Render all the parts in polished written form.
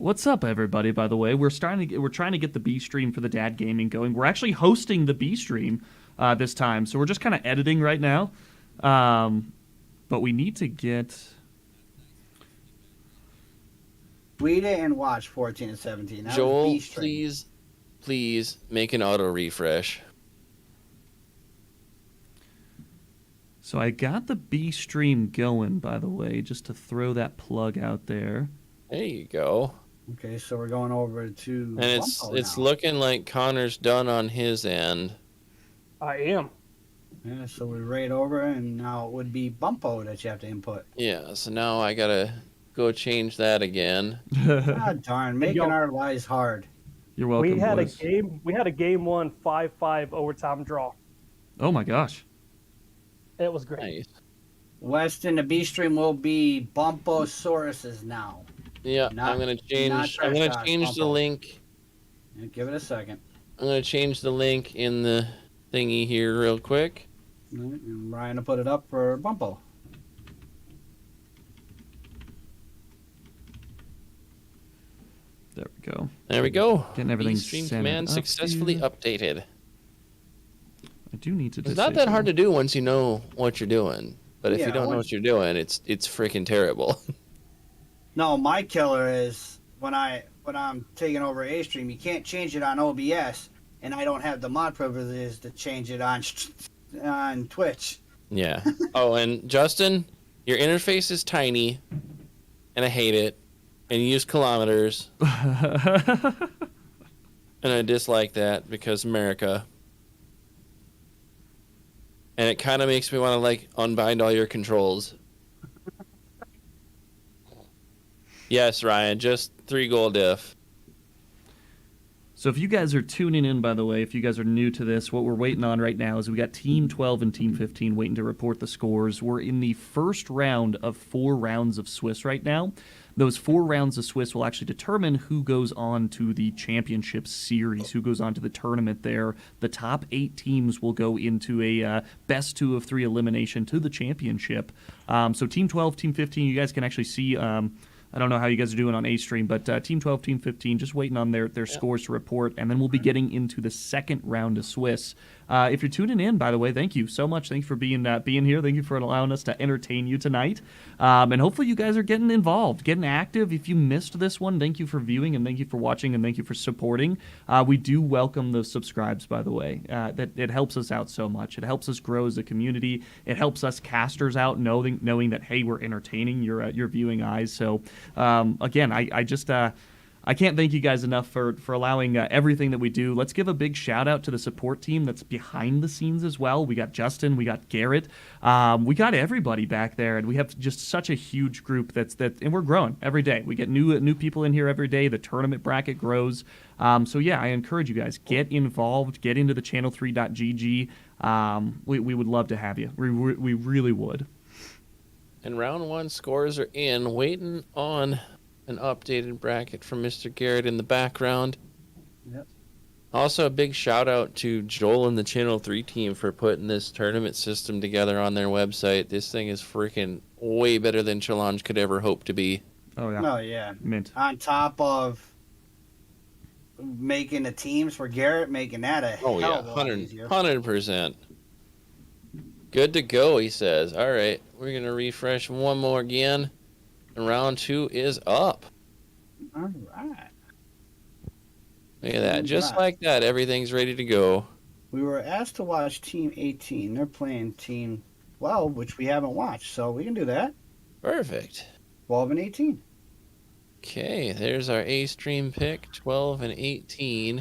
What's up, everybody? By the way, we're trying to get the B stream for the Dad Gaming going. We're actually hosting the B stream this time, so we're just kind of editing right now. But we need to get. Read it and watch 14 and 17. That was Joel, B stream. please make an auto refresh. So I got the B stream going, by the way, just to throw that plug out there. There you go. Okay, so we're going over to. And Bumpo it's now. looking like Connor's done on his end. I am. Yeah, so we're right over, and now it would be Bumpo that you have to input. Yeah, so now I gotta go change that again. God darn, making Yo. our lives hard. You're welcome, We had boys. We had a game 1 5-5 overtime draw. Oh my gosh. It was great. Nice. Weston, the B stream will be Bumposaurus's now. Yeah, Not- I'm gonna change. not I'm gonna Trash Talk, change the Bumpo. link. Yeah, give it a second. I'm gonna change the link in the thingy here real quick. All right, and Ryan will put it up for Bumpo. There we go. There we go. Getting everything Stream centered command up successfully here. updated. I do need to. It's not that hard to do once you know what you're doing. But if Yeah, you don't know once- what you're doing, it's freaking terrible. No, my killer is when I'm taking over A stream, you can't change it on OBS, and I don't have the mod privileges to change it on Twitch. Yeah. Oh, and Justin, your interface is tiny, and I hate it. And you use kilometers, and I dislike that because America. And it kind of makes me want to like unbind all your controls. Yes, Ryan, just 3 goal diff. So if you guys are tuning in, by the way, if you guys are new to this, what we're waiting on right now is we got Team 12 and Team 15 waiting to report the scores. We're in the first round of 4 rounds of Swiss right now. Those 4 rounds of Swiss will actually determine who goes on to the championship series, who goes on to the tournament there. The top 8 teams will go into a best 2 of 3 elimination to the championship. So Team 12, Team 15, you guys can actually see... I don't know how you guys are doing on A stream, but Team 12, Team 15, just waiting on their scores to report, and then we'll be getting into the second round of Swiss. If you're tuning in, by the way, thank you so much. Thank you for being here. Thank you for allowing us to entertain you tonight. And hopefully you guys are getting involved, getting active. If you missed this one, thank you for viewing, and thank you for watching, and thank you for supporting. We do welcome those subscribes, by the way. That it helps us out so much. It helps us grow as a community. It helps us casters out knowing that, hey, we're entertaining your viewing eyes. So, again, I just... I can't thank you guys enough for allowing everything that we do. Let's give a big shout out to the support team that's behind the scenes as well. We got Justin, we got Garrett, we got everybody back there, and we have just such a huge group and we're growing every day. We get new people in here every day. The tournament bracket grows. So yeah, I encourage you guys, get involved, get into the channel3.gg. We would love to have you. We really would. And round 1 scores are in, waiting on an updated bracket from Mr. Garrett in the background. Yep. Also, a big shout out to Joel and the Channel 3 team for putting this tournament system together on their website. This thing is freaking way better than Challenge could ever hope to be. Oh yeah. Oh, yeah. Mint. On top of making the teams for Garrett, making that a Oh, hell yeah, of a lot easier. 100%. Good to go, he says. All right, we're going to refresh one more again. And round 2 is up. All right. Look at that. Just Right. like that, everything's ready to go. We were asked to watch Team 18. They're playing Team 12, which we haven't watched, so we can do that. Perfect. 12 and 18. Okay, there's our A stream pick, 12 and 18.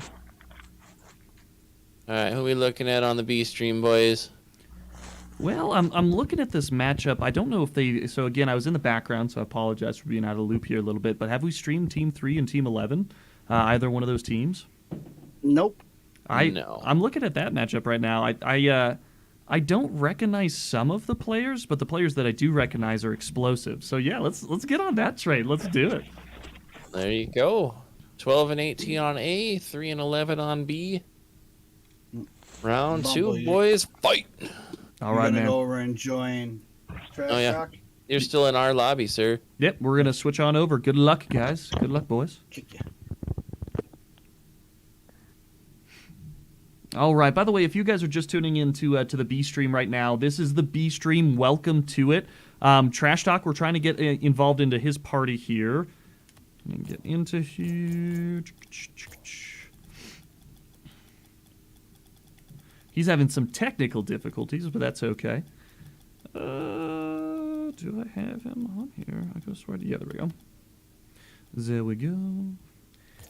All right, who are we looking at on the B stream, boys? Well, I'm looking at this matchup. I don't know if they... So, again, I was in the background, so I apologize for being out of the loop here a little bit. But have we streamed Team 3 and Team 11? Either one of those teams? Nope. No. I'm looking at that matchup right now. I don't recognize some of the players, but the players that I do recognize are explosive. So, yeah, let's get on that train. Let's do it. There you go. 12 and 18 on A, 3 and 11 on B. Round Bumble 2, you. boys, fight! All right, You're gonna man. go over and join Trash Oh, yeah. Talk? You're still in our lobby, sir. Yep, we're going to switch on over. Good luck, guys. Good luck, boys. Kick ya. All right. By the way, if you guys are just tuning in to the B stream right now, this is the B stream. Welcome to it. Trash Talk, we're trying to get involved into his party here. Let me get into here. He's having some technical difficulties, but that's okay. Do I have him on here? I go swear to, yeah, there we go. There we go.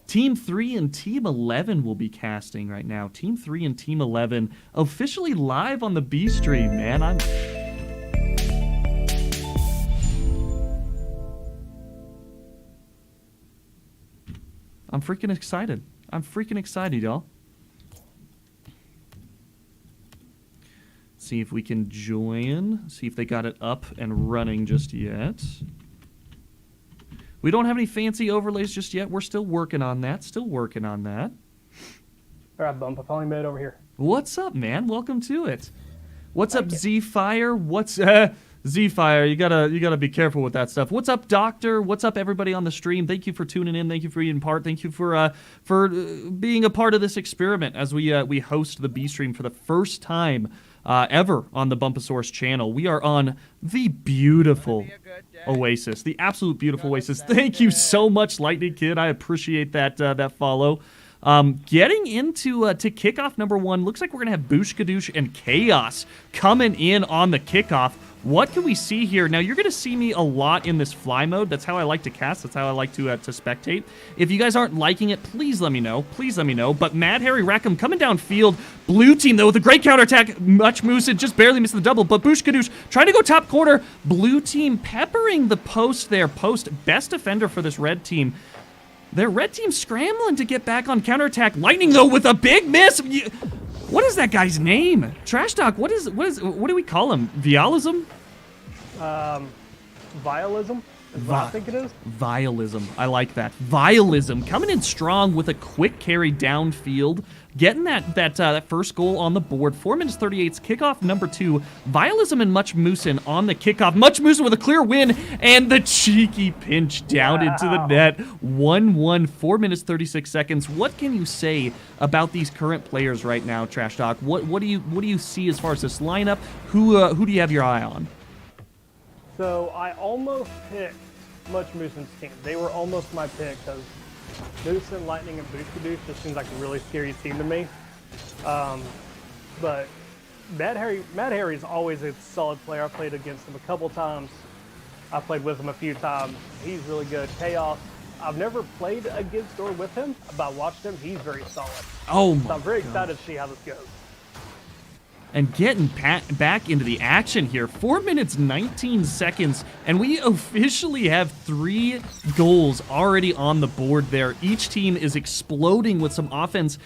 Team 3 and Team 11 will be casting right now. Team 3 and Team 11 officially live on the B stream, man. I'm freaking excited. I'm freaking excited, y'all. See if we can join. See if they got it up and running just yet. We don't have any fancy overlays just yet. We're still working on that. Still working on that. All right, Bump. I finally made it over here. What's up, man? Welcome to it. What's Thank up, you. Z-Fire? What's Z-Fire? You gotta be careful with that stuff. What's up, Doctor? What's up, everybody on the stream? Thank you for tuning in. Thank you for being part. Thank you for being a part of this experiment as we host the B stream for the first time ever on the Bumpasaurus channel. We are on the beautiful Oasis, the absolute beautiful Oasis. Thank you so much, Lightning Kid. I appreciate that follow. Getting into to kickoff number 1, looks like we're gonna have Boosh Kadoosh and Chaos coming in on the kickoff. What can we see here? Now, you're going to see me a lot in this fly mode. That's how I like to cast. That's how I like to spectate. If you guys aren't liking it, please let me know. Please let me know. But Mad Harry Rackham coming downfield. Blue team, though, with a great counterattack. Much Moosin just barely missed the double. But Boosh Kadoosh trying to go top corner. Blue team peppering the post there. Post, best defender for this red team. Their red team scrambling to get back on counterattack. Lightning, though, with a big miss. What is that guy's name? Trash Talk, what do we call him? Vialism? Vialism is what I think it is. Vialism. I like that. Vialism coming in strong with a quick carry downfield, getting that first goal on the board. 4 minutes 38's kickoff number 2. Vialism and Much Moosin on the kickoff. Much Moosin with a clear win and the cheeky pinch down into the net. 1-1. 4 minutes 36 seconds. What can you say about these current players right now, Trash Talk? What do you see as far as this lineup? Who do you have your eye on? So I almost picked Much Moosin's team. They were almost my pick because Moosin, Lightning, and Boosh Kadoosh just seems like a really scary team to me. But Mad Harry's always a solid player. I played against him a couple times. I played with him a few times. He's really good. Chaos, I've never played against or with him, but I watched him. He's very solid. Oh my So I'm very God. excited to see how this goes. And getting back into the action here. 4 minutes, 19 seconds, and we officially have 3 goals already on the board there. Each team is exploding with some offense,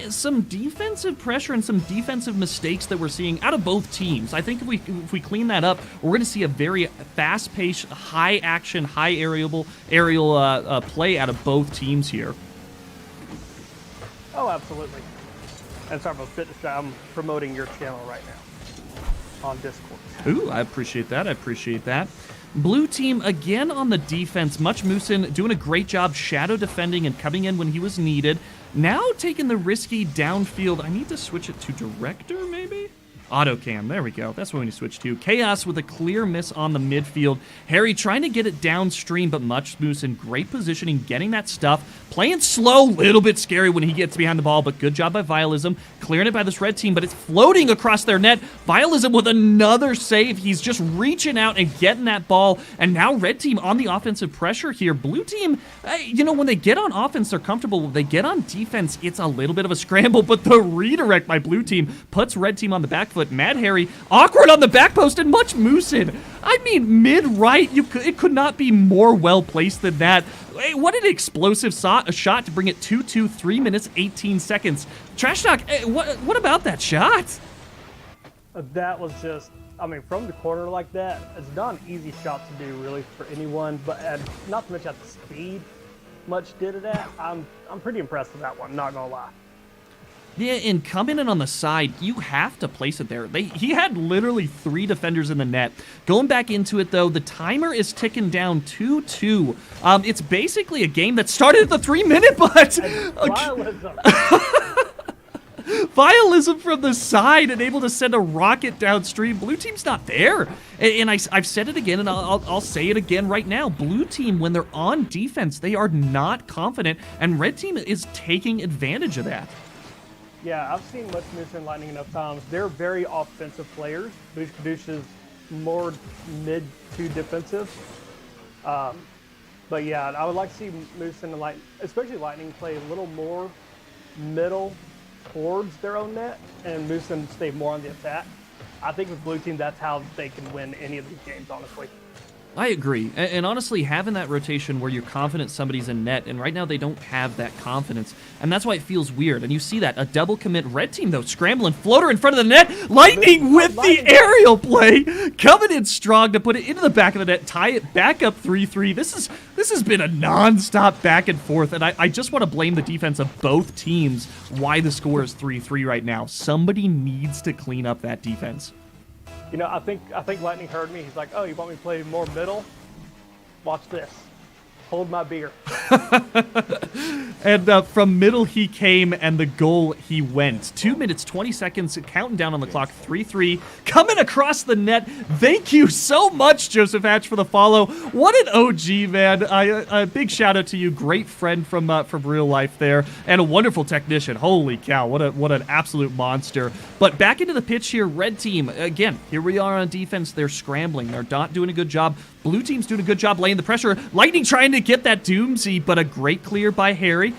some defensive pressure, and some defensive mistakes that we're seeing out of both teams. I think if we clean that up, we're going to see a very fast-paced, high-action, high aerial play out of both teams here. Oh, absolutely. And sorry about fitness. I'm promoting your channel right now on Discord. Ooh, I appreciate that. I appreciate that. Blue team again on the defense. Much Moosin doing a great job shadow defending and coming in when he was needed. Now taking the risky downfield. I need to switch it to director, maybe? Auto cam. There we go. That's what we need to switch to. Chaos with a clear miss on the midfield. Harry trying to get it downstream, but Much Moosin great positioning, getting that stuff. Playing slow, little bit scary when he gets behind the ball, but good job by Vialism. Clearing it by this red team, but it's floating across their net. Vialism with another save. He's just reaching out and getting that ball. And now red team on the offensive pressure here. Blue team, when they get on offense, they're comfortable. When they get on defense, it's a little bit of a scramble, but the redirect by blue team puts red team on the back foot. Mad Harry, awkward on the back post, and Much Moosin. I mean, mid-right, it could not be more well-placed than that. Hey, what an explosive shot to bring it 2-2, 3 minutes, 18 seconds. Trash Talk, what about that shot? That was just, I mean, from the corner like that, it's not an easy shot to do really for anyone, but not to mention at the speed Much did it at. I'm pretty impressed with that one, not gonna lie. Yeah, and coming in on the side, you have to place it there. He had literally 3 defenders in the net. Going back into it, though, the timer is ticking down 2-2. It's basically a game that started at the 3-minute, but Vialism. Vialism from the side and able to send a rocket downstream. Blue team's not there. And I've said it again, and I'll say it again right now. Blue team, when they're on defense, they are not confident, and red team is taking advantage of that. Yeah, I've seen Much Moose and Lightning enough times. They're very offensive players. Boosh Kadoosh is more mid to defensive. But yeah, I would like to see Moose and Lightning, especially Lightning, play a little more middle towards their own net, and Moose and stay more on the attack. I think with Blue Team, that's how they can win any of these games, honestly. I agree. And honestly, having that rotation where you're confident somebody's in net, and right now they don't have that confidence, and that's why it feels weird. And you see that, a double commit. Red team, though, scrambling, floater in front of the net. Lightning with the aerial play, coming in strong to put it into the back of the net, tie it back up 3-3. This has been a non-stop back and forth, and I just want to blame the defense of both teams why the score is 3-3 right now. Somebody needs to clean up that defense. You know, I think Lightning heard me. He's like, "Oh, you want me to play more middle? Watch this. Hold my beer." And from middle he came, and the goal he went. 2 minutes, 20 seconds, counting down on the clock, 3-3. Coming across the net. Thank you so much, Joseph Hatch, for the follow. What an OG, man. A big shout out to you. Great friend from real life there, and a wonderful technician. Holy cow, what an absolute monster. But back into the pitch here, red team. Again, here we are on defense. They're scrambling. They're not doing a good job. Blue team's doing a good job laying the pressure. Lightning trying to get that Doomsy, but a great clear by Harry.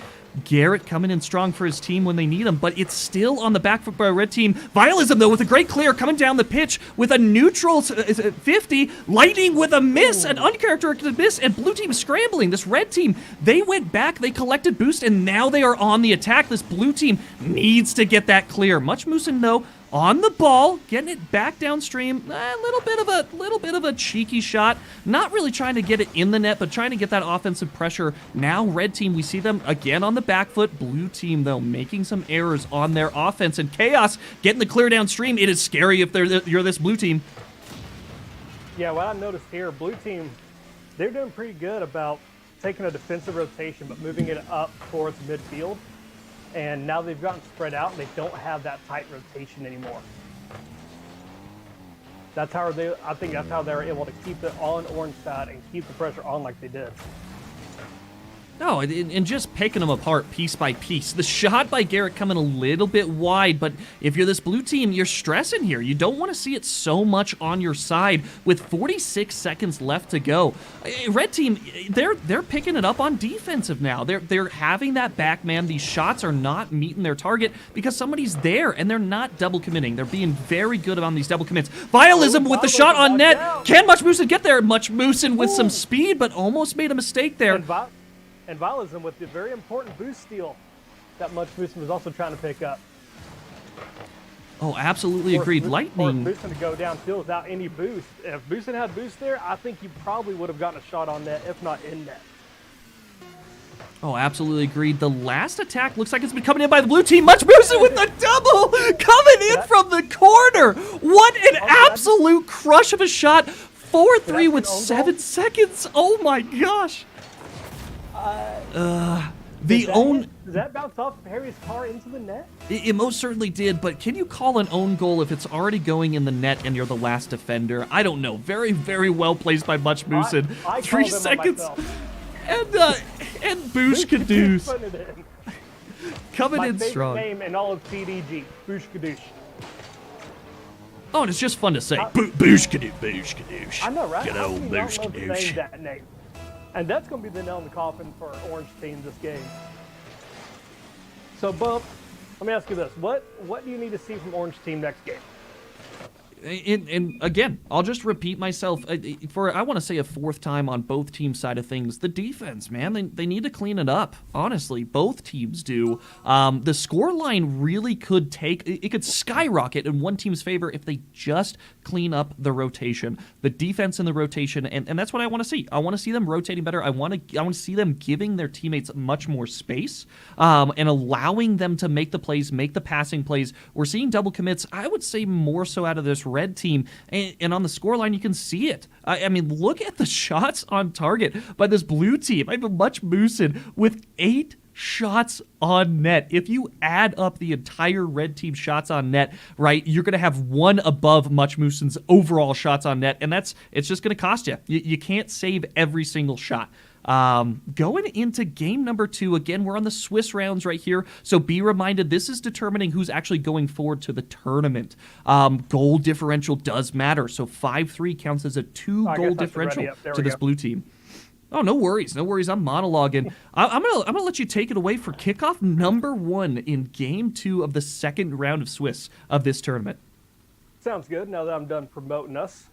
Garrett coming in strong for his team when they need him, but it's still on the back foot by red team. Vialism, though, with a great clear coming down the pitch with a neutral 50. Lightning with a miss, an uncharacteristic miss, and blue team is scrambling. This red team, they went back, they collected boost, and now they are on the attack. This blue team needs to get that clear. Much Moosin, though, on the ball, getting it back downstream. A little bit of a cheeky shot. Not really trying to get it in the net, but trying to get that offensive pressure. Now, red team, we see them again on the back foot. Blue team, though, making some errors on their offense. And Chaos getting the clear downstream. It is scary if you're this blue team. Yeah, what I noticed here, blue team, they're doing pretty good about taking a defensive rotation, but moving it up towards midfield. And now they've gotten spread out, and they don't have that tight rotation anymore. I think that's how they're able to keep it on orange side and keep the pressure on like they did. No, and just picking them apart piece by piece. The shot by Garrett coming a little bit wide, but if you're this blue team, you're stressing here. You don't want to see it so much on your side with 46 seconds left to go. Red team, they're picking it up on defensive now. They're having that back man. These shots are not meeting their target because somebody's there, and they're not double committing. They're being very good on these double commits. Vialism with the shot on net. Can Much Moosin get there? Much Moosin with some speed, but almost made a mistake there. And Vialism with the very important boost steal that Much Moosin was also trying to pick up. Oh, absolutely agreed. Lightning. Moosin to go downfield without any boost. If Moosin had boost there, I think he probably would have gotten a shot on net, if not in net. Oh, absolutely agreed. The last attack looks like it's been coming in by the blue team. Much Moosin with the double coming in from the corner. What an absolute crush of a shot. 4-3 with 7 seconds. Oh my gosh. Does that bounce off Harry's car into the net? It most certainly did, but can you call an own goal if it's already going in the net and you're the last defender? I don't know. Very, very well placed by Much Moosin. I 3 seconds. And Boosh Kadoosh coming in strong. My favorite name in all of CDG, Boosh Kadoosh. Oh, and it's just fun to say. Boosh Kadoosh, Boosh Kadoosh. I know, right? Good old Boosh Kadoosh. That name. And that's going to be the nail in the coffin for Orange team this game. So, Bump, let me ask you this. What do you need to see from Orange team next game? And again, I'll just repeat myself for I want to say a fourth time on both teams' side of things. The defense, man, they need to clean it up. Honestly, both teams do. The score line really could it could skyrocket in one team's favor if they just clean up the rotation, the defense and the rotation, and that's what I want to see. I want to see them rotating better. I want to see them giving their teammates much more space and allowing them to make the plays, make the passing plays. We're seeing double commits. I would say more so out of this red team, and on the scoreline you can see it. I mean, look at the shots on target by this blue team. I have Much Moosin with 8 shots on net. If you add up the entire red team shots on net, right, you're going to have one above Much Moosin's overall shots on net, and it's just going to cost you. You can't save every single shot. Going into game number 2, again, we're on the Swiss rounds right here, so be reminded this is determining who's actually going forward to the tournament. Goal differential does matter, so 5-3 counts as a 2-goal differential to this blue team. Oh, no worries. I'm monologuing. I'm gonna let you take it away for kickoff number 1 in game 2 of the second round of Swiss of this tournament. Sounds good. Now that I'm done promoting us.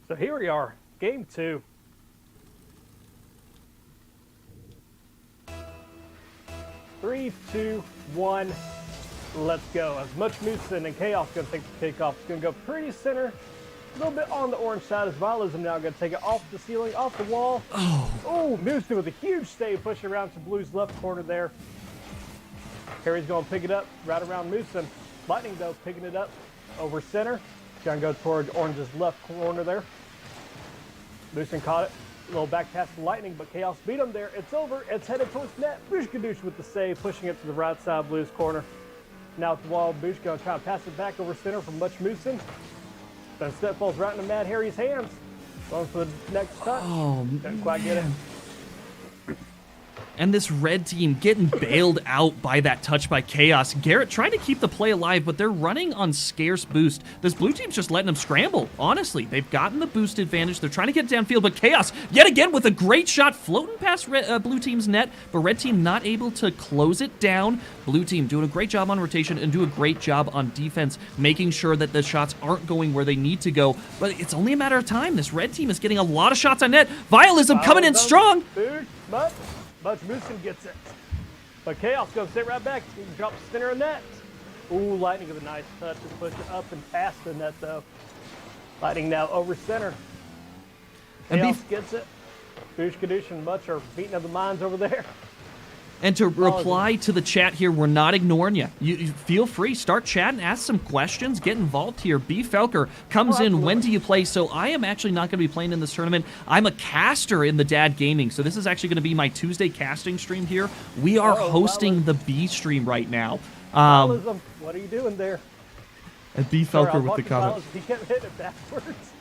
So here we are, game 2. Three, two, one, let's go. As Much Moosin and Chaos going to take the kickoff. It's going to go pretty center, a little bit on the orange side as Vialism now going to take it off the ceiling, off the wall. Oh, Moosin with a huge save, pushing around to Blue's left corner there. Harry's going to pick it up right around Moosin. Lightning, though, picking it up over center. Going to go toward Orange's left corner there. Moosin caught it. A little back pass to Lightning, but Chaos beat him there. It's over. It's headed towards net. Bushkadoosh with the save, pushing it to the right side of Blue's corner. Now at the wall, Bush going to try to pass it back over center from Much Moosin. Then step falls right into Mad Harry's hands. Going for the next touch. Oh, Didn't quite get it. And this red team getting bailed out by that touch by Chaos. Garrett trying to keep the play alive, but they're running on scarce boost. This blue team's just letting them scramble. Honestly, they've gotten the boost advantage. They're trying to get downfield, but Chaos, yet again with a great shot, floating past blue team's net, but red team not able to close it down. Blue team doing a great job on rotation and do a great job on defense, making sure that the shots aren't going where they need to go. But it's only a matter of time. This red team is getting a lot of shots on net. Vialism coming in strong. Dude, but Much Moosin gets it. But Chaos goes sit right back. He drops the center of net. Ooh, Lightning with a nice touch to push it up and past the net, though. Lightning now over center. Chaos gets it. Boosh Kadoosh and Much are beating up the mines over there. And to reply to the chat here, we're not ignoring you. You feel free, start chatting, ask some questions, get involved here. B. Felker comes in, when do you play? So I am actually not going to be playing in this tournament. I'm a caster in the Dad Gaming, so this is actually going to be my Tuesday casting stream here. We are hosting the B stream right now. What are you doing there? And B. Felker with the comment. He kept hitting it backwards.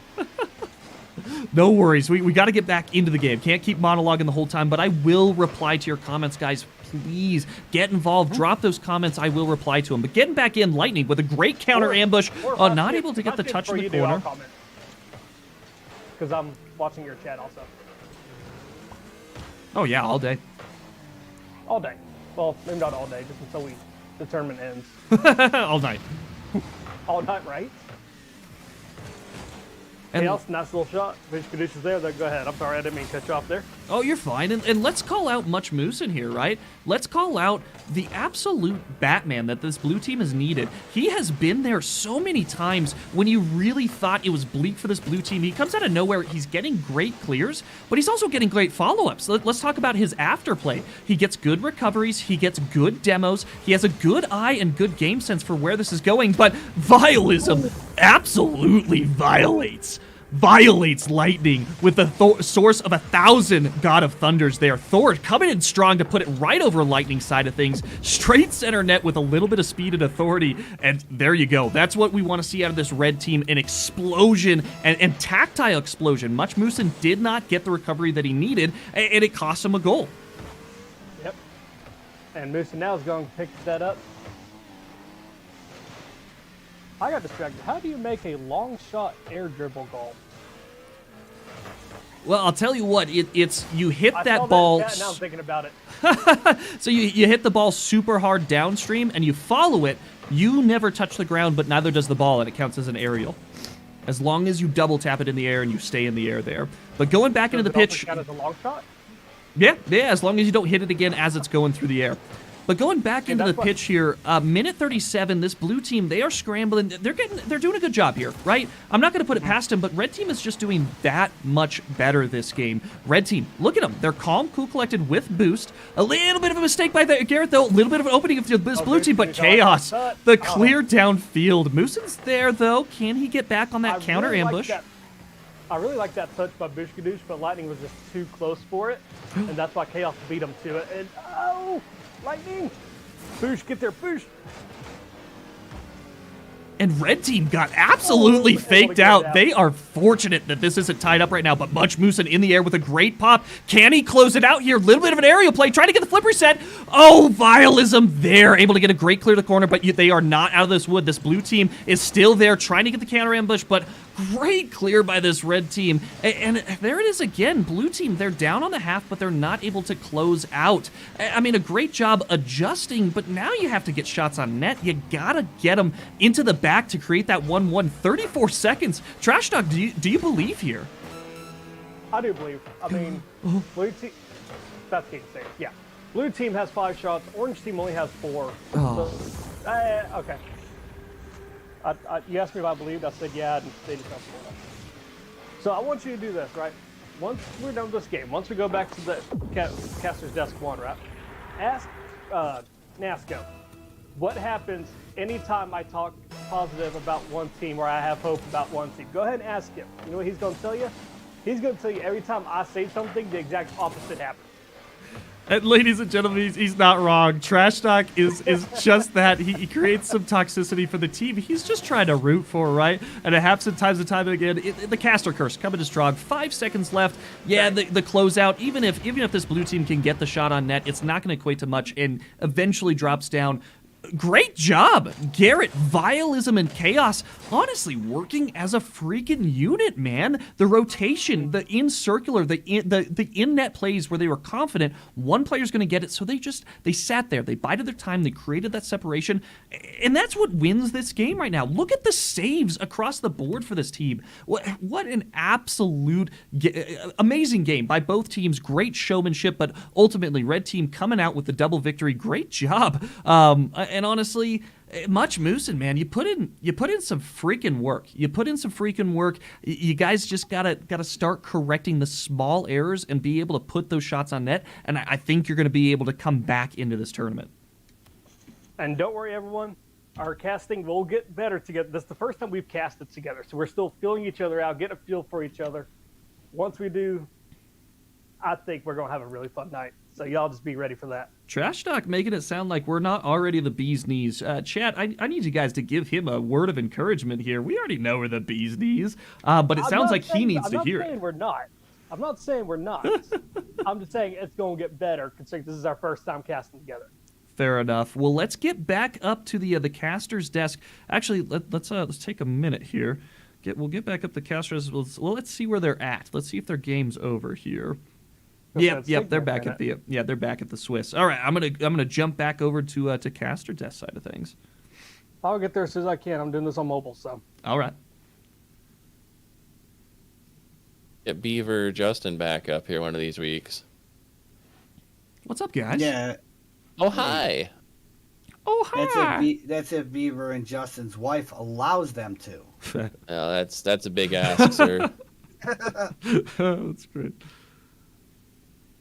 No worries. We got to get back into the game. Can't keep monologuing the whole time, but I will reply to your comments, guys. Please get involved. Drop those comments. I will reply to them. But getting back in, Lightning with a great counter ambush. Not able to get the touch in the corner. Because I'm watching your chat also. Oh, yeah, all day. All day. Well, maybe not all day, just until the tournament ends. All night. All night, right? And Chaos, nice little shot. Fish Kadoosh is there. Go ahead. I'm sorry, I didn't mean to cut you off there. Oh, you're fine. And let's call out Much Moosin here, right? Let's call out the absolute Batman that this blue team has needed. He has been there so many times when you really thought it was bleak for this blue team. He comes out of nowhere. He's getting great clears, but he's also getting great follow-ups. Let's talk about his afterplay. He gets good recoveries. He gets good demos. He has a good eye and good game sense for where this is going, but Vialism absolutely violates Lightning with the source of 1,000 God of Thunders there. Thor coming in strong to put it right over Lightning's side of things. Straight center net with a little bit of speed and authority. And there you go. That's what we want to see out of this red team. An explosion and tactile explosion. Much Moosin did not get the recovery that he needed, and it cost him a goal. Yep. And Moosin now is going to pick that up. I got distracted. How do you make a long shot air dribble goal? Well, I'll tell you what, it's you hit that ball. Now I'm thinking about it. So you hit the ball super hard downstream and you follow it You never touch the ground, but neither does the ball, and it counts as an aerial. As long as you double tap it in the air and you stay in the air there. But going back into the Does it also pitch, count as a long shot? yeah, as long as you don't hit it again as it's going through the air. But going back into the that's what- pitch here, minute 37, this blue team, they are scrambling. They're doing a good job here, right? I'm not going to put it past them, but red team is just doing that much better this game. Red team, look at them. They're calm, cool, collected with boost. A little bit of a mistake by Garrett, though. A little bit of an opening of this blue team, but he's on chaos. that. The clear downfield. Moosen's there, though. Can he get back on that I counter really like ambush? I really like that touch by Bush Kadoosh, but Lightning was just too close for it, and that's why Chaos beat him to it. And oh, Lightning! Boosh, get there, Boosh! And red team got absolutely Oh, able to faked get out. it out. They are fortunate that this isn't tied up right now, but Much Moosen in the air with a great pop. Can he close it out here? Little bit of an aerial play, trying to get the flip reset. Oh, Vialism there, able to get a great clear to the corner, but they are not out of this wood. This blue team is still there, trying to get the counter ambush, but great clear by this red team. And there it is again. Blue team, they're down on the half, but they're not able to close out. I mean, a great job adjusting, but now you have to get shots on net. You gotta get them into the back to create that 1-1. 34 seconds. Trash Dog, do you believe here? I do believe. I mean, blue team. That's game safe. Yeah. Blue team has 5 shots. Orange team only has 4. Oh. So, okay. You asked me if I believed. I said yeah, and they just don't believe it. So I want you to do this, right? Once we're done with this game, once we go back to the caster's desk 1, right? Ask Nasco, what happens anytime I talk positive about one team or I have hope about one team? Go ahead and ask him. You know what he's going to tell you? He's going to tell you every time I say something, the exact opposite happens. And ladies and gentlemen, he's not wrong. Trash Talk is just that. He creates some toxicity for the team. He's just trying to root for, right? And it happens times and time again. The caster curse coming to strong. 5 seconds left. Yeah, the closeout. Even if this blue team can get the shot on net, it's not going to equate to much and eventually drops down. Great job, Garrett, Vialism, and Chaos. Honestly, working as a freaking unit, man. The rotation, the in-circular, the in-net plays where they were confident one player's going to get it, so they sat there. They bided their time. They created that separation, and that's what wins this game right now. Look at the saves across the board for this team. What an absolute amazing game by both teams. Great showmanship, but ultimately, red team coming out with the double victory. Great job. And honestly, Much Moosen, man, you put in some freaking work. You guys just gotta start correcting the small errors and be able to put those shots on net. And I think you're gonna be able to come back into this tournament. And don't worry, everyone. Our casting will get better together. This is the first time we've casted together, so we're still feeling each other out, getting a feel for each other. Once we do, I think we're gonna have a really fun night. So y'all just be ready for that. Trash Talk making it sound like we're not already the bee's knees. Chat, I need you guys to give him a word of encouragement here. We already know we're the bee's knees, but it sounds like he needs to hear it. I'm not saying we're not. I'm not saying we're not. I'm just saying it's going to get better considering this is our first time casting together. Fair enough. Well, let's get back up to the caster's desk. Actually, let's take a minute here. We'll get back up the caster's. Well, let's see where they're at. Let's see if their game's over here. Yep, they're back at the Swiss. All right, I'm gonna jump back over to caster desk side of things. I'll get there as soon as I can. I'm doing this on mobile, so. All right. Get Beaver Justin back up here one of these weeks. What's up, guys? Yeah. Oh, hi. Oh, hi. That's if Beaver and Justin's wife allows them to. Oh, that's a big ask, sir. That's great.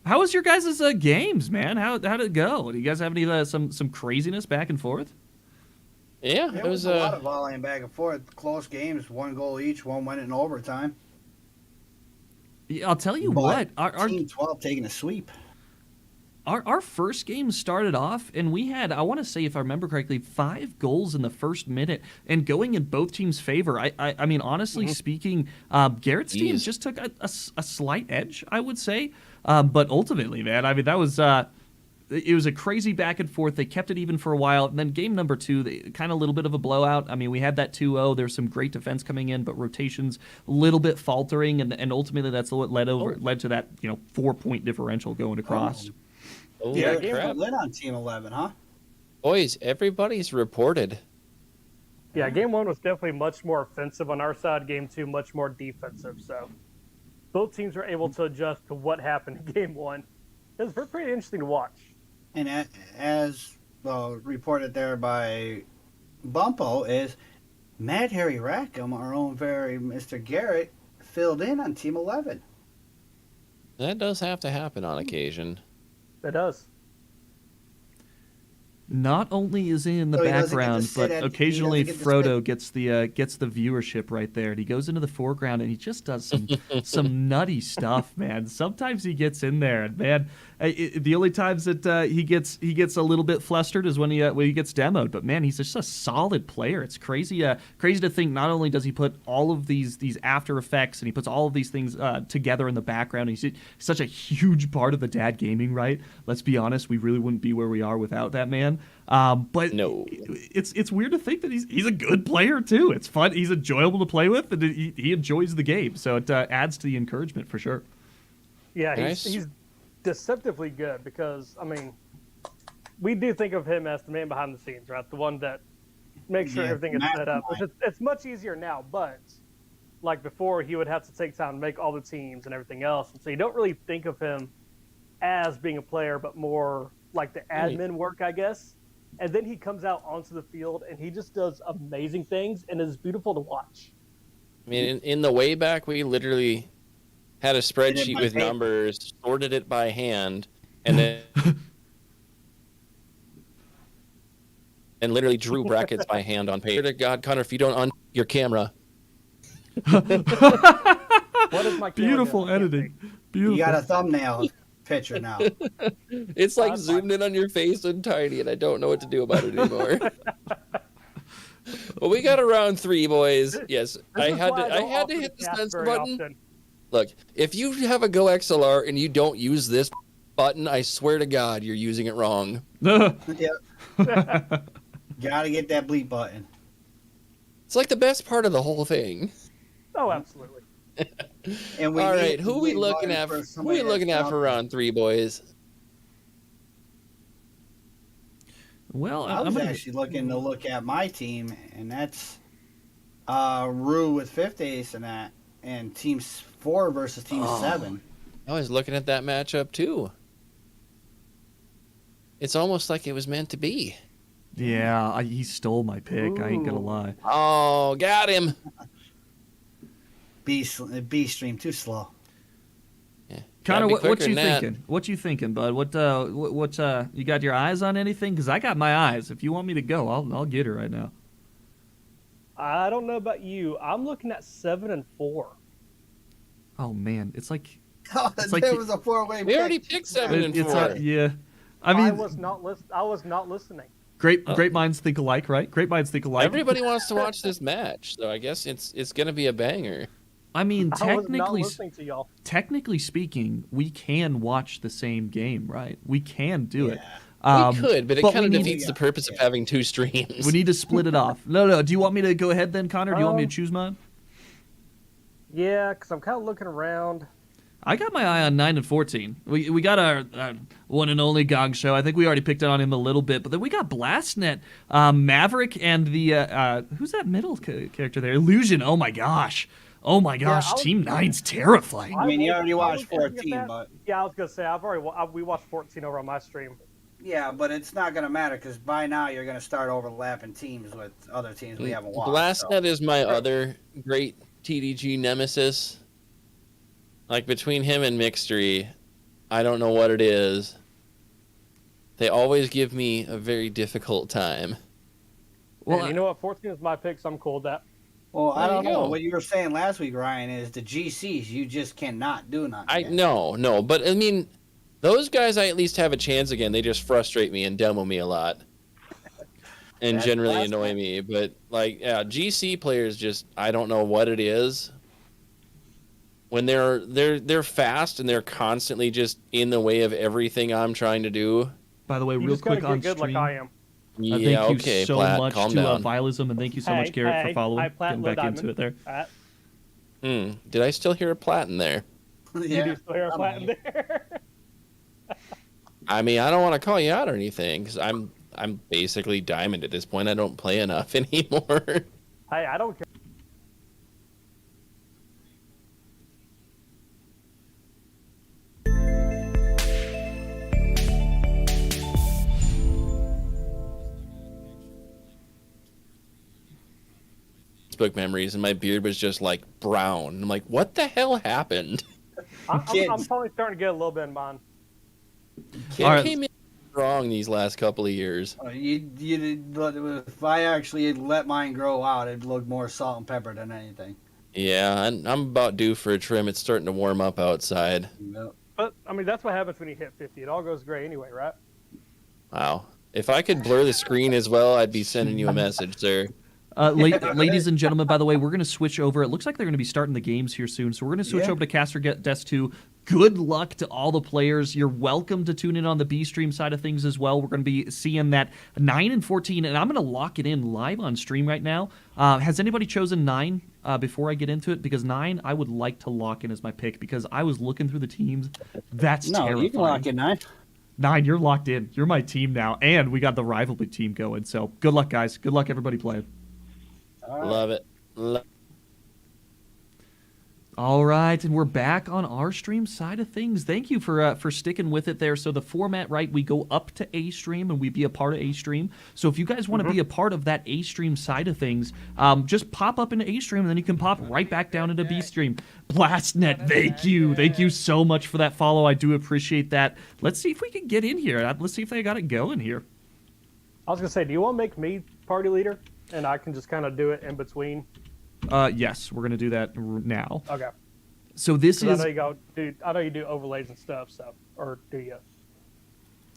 How was your guys' games, man? How did it go? Do you guys have any some craziness back and forth? Yeah, It was a lot of volleying back and forth. Close games, 1 goal each. One went in overtime. Yeah, I'll tell you But what. Our Team 12 taking a sweep. Our first game started off, and we had, I want to say, if I remember correctly, 5 goals in the first minute, and going in both teams' favor. I mean, honestly speaking, Garrett's team just took a slight edge, I would say. But ultimately, man, I mean, that was it was a crazy back and forth. They kept it even for a while, and then game number 2, kind of a little bit of a blowout. I mean, we had that 2-0. There's some great defense coming in, but rotations a little bit faltering, and ultimately that's what led to that 4-point differential going across. Oh, Yeah, crap. lit on Team 11, huh? Boys, everybody's reported. Yeah, game one was definitely much more offensive on our side. Game two, much more defensive. So both teams were able to adjust to what happened in game one. It was pretty interesting to watch. And as well reported there by Bumpo, is Mad Harry Rackham, our own very Mr. Garrett, filled in on Team 11. That does have to happen on occasion. It does. Not only is he in the So he doesn't get to background, sit but at- occasionally he doesn't get to Frodo gets the viewership right there, and he goes into the foreground and he just does some nutty stuff, man. Sometimes he gets in there, and man, the only times that he gets a little bit flustered is when he gets demoed. But man, he's just a solid player. It's crazy crazy to think not only does he put all of these After Effects and he puts all of these things together in the background. He's such a huge part of the dad gaming, right? Let's be honest, we really wouldn't be where we are without that man. But No. it's weird to think that he's a good player too. It's fun. He's enjoyable to play with, and he enjoys the game. So it adds to the encouragement for sure. Yeah, Nice. he's deceptively good because, I mean, we do think of him as the man behind the scenes, right? The one that makes sure Yeah, everything is set up. Which it's much easier now, but like before, he would have to take time to make all the teams and everything else. And so you don't really think of him as being a player, but more like the admin work, I guess. And then he comes out onto the field and he just does amazing things and is beautiful to watch. I mean, in the way back, we literally had a spreadsheet by with paper. numbers, sorted it by hand, and then and literally drew brackets by hand on paper. To God, Connor, if you don't on your camera, What is my camera Beautiful doing? I can't editing. see. Beautiful. You got a thumbnail picture now. it's like That's zoomed in on your face and tiny, and I don't know what to do about it anymore. Well, we got a round 3, boys. Yes, This I is had why to. I don't had to offer hit the cast censor very button. often. Look, if you have a Go XLR and you don't use this button, I swear to God, you're using it wrong. Yep. Gotta get that bleep button. It's like the best part of the whole thing. Oh, absolutely. And we All need right, the who we bleep looking button at? for Who somebody we looking that's at for out round 3, boys? Well, there. I I'm was gonna, actually looking to look at my team, and that's Rue with 5th ace and that, and Team 4 versus Team 7. I was looking at that matchup too. It's almost like it was meant to be. yeah, he stole my pick. I ain't gonna Ooh. lie. Oh, got him. B stream too slow. Yeah, Connor, gotta be what quicker you than that. thinking? What you thinking, bud? What you got your eyes on anything? Because I got my eyes. If you want me to go, I'll get her right now. I don't know about you. I'm looking at 7 and 4. Oh man, it's like There like was a 4-way. We already picked 7 and 4. it's yeah. I I mean, was not listening. great minds think alike, right? Great minds think alike. Everybody wants to watch this match, so I guess it's gonna be a banger. I mean, I was not technically listening to y'all. technically speaking, we can watch the same game, right? We can do it. We could, but it kind we of need- defeats the purpose of having 2 streams. We need to split it off. No. Do you want me to go ahead then, Connor? Do you want me to Um, choose mine? Yeah, because I'm kind of looking around. I got my eye on 9 and 14. We got our one and only Gong Show. I think we already picked on him a little bit, but then we got Blastnet, Maverick, and the who's that middle character there? Illusion. Oh my gosh. I was- Team 9's terrifying. I mean, you was- already I watched was looking at 14, that. but Yeah, I was gonna say we watched 14 over on my stream. yeah, but it's not gonna matter because by now you're gonna start overlapping teams with other teams we haven't watched. Blastnet is my other great TDG nemesis. Like between him and Mixtery, I don't know what it is. They always give me a very difficult time. Well, And you know what? 14 is my pick, so I'm cool with that. Well, I There you don't know. go. What you were saying last week, Ryan, is the GCs you just cannot do nothing. I against. no, but I mean, those guys I at least have a chance again. They just frustrate me and demo me a lot, and That's generally Blastnet. annoy me. But like, yeah, GC players just I don't know what it is. When they're fast and they're constantly just in the way of everything I'm trying to do. by the way, You real just gotta quick get on good stream. like I am. Yeah, thank you okay, so Platt, much calm to down. Vilism, and thank you so Hey, much, Garrett, hey, for following. hi, Platt, Getting Lil back into Diamond. it there. Did I still hear a Platt in there? You yeah. do still hear a I flat in mean, there. I mean, I don't want to call you out or anything because I'm I'm basically diamond at this point. I don't play enough anymore. Hey, I don't care. Facebook memories, and my beard was just like brown. I'm like, what the hell happened? I'm Kids. probably starting to get a little bit in mine. It All right. came in strong these last couple of years. If I actually let mine grow out, it'd look more salt and pepper than anything. Yeah, I'm about due for a trim. It's starting to warm up outside. Yep. But I mean, that's what happens when you hit 50. It all goes gray anyway, right? Wow. If I could blur the screen as well, I'd be sending you a message, sir. Ladies and gentlemen, by the way, we're going to switch over. It looks like they're going to be starting the games here soon, so we're going to switch Yeah. over to Caster Desk 2. Good luck to all the players. You're welcome to tune in on the B stream side of things as well. We're going to be seeing that 9 and 14, and I'm going to lock it in live on stream right now. Has anybody chosen 9 before I get into it? Because 9, I would like to lock in as my pick because I was looking through the teams. That's No, terrifying. you can lock in 9. 9, you're locked in. You're my team now, and we got the rivalry team going. So good luck, guys. Good luck, everybody playing. Love it. All right, and we're back on our stream side of things. Thank you for sticking with it there. So the format, right, we go up to A stream and we be a part of A stream. So if you guys want to be a part of that A stream side of things, just pop up into A stream and then you can pop right back down into B stream. Blastnet, thank you so much for that follow. I do appreciate that. Let's see if we can get in here. Let's see if they got it going here. I was gonna say, do you want to make me party leader, and I can just kind of do it in between? Yes, we're gonna do that now. Okay. So this 'Cause is. I know you do overlays and stuff. So, or do you?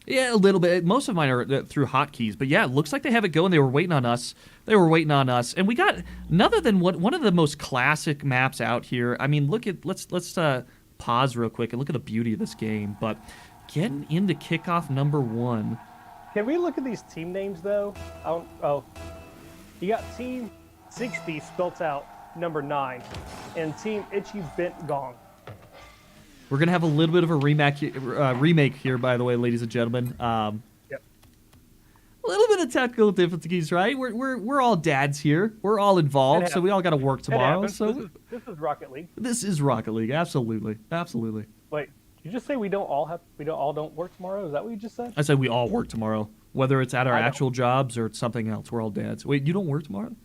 Yeah, a little bit. Most of mine are through hotkeys, but yeah, it looks like they have it going. They were waiting on us. And we got another than one of the most classic maps out here. I mean, let's pause real quick and look at the beauty of this game. But getting into kickoff number 1. Can we look at these team names though? You got Team 60 spelt out number 9, and Team Itchy Bent Gong. We're gonna have a little bit of a remake here, by the way, ladies and gentlemen. Yep. A little bit of technical difficulties, right? We're all dads here. We're all involved, so we all got to work It tomorrow. happens. So This is Rocket League. this is Rocket League, absolutely. Wait, did you just say we don't all work tomorrow? Is that what you just said? I said we all work tomorrow, whether it's at our I don't. actual jobs or it's something else. We're all dads. Wait, you don't work tomorrow?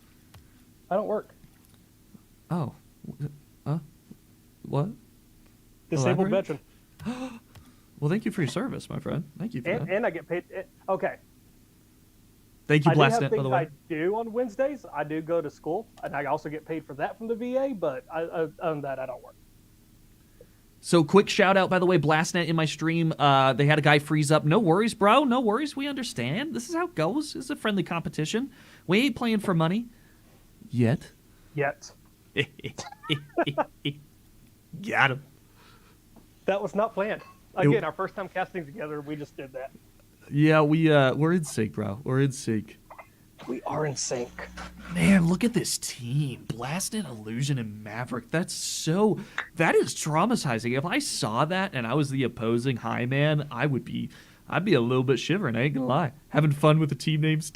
I don't work. Oh, what? Disabled Elaborate? veteran, Well, thank you for your service, my friend. Thank you for that. and I get paid. Okay. Thank you, I do have Blastnet, by things the way. I do on Wednesdays. I do go to school, and I also get paid for that from the VA. But other than that, I don't work. So, quick shout out, by the way, Blastnet in my stream. They had a guy freeze up. No worries, bro. No worries. We understand. This is how it goes. It's a friendly competition. We ain't playing for money yet. Yet. Got him. That was not planned. Again, our first time casting together, we just did that. Yeah, we're in sync, bro. We're in sync. We are in sync. Man, look at this team. Blasted, Illusion, and Maverick. That is traumatizing. If I saw that and I was the opposing high man, I'd be a little bit shivering, I ain't gonna lie. Having fun with the team names.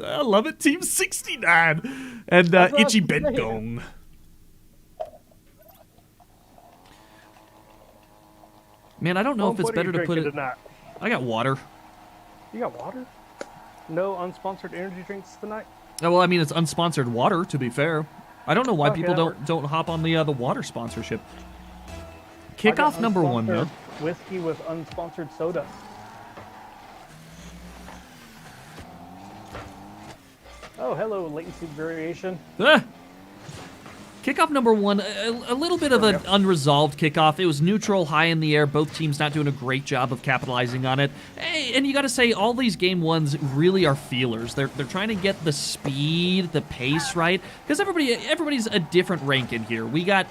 I love it, Team 69. And That's what I Itchy was saying. Bentgong. Man, I don't know if it's What are you better to put drinking it. tonight? I got water. You got water? No unsponsored energy drinks tonight? Oh, well, I mean, it's unsponsored water, to be fair. I don't know why Okay, people that don't hop on the water sponsorship. I got Kickoff number 1, though. unsponsored Whiskey with unsponsored soda. Oh, hello, latency variation. Ah! Kickoff number 1, a little bit of an unresolved kickoff. It was neutral, high in the air. Both teams not doing a great job of capitalizing on it. Hey, and you got to say, all these game 1s really are feelers. They're trying to get the speed, the pace right, because everybody's a different rank in here. We got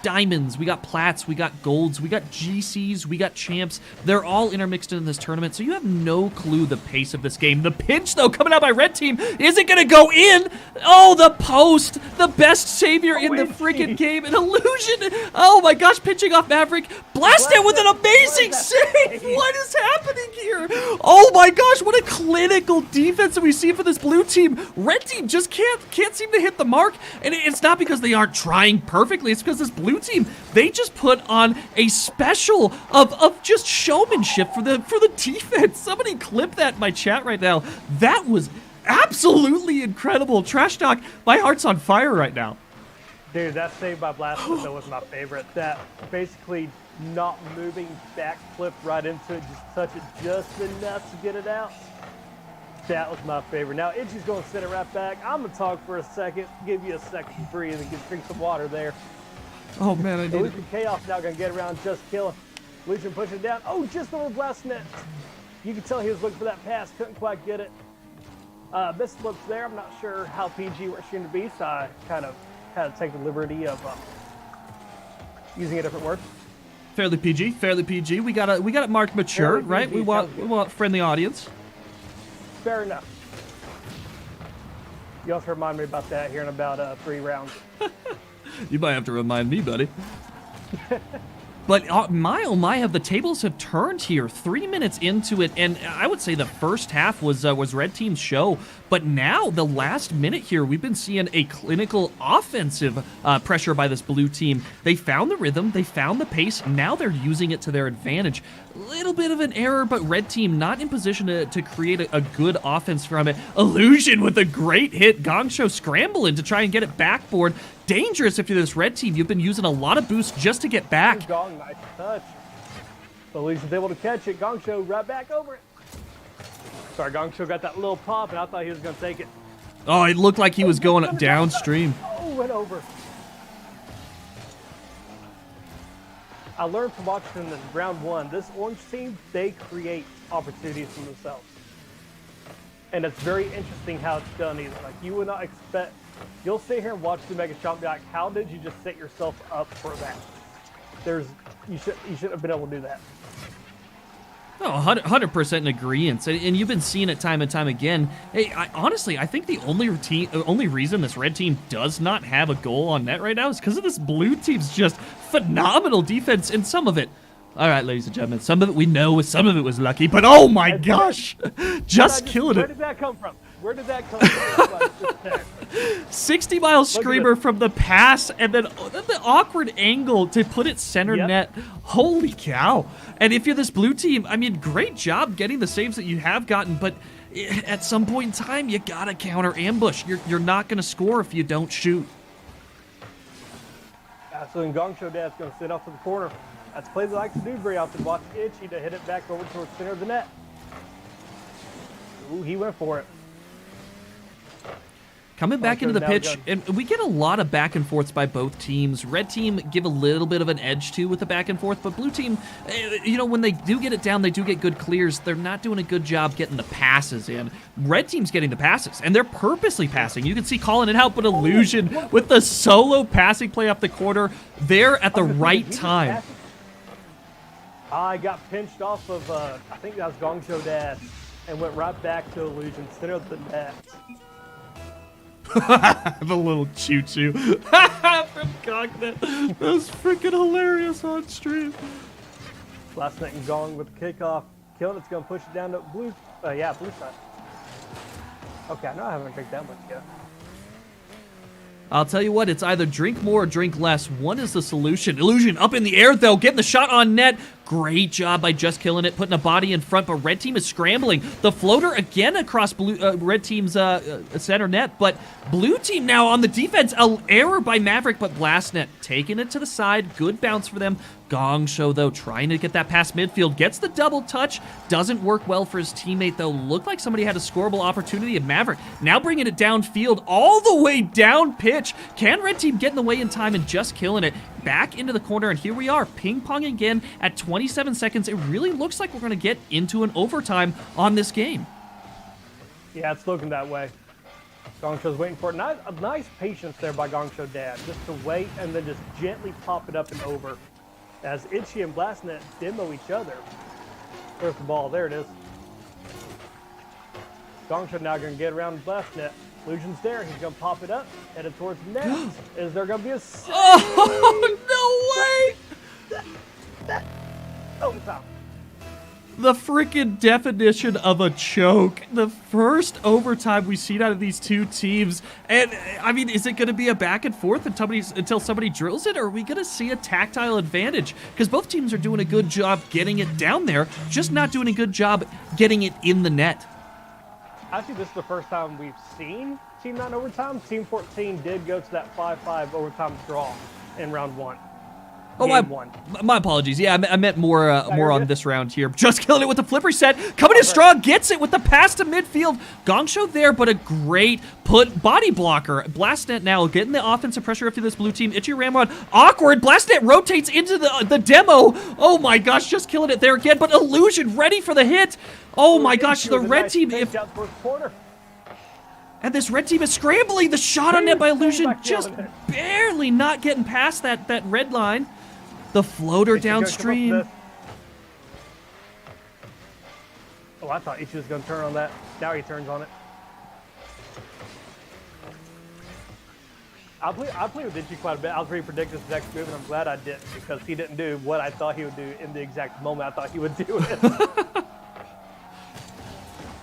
diamonds, we got plats, we got golds, we got GCs, we got champs. They're all intermixed in this tournament, so you have no clue the pace of this game. The pinch, though, coming out by red team, isn't going to go in. Oh, the post, the best savior in the freaking game. An illusion. Oh my gosh, pinching off Maverick. Blast it with an amazing save. What is happening here? Oh my gosh, what a clinical defense that we see for this blue team. Red team just can't seem to hit the mark, and it's not because they aren't trying perfectly. It's because this blue team, they just put on a special of just showmanship for the defense. Somebody clip that in my chat right now. That was absolutely incredible. Trash talk, my heart's on fire right now. Dude, that save by Blast Window was my favorite. That basically not moving, back flip right into it, just touch it just enough to get it out. That was my favorite. Now, Itchy's going to sit it right back. I'm going to talk for a second, give you a second to breathe and drink some water there. Oh man, I need it. Illusion Chaos now going to get around Just Killing. Illusion pushing it down. Oh, just over Blast Net. You can tell he was looking for that pass, couldn't quite get it. Missed looks there. I'm not sure how PG we're going to be, so I kind of had to take the liberty of using a different word. Fairly PG, fairly PG. We got it marked mature, Fairly right? PG, We sounds good. want friendly audience. Fair enough. You also remind me about that here in about 3 rounds. You might have to remind me, buddy. But my oh my, have the tables have turned here. 3 minutes into it, and I would say the first half was red team's show. But now the last minute here, we've been seeing a clinical offensive pressure by this blue team. They found the rhythm, they found the pace. Now they're using it to their advantage. Little bit of an error, but red team not in position to create a good offense from it. Illusion with a great hit. Gongsho scrambling to try and get it backboard. Dangerous if you're this red team. You've been using a lot of boost just to get back. Gong, nice touch. Illusion's able to catch it. Gongsho right back over it. Sorry, Gongsho got that little pop, and I thought he was going to take it. Oh, it looked like he was going downstream. Oh, went over. I learned from watching in round 1, this orange team, they create opportunities for themselves. And it's very interesting how it's done either. Like, you would not expect, you'll sit here and watch the Mega Chomp and be like, how did you just set yourself up for that? You shouldn't have been able to do that. Oh, 100% in agreement, and you've been seeing it time and time again. Hey, honestly, I think the only reason this red team does not have a goal on net right now is because of this blue team's just phenomenal defense, and some of it. All right, ladies and gentlemen, some of it we know, some of it was lucky, but oh my gosh, just killing Where it. did that come from? Where did that come from? 60-mile screamer from the pass, and then the awkward angle to put it center Yep. net. Holy cow. And if you're this blue team, I mean, great job getting the saves that you have gotten, but at some point in time, you gotta counter ambush. You're not gonna score if you don't shoot. So then Gongsho Dad's going to sit off to the corner. That's a play that I like to do very often. Watch Itchy to hit it back over towards the center of the net. Ooh, he went for it. Coming back into the now pitch, done. and we get a lot of back and forths by both teams. Red team give a little bit of an edge too with the back and forth, but blue team, when they do get it down, they do get good clears. They're not doing a good job getting the passes in. Red team's getting the passes, and they're purposely passing. You can see calling it out, but Illusion with the solo passing play up the corner there at the right He just time. passed it. I got pinched off of, I think that was Gongsho Dad, and went right back to Illusion, center of the net. The little choo-choo from Cognate. That was freaking hilarious on stream. Last night and Gong with the kickoff. Killing it's going to push it down to blue. Blue side. Okay, I know I haven't drank that much yet. I'll tell you what, it's either drink more or drink less. One is the solution. Illusion up in the air, though, getting the shot on net. Great job by Just Killing it, putting a body in front, but red team is scrambling. The floater again across red team's center net, but blue team now on the defense. An error by Maverick, but Blastnet taking it to the side. Good bounce for them. Gongsho, though, trying to get that past midfield. Gets the double touch. Doesn't work well for his teammate, though. Looked like somebody had a scoreable opportunity of Maverick. Now bringing it downfield, all the way down pitch. Can red team get in the way in time and Just Killing it? Back into the corner, and here we are, ping-pong again at 27 seconds. It really looks like we're going to get into an overtime on this game. Yeah, it's looking that way. Gongsho's waiting for it. A nice patience there by Gongsho Dad, just to wait and then just gently pop it up and over. As Itchy and Blastnet demo each other. Where's the ball? There it is. Gongsho now going to get around Blastnet. Illusion's there. He's going to pop it up, headed towards the net. Is there going to be a save? Oh, no way! Overtime. The freaking definition of a choke. The first overtime we've seen out of these two teams. And, I mean, is it going to be a back and forth until somebody drills it? Or are we going to see a tactile advantage? Because both teams are doing a good job getting it down there, just not doing a good job getting it in the net. Actually, this is the first time we've seen Team 9 overtime. Team 14 did go to that 5-5 overtime draw in round 1. Oh, my apologies. Yeah, I meant more on this round here. Just killing it with the flipper set. Coming in strong, gets it with the pass to midfield. Gongsho there, but a great body blocker. Blastnet now getting the offensive pressure up to this blue team. Itchy Ramrod, awkward. Blastnet rotates into the demo. Oh my gosh, just killing it there again. But Illusion ready for the hit. Oh my gosh, the red team. And this red team is scrambling. The shot on net by Illusion just barely not getting past that red line. The floater downstream. Oh, I thought Ichi was going to turn on that. Now he turns on it. I play with Ichi quite a bit. I was ready to predict his next move, and I'm glad I didn't, because he didn't do what I thought he would do in the exact moment I thought he would do it.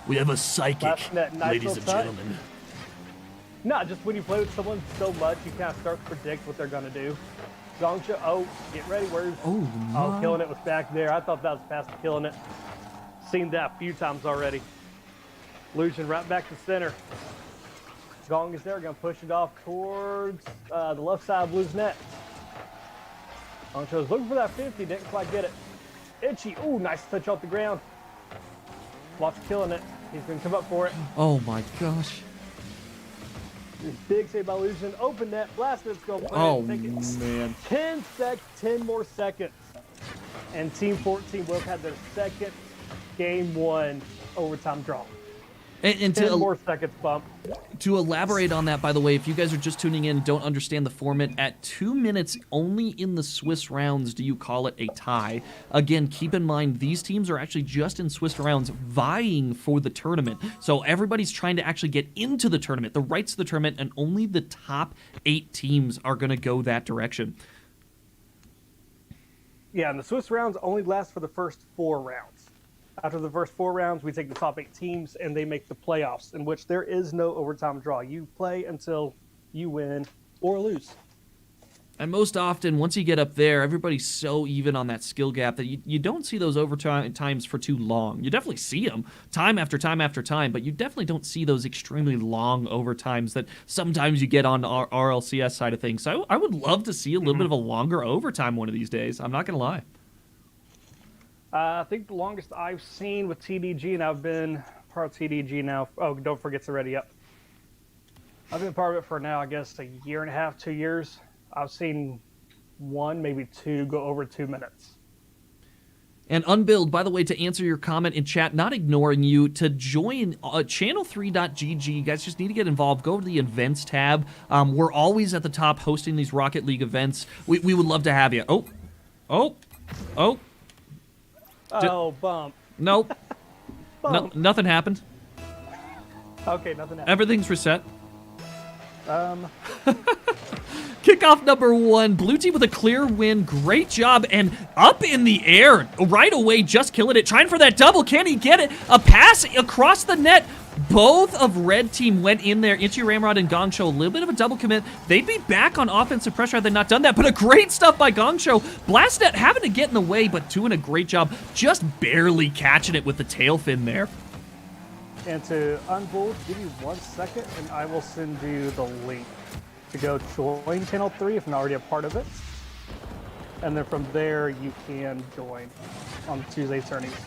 We have a psychic, ladies and gentlemen. No, just when you play with someone so much, you kind of start to predict what they're going to do. Gongsho, oh, get ready, where's... Oh, killing it was back there. I thought that was past killing it. Seen that a few times already. Illusion right back to center. Gong is there, going to push it off towards the left side of Blue's net. Gongsho's looking for that 50, didn't quite get it. Itchy, ooh, nice touch off the ground. Watch killing it. He's going to come up for it. Oh my gosh. Big save by Illusion. Open net. Blastnet's going to play it. Take it. Man. 10 more seconds. And Team 14 will have had their second Game 1 overtime draw. And 10 more seconds, bump. To elaborate on that, by the way, if you guys are just tuning in and don't understand the format, at 2 minutes only in the Swiss rounds do you call it a tie. Again, keep in mind, these teams are actually just in Swiss rounds vying for the tournament. So everybody's trying to actually get into the tournament, the rights to the tournament, and only the top 8 teams are going to go that direction. Yeah, and the Swiss rounds only last for the first 4 rounds. After the first 4 rounds, we take the top 8 teams, and they make the playoffs, in which there is no overtime draw. You play until you win or lose. And most often, once you get up there, everybody's so even on that skill gap that you don't see those overtime times for too long. You definitely see them time after time after time, but you definitely don't see those extremely long overtimes that sometimes you get on our RLCS side of things. So I would love to see a little bit of a longer overtime one of these days. I'm not going to lie. I think the longest I've seen with TDG, and I've been part of TDG now. Oh, don't forget it's already up. I've been part of it for now, I guess, a year and a half, 2 years. I've seen 1, maybe 2 go over 2 minutes. And Unbuild, by the way, to answer your comment in chat, not ignoring you, to join channel3.gg, you guys just need to get involved. Go to the events tab. We're always at the top hosting these Rocket League events. We would love to have you. Oh. Oh, bump. Nope. Bump. No, nothing happened. Okay, nothing happened. Everything's reset. Kickoff number 1. Blue team with a clear win. Great job. And up in the air right away, just killing it. Trying for that double. Can he get it? A pass across the net. Both of red team went in there. Itchy Ramrod and Gongsho, a little bit of a double commit. They'd be back on offensive pressure had they not done that, but a great stuff by Gongsho. Blastnet having to get in the way, but doing a great job, just barely catching it with the tail fin there. And to unbolt, give you 1 second, and I will send you the link to go join Channel 3 if you're not already a part of it. And then from there, you can join on Tuesday's earnings.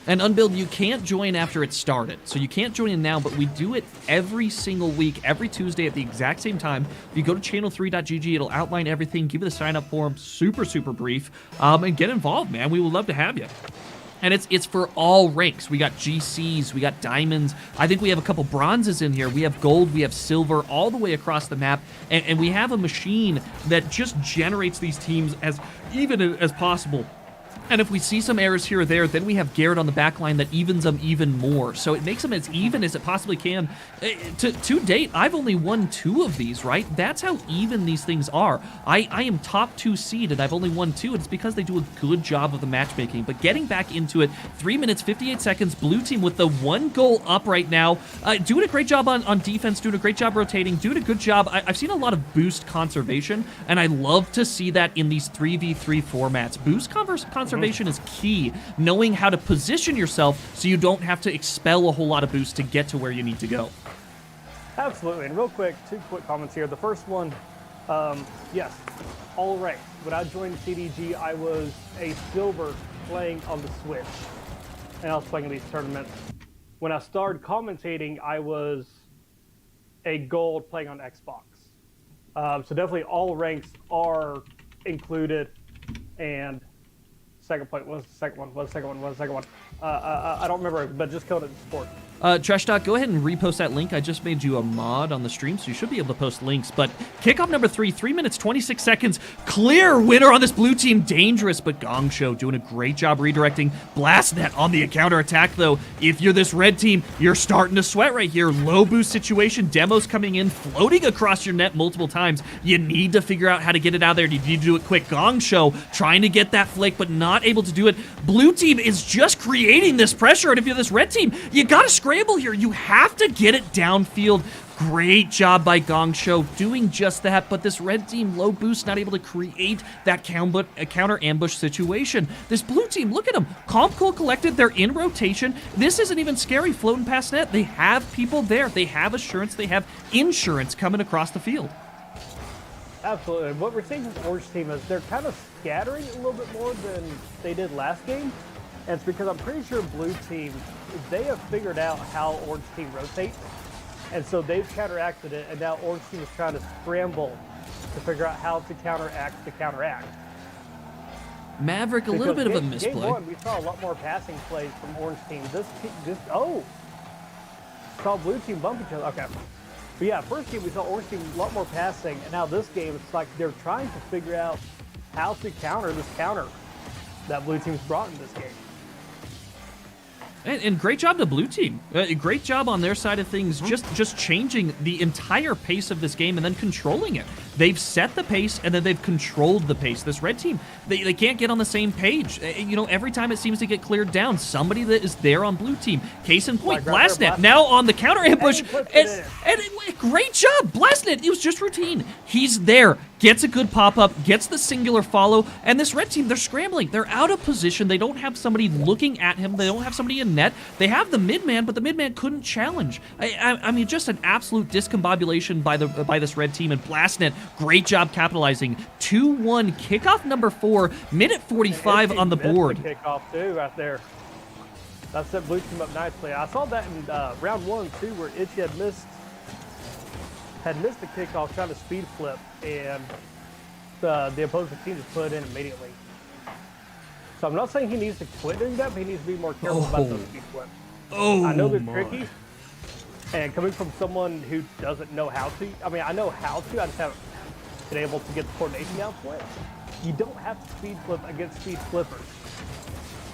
And Unbuild, you can't join after it started. So you can't join in now, but we do it every single week, every Tuesday at the exact same time. If you go to channel3.gg, it'll outline everything, give you the sign-up form, super, super brief, and get involved, man. We would love to have you. And it's for all ranks. We got GCs, we got diamonds. I think we have a couple bronzes in here. We have gold, we have silver, all the way across the map. And we have a machine that just generates these teams as even as possible. And if we see some errors here or there, then we have Garrett on the back line that evens them even more. So it makes them as even as it possibly can. To date, I've only won 2 of these, right? That's how even these things are. I am top 2 seed, and I've only won 2, and it's because they do a good job of the matchmaking. But getting back into it, 3 minutes, 58 seconds, blue team with the 1 goal up right now. Doing a great job on defense, doing a great job rotating, doing a good job. I've seen a lot of boost conservation, and I love to see that in these 3v3 formats. Boost conservation is key, knowing how to position yourself so you don't have to expel a whole lot of boost to get to where you need to go. Absolutely. And real quick, 2 quick comments here. The first one, yes, all right. When I joined CDG, I was a silver playing on the Switch, and I was playing in these tournaments. When I started commentating, I was a gold playing on Xbox. So definitely all ranks are included. And second point, what was the second one? I don't remember, but just code it in sport. Trash Talk, go ahead and repost that link. I just made you a mod on the stream, so you should be able to post links. But kickoff number 3, 3 minutes, 26 seconds. Clear winner on this blue team. Dangerous, but Gong Show doing a great job redirecting. Blastnet on the counter attack, though. If you're this red team, you're starting to sweat right here. Low boost situation. Demos coming in, floating across your net multiple times. You need to figure out how to get it out of there. You need to do it quick. Gong Show trying to get that flick, but not able to do it. Blue team is just creating this pressure, and if you're this red team, you gotta scramble here. You have to get it downfield. Great job by Gong Show doing just that, but this red team, low boost, not able to create that counter ambush situation. This blue team, look at them. Calm, cool, collected. They're in rotation. This isn't even scary floating past net. They have people there. They have assurance. They have insurance coming across the field. Absolutely. And what we're seeing with Orange team is they're kind of scattering a little bit more than they did last game. And it's because I'm pretty sure blue team, they have figured out how orange team rotates. And so they've counteracted it, and now orange team is trying to scramble to figure out how to counteract the counteract. Maverick, a little bit of a misplay. Game 1, we saw a lot more passing plays from orange team. Saw blue team bump each other. Okay. But yeah, first game we saw orange team a lot more passing, and now this game it's like they're trying to figure out how to counter this counter that blue team's brought in this game. And great job to blue team. Great job on their side of things, just changing the entire pace of this game and then controlling it. They've set the pace and then they've controlled the pace. This red team, they can't get on the same page. You know, every time it seems to get cleared down, somebody that is there on blue team. Case in point, Blastnet now on the counter ambush. And great job, Blastnet. It was just routine. He's there, gets a good pop-up, gets the singular follow, and this red team, they're scrambling. They're out of position. They don't have somebody looking at him. They don't have somebody in net. They have the mid-man, but the mid-man couldn't challenge. I mean, just an absolute discombobulation by this red team, and Blastnet, great job capitalizing. 2-1 kickoff number 4, minute 45 on the board. The kickoff too, right there. That set blue team up nicely. I saw that in round 1 too, where Itchy had missed the kickoff, trying to speed flip, and the opposing team just put it in immediately. So I'm not saying he needs to quit doing that, but he needs to be more careful about those speed flips. I know they're tricky, and coming from someone who doesn't know how to, I mean, I know how to, I just haven't been able to get the coordination down for it. You don't have to speed flip against speed flippers.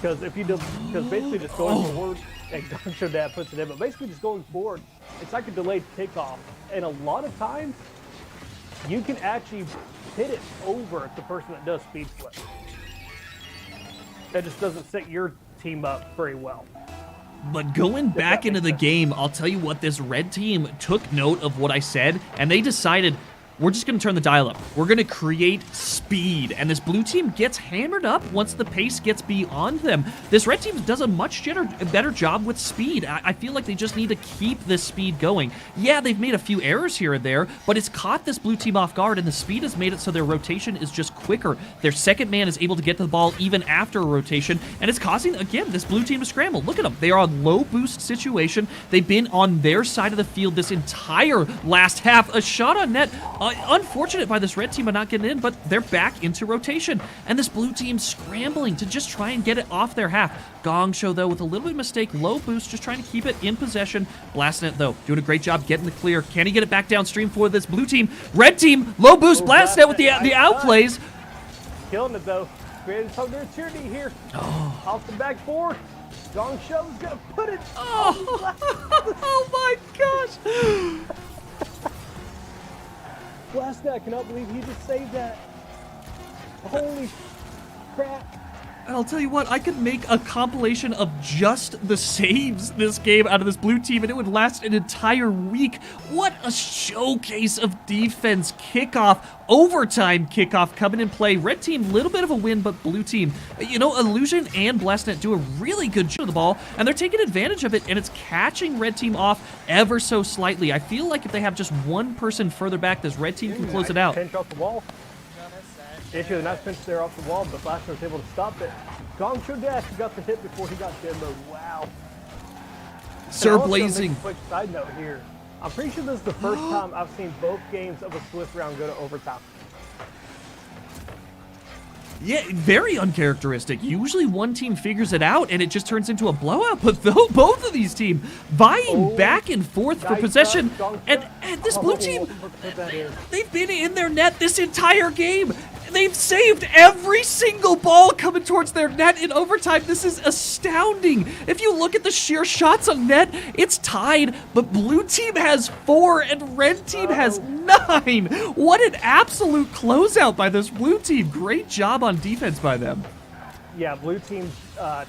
Because if you do, because basically just going forward, and Gong Show that puts it in, but basically just going forward, it's like a delayed kickoff. And a lot of times, you can actually hit it over the person that does speed flip. That just doesn't set your team up very well. But going back into the game, I'll tell you what, this red team took note of what I said, and they decided, we're just going to turn the dial up. We're going to create speed. And this blue team gets hammered up once the pace gets beyond them. This red team does a much better job with speed. I feel like they just need to keep this speed going. Yeah, they've made a few errors here and there, but it's caught this blue team off guard, and the speed has made it so their rotation is just quicker. Their second man is able to get to the ball even after a rotation, and it's causing, again, this blue team to scramble. Look at them. They are on low boost situation. They've been on their side of the field this entire last half. A shot on net. Unfortunate by this red team of not getting in, but they're back into rotation. And this blue team scrambling to just try and get it off their half. Gong Show, though, with a little bit of mistake. Low boost, just trying to keep it in possession. Blasting it, though. Doing a great job getting the clear. Can he get it back downstream for this blue team? Red team, low boost, blast it with the outplays. Killing it, though. Creating some opportunity here. Off the back four. Gong Show's going to put it. Oh my gosh. Blastnet, I cannot believe he just saved that. Holy crap. And I'll tell you what, I could make a compilation of just the saves this game out of this blue team, and it would last an entire week. What a showcase of defense. Kickoff, overtime kickoff coming in play. Red team, little bit of a win, but blue team, you know, Illusion and Blastnet do a really good job of the ball, and they're taking advantage of it, and it's catching red team off ever so slightly. I feel like if they have just one person further back, this red team can close it out. Pinch off the wall. Issue the nice pinch there off the wall, but Blastnet was able to stop it. Gong Show Dash got the hit before he got demoed. Wow. Sir And also, Blazing. make a quick side note here. I'm pretty sure this is the first time I've seen both games of a Swift round go to overtime. Yeah, very uncharacteristic. Usually one team figures it out and it just turns into a blowout, but both of these teams vying back and forth for Nice possession. shot, And this blue team, Put that in. they've been in their net this entire game. They've saved every single ball coming towards their net in overtime. This is astounding. If you look at the sheer shots on net, it's tied, but blue team has 4 and red team has 9. What an absolute closeout by this blue team. Great job on defense by them. Yeah, blue team's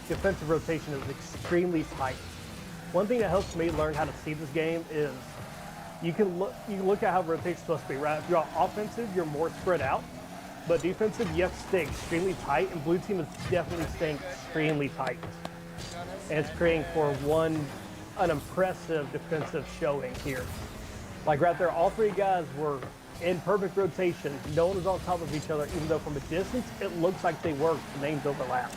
defensive rotation is extremely tight. One thing that helps me learn how to see this game is you look at how rotation's supposed to be, right? If you're offensive, you're more spread out. But defensive, you have to stay extremely tight, and blue team is definitely staying extremely tight. And it's creating for an impressive defensive showing here. Like right there, all three guys were in perfect rotation. No one was on top of each other, even though from a distance, it looks like they were. The names overlap.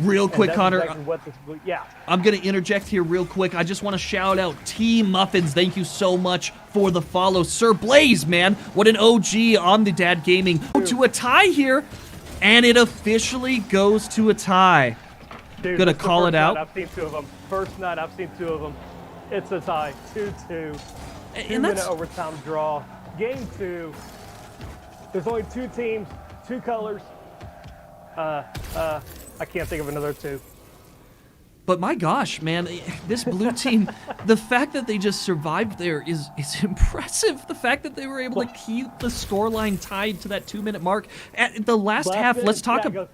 Real quick, that's Connor. exactly what this yeah. I'm going to interject here real quick. I just want to shout out Team Muffins. Thank you so much for the follow. Sir Blaze, man. What an OG on the Dad Gaming. To a tie here, and it officially goes to a tie. Dude, Gonna this is the call first it out. night I've seen 2 of them. First night I've seen 2 of them. It's a tie. 2-2. 2-minute overtime draw. Game 2. There's only 2 teams, 2 colors. I can't think of another 2. But my gosh, man, this blue team, the fact that they just survived there is impressive. The fact that they were able to keep the scoreline tied to that 2-minute mark. At the last half, let's talk about.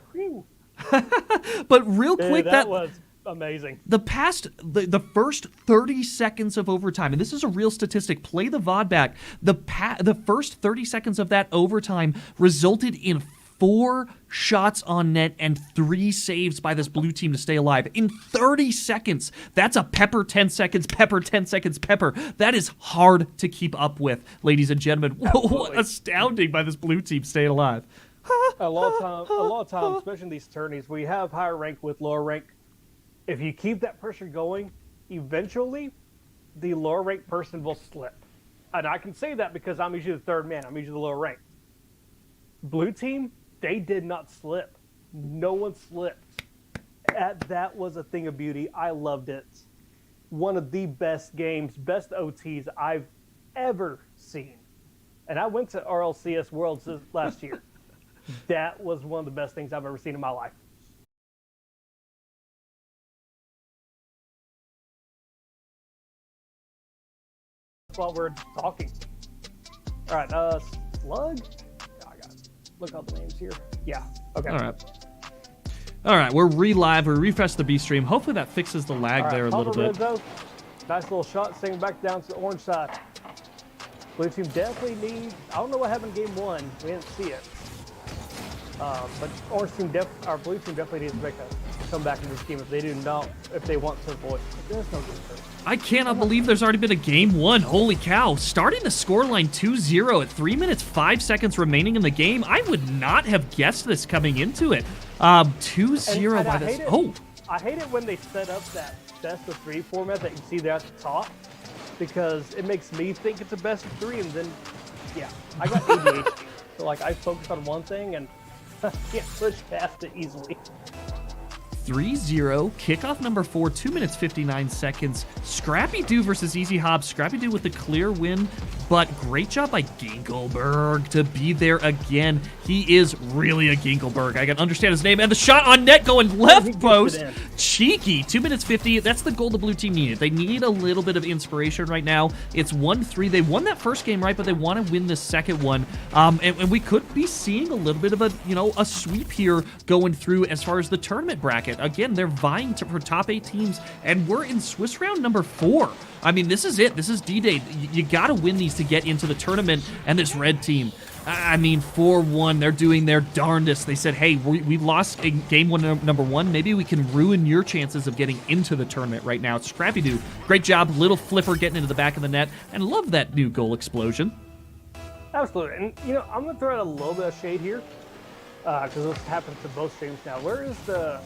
But real quick, that was amazing. The first 30 seconds of overtime, and this is a real statistic, play the VOD back. The first 30 seconds of that overtime resulted in 4 shots on net and 3 saves by this blue team to stay alive. In 30 seconds, that's a Pepper 10 seconds, Pepper 10 seconds, Pepper. That is hard to keep up with, ladies and gentlemen. What astounding by this blue team staying alive. A lot of times, especially in these tourneys, we have higher rank with lower rank. If you keep that pressure going, eventually the lower rank person will slip. And I can say that because I'm usually the 3rd man. I'm usually the lower rank. Blue team, they did not slip. No one slipped. That was a thing of beauty. I loved it. One of the best games, best OTs I've ever seen. And I went to RLCS Worlds last year. That was one of the best things I've ever seen in my life. While we're talking. All right, Slug? I got it. Look up the names here. Yeah, okay. All right, we're re-live. We refresh the B-stream. Hopefully that fixes the lag All right, there a little bit. Rizzo, nice little shot, staying back down to the orange side. Blue team definitely needs, I don't know what happened in game 1. We didn't see it. But orange team blue team definitely needs to make a comeback in this game if they want to avoid. There's no good for it. I cannot believe there's already been a game 1. Holy cow. Starting the scoreline 2-0 at 3 minutes, 5 seconds remaining in the game. I would not have guessed this coming into it. 2-0 by this. I hate it when they set up that best of 3 format that you see there at the top, because it makes me think it's a best of 3, and then Yeah, I got ADHD. So like I focus on one thing and I can't push past it easily. 3-0, kickoff number 4, 2 minutes 59 seconds. Scrappy Doo versus Easy Hobbs. Scrappy Doo with the clear win, but great job by Ginkelberg to be there again. He is really a Ginkelberg. I can understand his name. And the shot on net going He left gets post. it in. Cheeky. 2 minutes 50. That's the goal the blue team needed. They need a little bit of inspiration right now. It's 1-3. They won that first game, right? But they want to win the second one. And we could be seeing a little bit of a sweep here going through as far as the tournament bracket. Again, they're vying for top 8 teams, and we're in Swiss round number 4. I mean, this is it. This is D-Day. You got to win these to get into the tournament, and this red team, I mean, 4-1, they're doing their darndest. They said, hey, we lost in game one, number 1. Maybe we can ruin your chances of getting into the tournament right now. Scrappy Doo, great job. Little flipper getting into the back of the net, and love that new goal explosion. Absolutely. And, you know, I'm going to throw out a little bit of shade here because this happens to both streams now. Where is the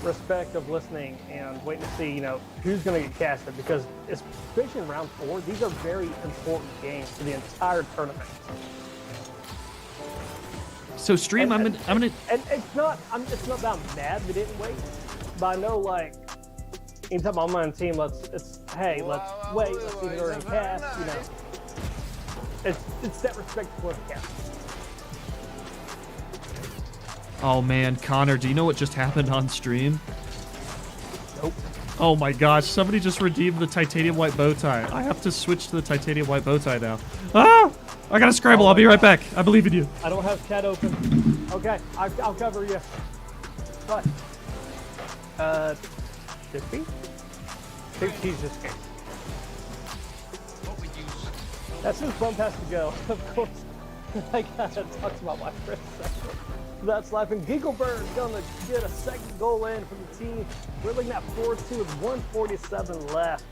respect of listening and waiting to see, you know, who's going to get casted? Because especially in round 4, these are very important games for the entire tournament. So, Stream, I'm gonna. And it's not that I'm mad we didn't wait, but I know, like, anytime I'm on a team, let's wait, let's see who's already cast, you know. It's that respect for the cast. Oh man, Connor, do you know what just happened on stream? Nope. Oh my gosh, somebody just redeemed the titanium white bow tie. I have to switch to the titanium white bow tie now. Ah! I gotta scramble. I'll be right back. I believe in you. I don't have chat open. Okay, I'll cover you. But, did he? He's just game. That's his bump has to go. Of course, I gotta talk about my friend section. That's life. And Ginkelberg gonna get a second goal in for the team. We're looking at 4-2 with 1:47 left.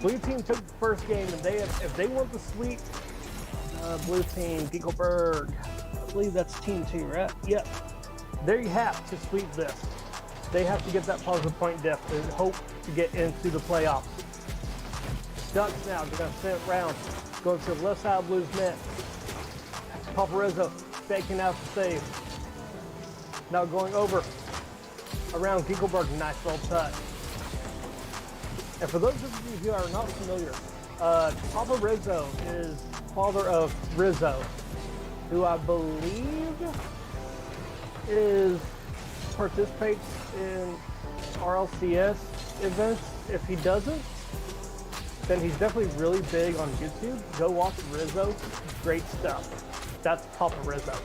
Blue team took the first game, and if they want the sweep, blue team, Ginkelberg, I believe that's team 2, right? Yep. They have to sweep this. They have to get that positive point diff to hope to get into the playoffs. Ducks now, they're going to send it round. Going to the left side of Blues net. Paparizzo faking out the save. Now going over around Ginkelberg, nice little touch. And for those of you who are not familiar, Paparizzo is father of Rizzo, who I believe participates in RLCS events. If he doesn't, then he's definitely really big on YouTube. Go watch Rizzo. Great stuff. That's Paparizzo.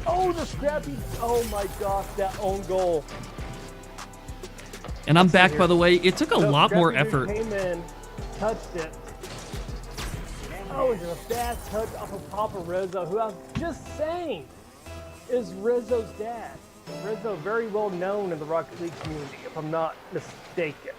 Oh, the scrappy. Oh my gosh, that own goal. And I'm back, by the way. It took a No, lot more Scrappy effort. Came in, touched it. Oh, it's a bad touch off of Paparizzo, who I was just saying is Rizzo's dad. Rizzo, very well known in the Rocket League community, if I'm not mistaken.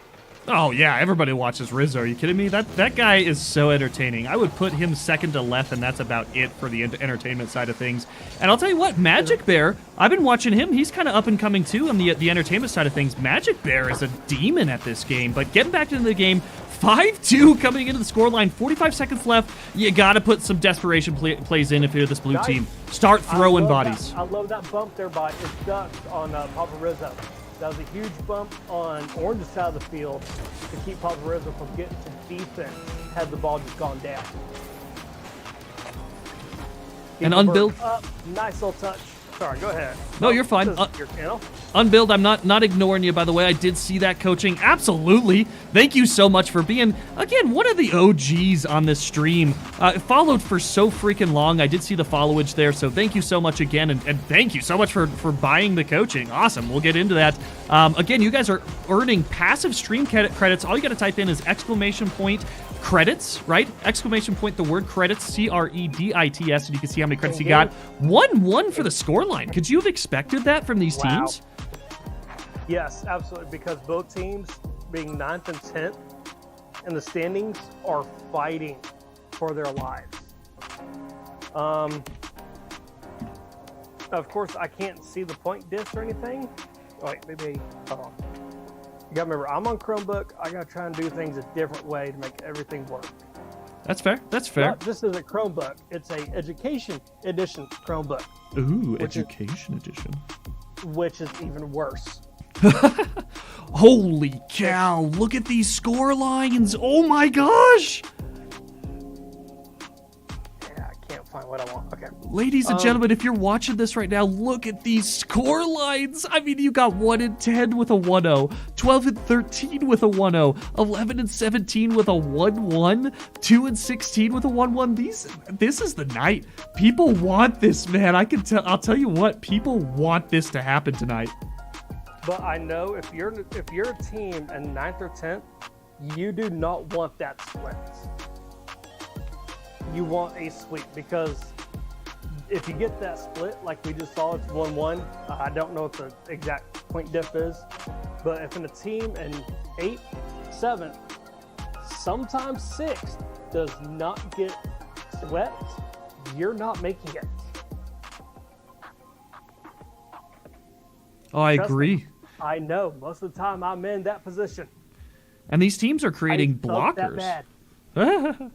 Oh yeah, everybody watches Rizzo. Are you kidding me? That guy is so entertaining. I would put him second to left, and that's about it for the entertainment side of things. And I'll tell you what, Magic Bear, I've been watching him. He's kind of up and coming too on the entertainment side of things. Magic Bear is a demon at this game. But getting back into the game, 5-2 coming into the scoreline, 45 seconds left. You got to put some desperation plays in if you're this blue Nice. team. Start throwing I love bodies. I love that bump there by his ducks on Paparizzo. That was a huge bump on Orange's side of the field to keep Paparizzo from getting to defense had the ball just gone down. And Ginkelberg unbuilt. Up, nice little touch. Sorry, go ahead. No, you're fine. This is your channel. Unbuild, I'm not ignoring you, by the way. I did see that coaching. Absolutely. Thank you so much for being, again, one of the OGs on this stream. Followed for so freaking long. I did see the followage there, so thank you so much again, and thank you so much for buying the coaching. Awesome. We'll get into that. Again, you guys are earning passive stream credits. All you got to type in is ! credits, right? Exclamation point, the word credits, CREDITS, and you can see how many credits you got. 1-1 for the scoreline. Could you have expected that from these Wow. teams? Yes, absolutely, because both teams, being 9th and 10th in the standings, are fighting for their lives. Of course, I can't see the point disc or anything. Oh, wait, maybe, hold on. You gotta remember, I'm on Chromebook. I gotta try and do things a different way to make everything work. That's fair. That's fair. This is a Chromebook. It's a education edition Chromebook, Ooh, Which is- education edition. which is even worse. Holy cow! Look at these score lines. Oh my gosh! Yeah, I can't find what I want. Okay. Ladies and gentlemen, if you're watching this right now, look at these score lines. I mean, you got 1 and 10 with a 1-0, 12 and 13 with a 1-0, 11 and 17 with a 1-1, 2 and 16 with a 1-1. This is the night. People want this, man. I'll tell you what, people want this to happen tonight. But I know if you're a team in 9th or 10th, you do not want that split. You want a sweep, because if you get that split, like we just saw, it's 1-1. I don't know what the exact point diff is, but if in a team in 8th, 7th, sometimes 6th does not get swept, you're not making it. Oh, I Trust me. agree. I know. Most of the time, I'm in that position. And these teams are creating I felt that blockers. bad.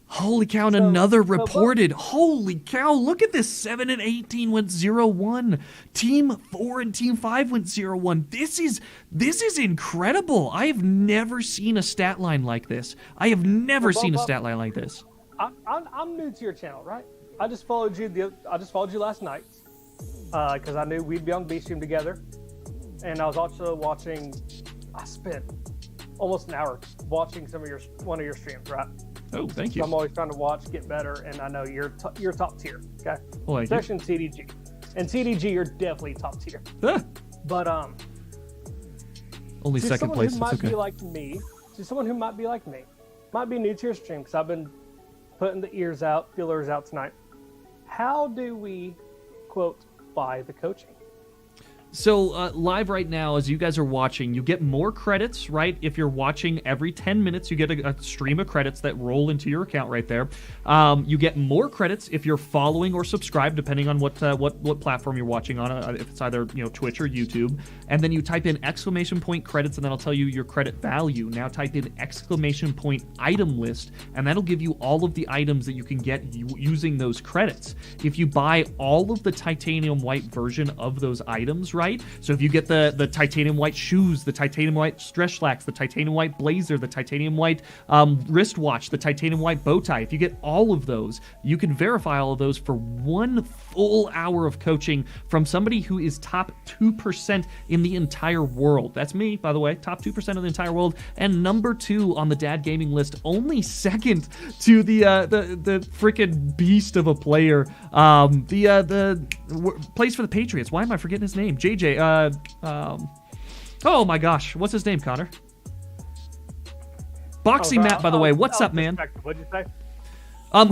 Holy cow, and So- another so reported. Holy cow, look at this. 7 and 18 went 0-1. Team 4 and Team 5 went 0-1. This is incredible. I have never seen a stat line like this. I have never seen a stat line like this. I'm new to your channel, right? I just followed you last night because I knew we'd be on the B stream together, and I was also watching. I spent almost an hour watching one of your streams, right? Oh, thank So you. I'm always trying to watch, get better, and I know you're top tier. Okay, Well, thank you. especially in TDG. And TDG, you're definitely top tier. Ah, But only to second someone place. who That's might okay. be like me, to someone who might be like me, might be new to your stream because I've been putting the feelers out tonight. How do we, quote, buy the coaching? So live right now, as you guys are watching, you get more credits, right? If you're watching every 10 minutes, you get a stream of credits that roll into your account right there. You get more credits if you're following or subscribed, depending on what platform you're watching on. If it's either Twitch or YouTube, and then you type in exclamation point credits, and then I'll tell you your credit value. Now type in exclamation point item list, and that'll give you all of the items that you can get using those credits. If you buy all of the titanium white version of those items, right? So if you get the titanium white shoes, the titanium white stretch slacks, the titanium white blazer, the titanium white wristwatch, the titanium white bow tie, if you get all of those, you can verify all of those for 1 full hour of coaching from somebody who is top 2% in the entire world. That's me, by the way, top 2% of the entire world, and number 2 on the Dad Gaming list, only second to the freaking beast of a player, plays for the Patriots. Why am I forgetting his name? JJ. Oh my gosh, what's his name, Connor? Boxy Matt, by the way. What's up, man? What'd you say?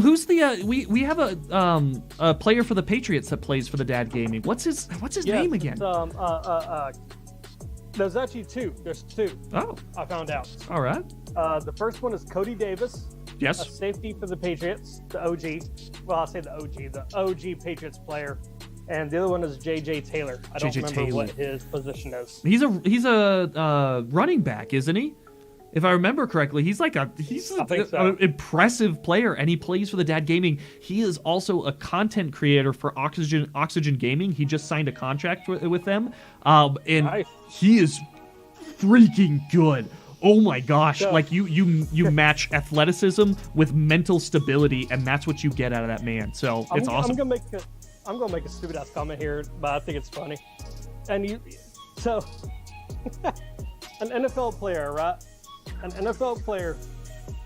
Who's the we have a player for the Patriots that plays for the Dad Gaming. What's his name again? There's actually 2. There's 2. Oh, I found out. all right. The first one is Cody Davis, a Yes. safety for the Patriots, the OG. Well, I'll say the OG Patriots player. And the other one is JJ Taylor. I don't JJ remember Taylor. what his position is. He's a running back, isn't he? If I remember correctly, he's I think so. an impressive player, and he plays for the Dad Gaming. He is also a content creator for Oxygen Gaming. He just signed a contract with them, and Nice. he is freaking good. Oh my gosh! So- Like you match athleticism with mental stability, and that's what you get out of that man. So it's awesome. I'm gonna make a stupid ass comment here, but I think it's funny. And so an NFL player, right? An NFL player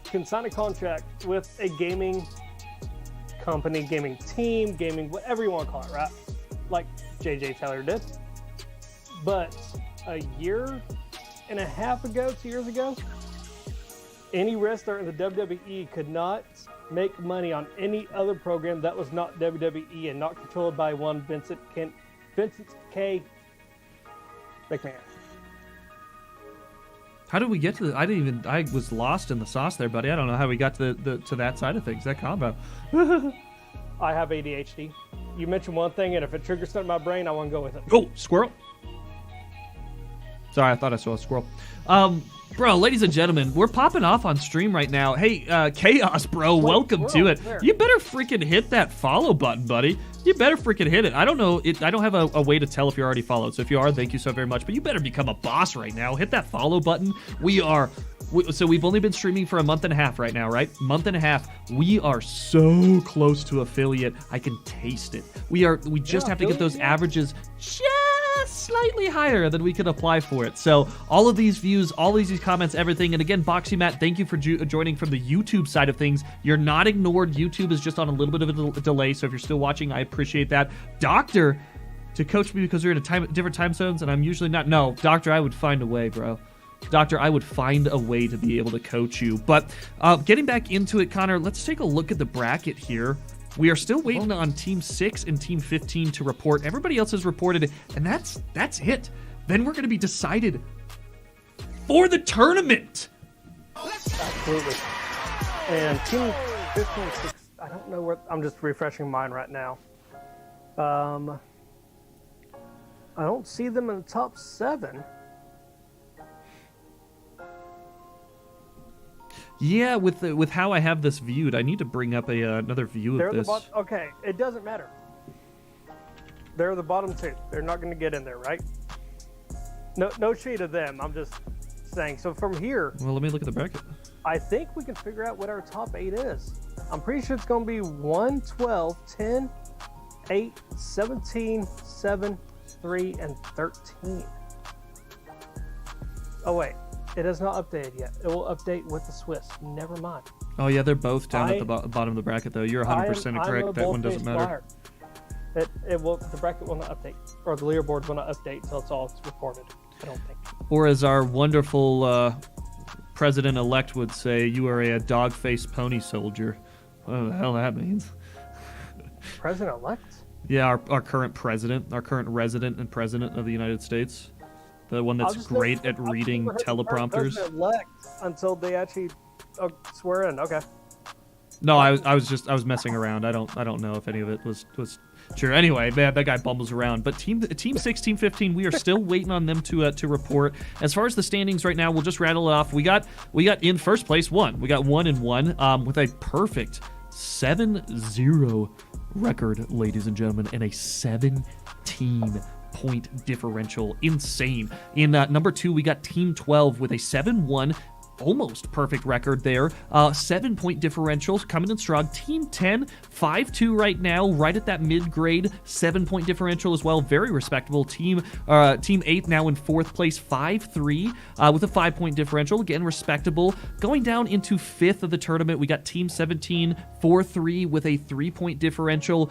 can sign a contract with a gaming company, gaming team, gaming whatever you want to call it, right? Like JJ Taylor did. But a year and a half ago, 2 years ago, any wrestler in the WWE could not make money on any other program that was not WWE and not controlled by one Vincent K. McMahon. How did we get to the? I was lost in the sauce there, buddy. I don't know how we got to that side of things. That combo. I have ADHD. You mention one thing, and if it triggers something in my brain, I want to go with it. Oh, squirrel. Sorry, I thought I saw a squirrel. Bro, ladies and gentlemen, we're popping off on stream right now. Hey, Chaos, bro, welcome to it. Where? You better freaking hit that follow button, buddy. You better freaking hit it. I don't know. I don't have a way to tell if you're already followed. So if you are, thank you so very much. But you better become a boss right now. Hit that follow button. So we've only been streaming for a month and a half right now, right? Month and a half. We are so close to affiliate. I can taste it. We just have to get those averages just slightly higher than we can apply for it. So all of these views, all these comments, everything. And again, Boxy Matt, thank you for joining from the YouTube side of things. You're not ignored. YouTube is just on a little bit of a delay. So if you're still watching, I appreciate that. Doctor, to coach me because we're in different time zones and I'm usually not. No, Doctor, I would find a way, bro. Doctor, I would find a way to be able to coach you. But getting back into it, Connor, let's take a look at the bracket here. We are still waiting on Team 6 and Team 15 to report. Everybody else has reported, and that's it. Then we're going to be decided for the tournament. Absolutely. And Team 15 and 6, I don't know where. I'm just refreshing mine right now. I don't see them in the top 7. Yeah, with how I have this viewed, I need to bring up another view of this. Okay, it doesn't matter. They're the bottom 2. They're not going to get in there, right? No shade of them. I'm just saying. So from here, Well, let me look at the bracket. I think we can figure out what our top 8 is. I'm pretty sure it's going to be 1, 12, 10, 8, 17, 7, 3, and 13. Oh, wait. It has not updated yet. It will update with the Swiss. Never mind. Oh, yeah, they're both down at the bottom of the bracket, though. You're 100% correct. That one doesn't matter. It will. The bracket will not update, or the leaderboard will not update until it's all recorded. I don't think. Or as our wonderful president-elect would say, you are a dog-faced pony soldier. What the hell that means? President-elect? Yeah, our current president, our current resident and president of the United States. The one that's great at reading teleprompters. President-elect until they actually swear in. Okay. No, I was messing around. I don't know if any of it was true. Anyway, man, that guy bumbles around. But team 6, team 15, we are still waiting on them to report. As far as the standings right now, we'll just rattle it off. We got in first place 1. We got 1-1 with a perfect 7-0 record, ladies and gentlemen, and a 17-point differential. Insane. In number 2, we got Team 12 with a 7-1 almost perfect record there. 7-point differentials coming in strong. Team 10, 5-2 right now, right at that mid-grade 7-point differential as well. Very respectable. Team 8 now in 4th place, 5-3 with a 5-point differential. Again, respectable. Going down into 5th of the tournament, we got Team 17, 4-3 with a 3-point differential.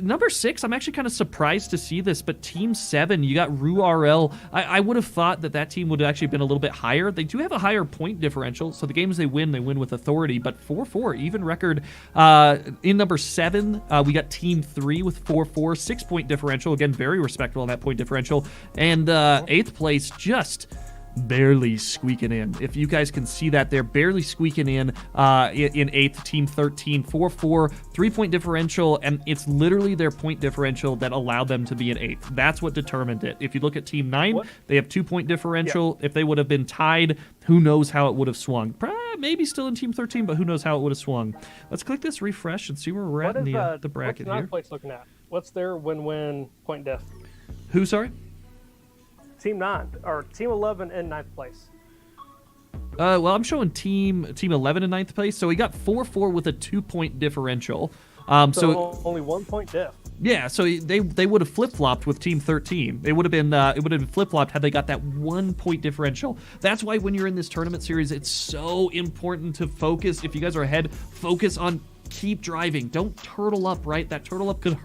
Number 6, I'm actually kind of surprised to see this, but Team 7, you got Rue RL. I would have thought that team would have actually been a little bit higher. They do have a higher point differential, so the games they win with authority, but 4-4, even record. In number 7, we got Team 3 with 4-4, 6-point differential. Again, very respectable on that point differential. And 8th place, just barely squeaking in. If you guys can see that, they're barely squeaking in 8th, Team 13, 4-4, 3-point differential, and it's literally their point differential that allowed them to be in 8th. That's what determined it. If you look at Team 9, they have 2-point differential. Yeah. If they would have been tied, who knows how it would have swung. Maybe still in Team 13, but who knows how it would have swung. Let's click this refresh and see where we're at in the bracket here. What's 9th place looking at? What's their win-win point diff? Who, sorry? Team 9 or Team 11 in 9th place. Well, I'm showing Team 11 in 9th place, so we got 4-4 with a 2-point differential. So only 1 point diff. Yeah, so they would have flip-flopped with Team 13. It would have been flip-flopped had they got that 1-point differential. That's why when you're in this tournament series, it's so important to focus. If you guys are ahead, focus on keep driving. Don't turtle up, right? That turtle up could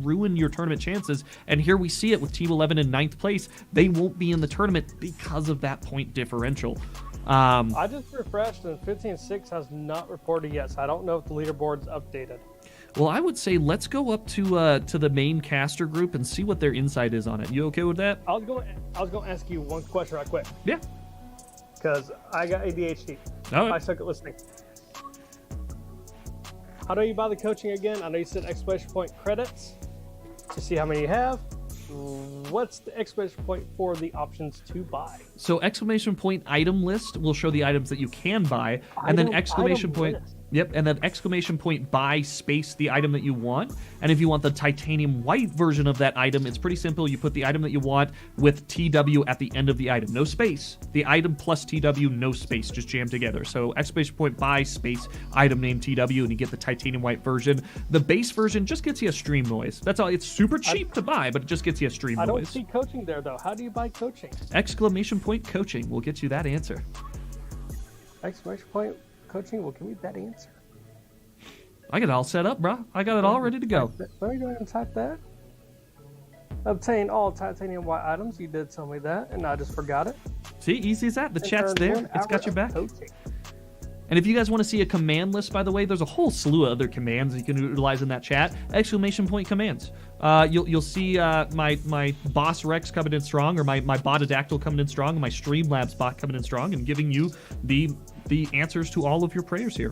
ruin your tournament chances. And here we see it with Team 11 in 9th place. They won't be in the tournament because of that point differential. I just refreshed and 15-6 has not reported yet, so I don't know if the leaderboard's updated. Well, I would say let's go up to the main caster group and see what their insight is on it. You okay with that? I was going to ask you one question right quick. Yeah. Because I got ADHD. All right. I suck at listening. How do you buy the coaching again? I know you said exclamation point credits to see how many you have. What's the exclamation point for the options to buy? So exclamation point item list will show the items that you can buy, and then exclamation point. List. Yep, and then exclamation point buy space the item that you want. And if you want the titanium white version of that item, it's pretty simple. You put the item that you want with TW at the end of the item. No space. The item plus TW, no space, just jammed together. So exclamation point buy space item name TW, and you get the titanium white version. The base version just gets you a stream noise. That's all. It's super cheap to buy, but it just gets you a stream I don't noise. see coaching there, though. How do you buy coaching? Exclamation point coaching will get you that answer. Exclamation point coaching will give me that answer. I got it all set up, bro. I got it all ready to go. Let me go ahead and type that. Obtain all titanium white items. You did tell me that, and I just forgot it. See, easy as that. The And chat's earn there. 1 It's got hour your of back. coaching. And if you guys want to see a command list, by the way, there's a whole slew of other commands you can utilize in that chat. Exclamation point commands. You'll see my boss Rex coming in strong, or my Botadactyl coming in strong, and my Streamlabs bot coming in strong, and giving you the answers to all of your prayers here.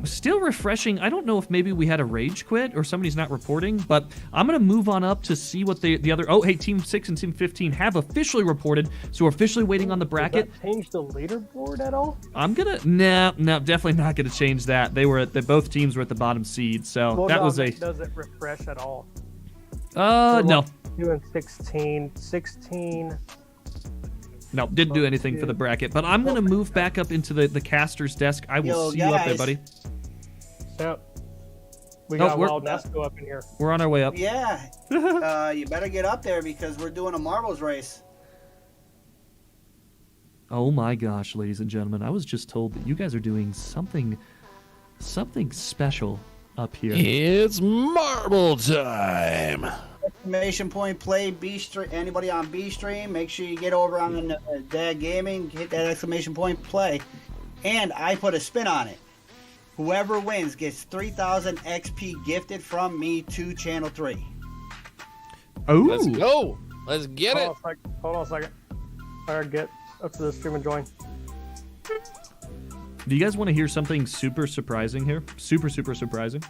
Still refreshing. I don't know if maybe we had a rage quit or somebody's not reporting, but I'm going to move on up to see what the other... Oh, hey, Team 6 and Team 15 have officially reported, so we're officially waiting on the bracket. Does that change the leaderboard at all? I'm gonna no, definitely not gonna change that. Both teams were at the bottom seed, so Well, that no, was a does it refresh at all? no, 2 and 16, 16. no, didn't do anything for the bracket. But I'm gonna move back up into the caster's desk. I will Yo, see you up there, guys. buddy. Yep. We Oh, got we're- Wild Nesco up in here. We're on our way up. Yeah. You better get up there because we're doing a marbles race. Oh my gosh, ladies and gentlemen, I was just told that you guys are doing something special up here. It's marble time. Exclamation point play B stream. Anybody on B stream, make sure you get over on Dad Gaming, hit that exclamation point play, and I put a spin on it. Whoever wins gets 3,000 XP gifted from me to Channel 3. Let's Oh, go. Let's get it. Hold on a second. All right, get up to the stream and join. do you guys want to hear something super surprising here? Super surprising.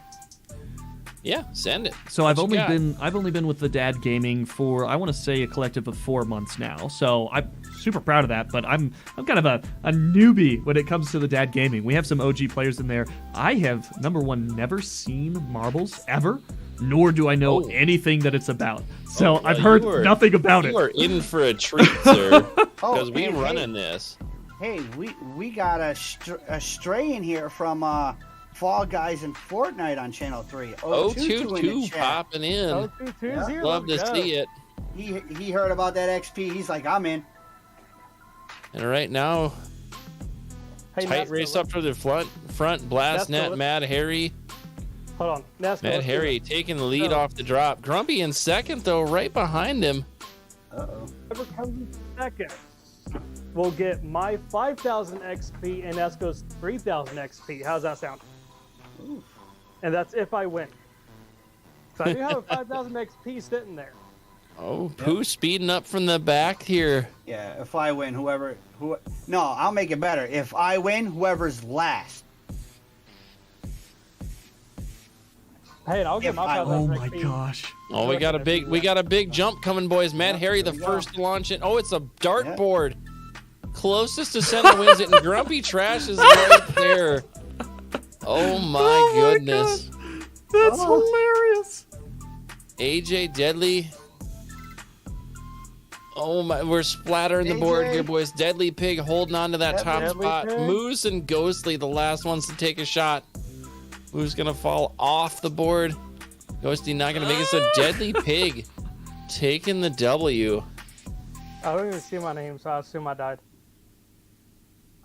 Yeah, send it. So What I've you got? only been with the Dad Gaming for, I want to say, a collective of 4 months now. So I'm super proud of that, but I'm kind of a newbie when it comes to the Dad Gaming. We have some OG players in there. I have, number one, never seen marbles ever, nor do I know Oh. anything that it's about. So well, I've heard you are- nothing about it. You are in for a treat, sir. Because we hey, running this. Hey, we got a stray in here from Fall Guys and Fortnite on Channel 3. Oh, 022 in two the chat. popping in. Oh, 2-2's here. Love to let's go. see it. He heard about that XP. He's like, I'm in. And right now, Hey, tight Nesco, race up to the front. Blast Nesco, net, let's- Mad Harry. Hold on. Nesco, Mad let's do Harry this. taking the lead So- off the drop. Grumpy in second, though, right behind him. Uh-oh. Whoever comes in second will get my 5,000 XP and Nesco's 3,000 XP. How's that sound? And that's if I win. So I do have a 5,000 XP sitting there. Oh, Pooh speeding up from the back here. Yeah, if I win, no, I'll make it better. If I win, whoever's last. Hey, I'll get If my I- 5,000 Oh my XP. gosh. Oh, we got a big jump coming, boys. Mad Harry, the here we go. first to launch it. Oh, it's a dartboard. Closest to center wins it, and Grumpy Trash is right there. Oh my goodness. That's hilarious. AJ Deadly. Oh my, we're splattering the board AJ. here, boys. Deadly Pig holding on to that top Deadly spot. Pig. Moose and Ghostly, the last ones to take a shot. Who's gonna fall off the board? Ghosty not gonna make it, so Deadly Pig taking the W. I don't even see my name, so I assume I died.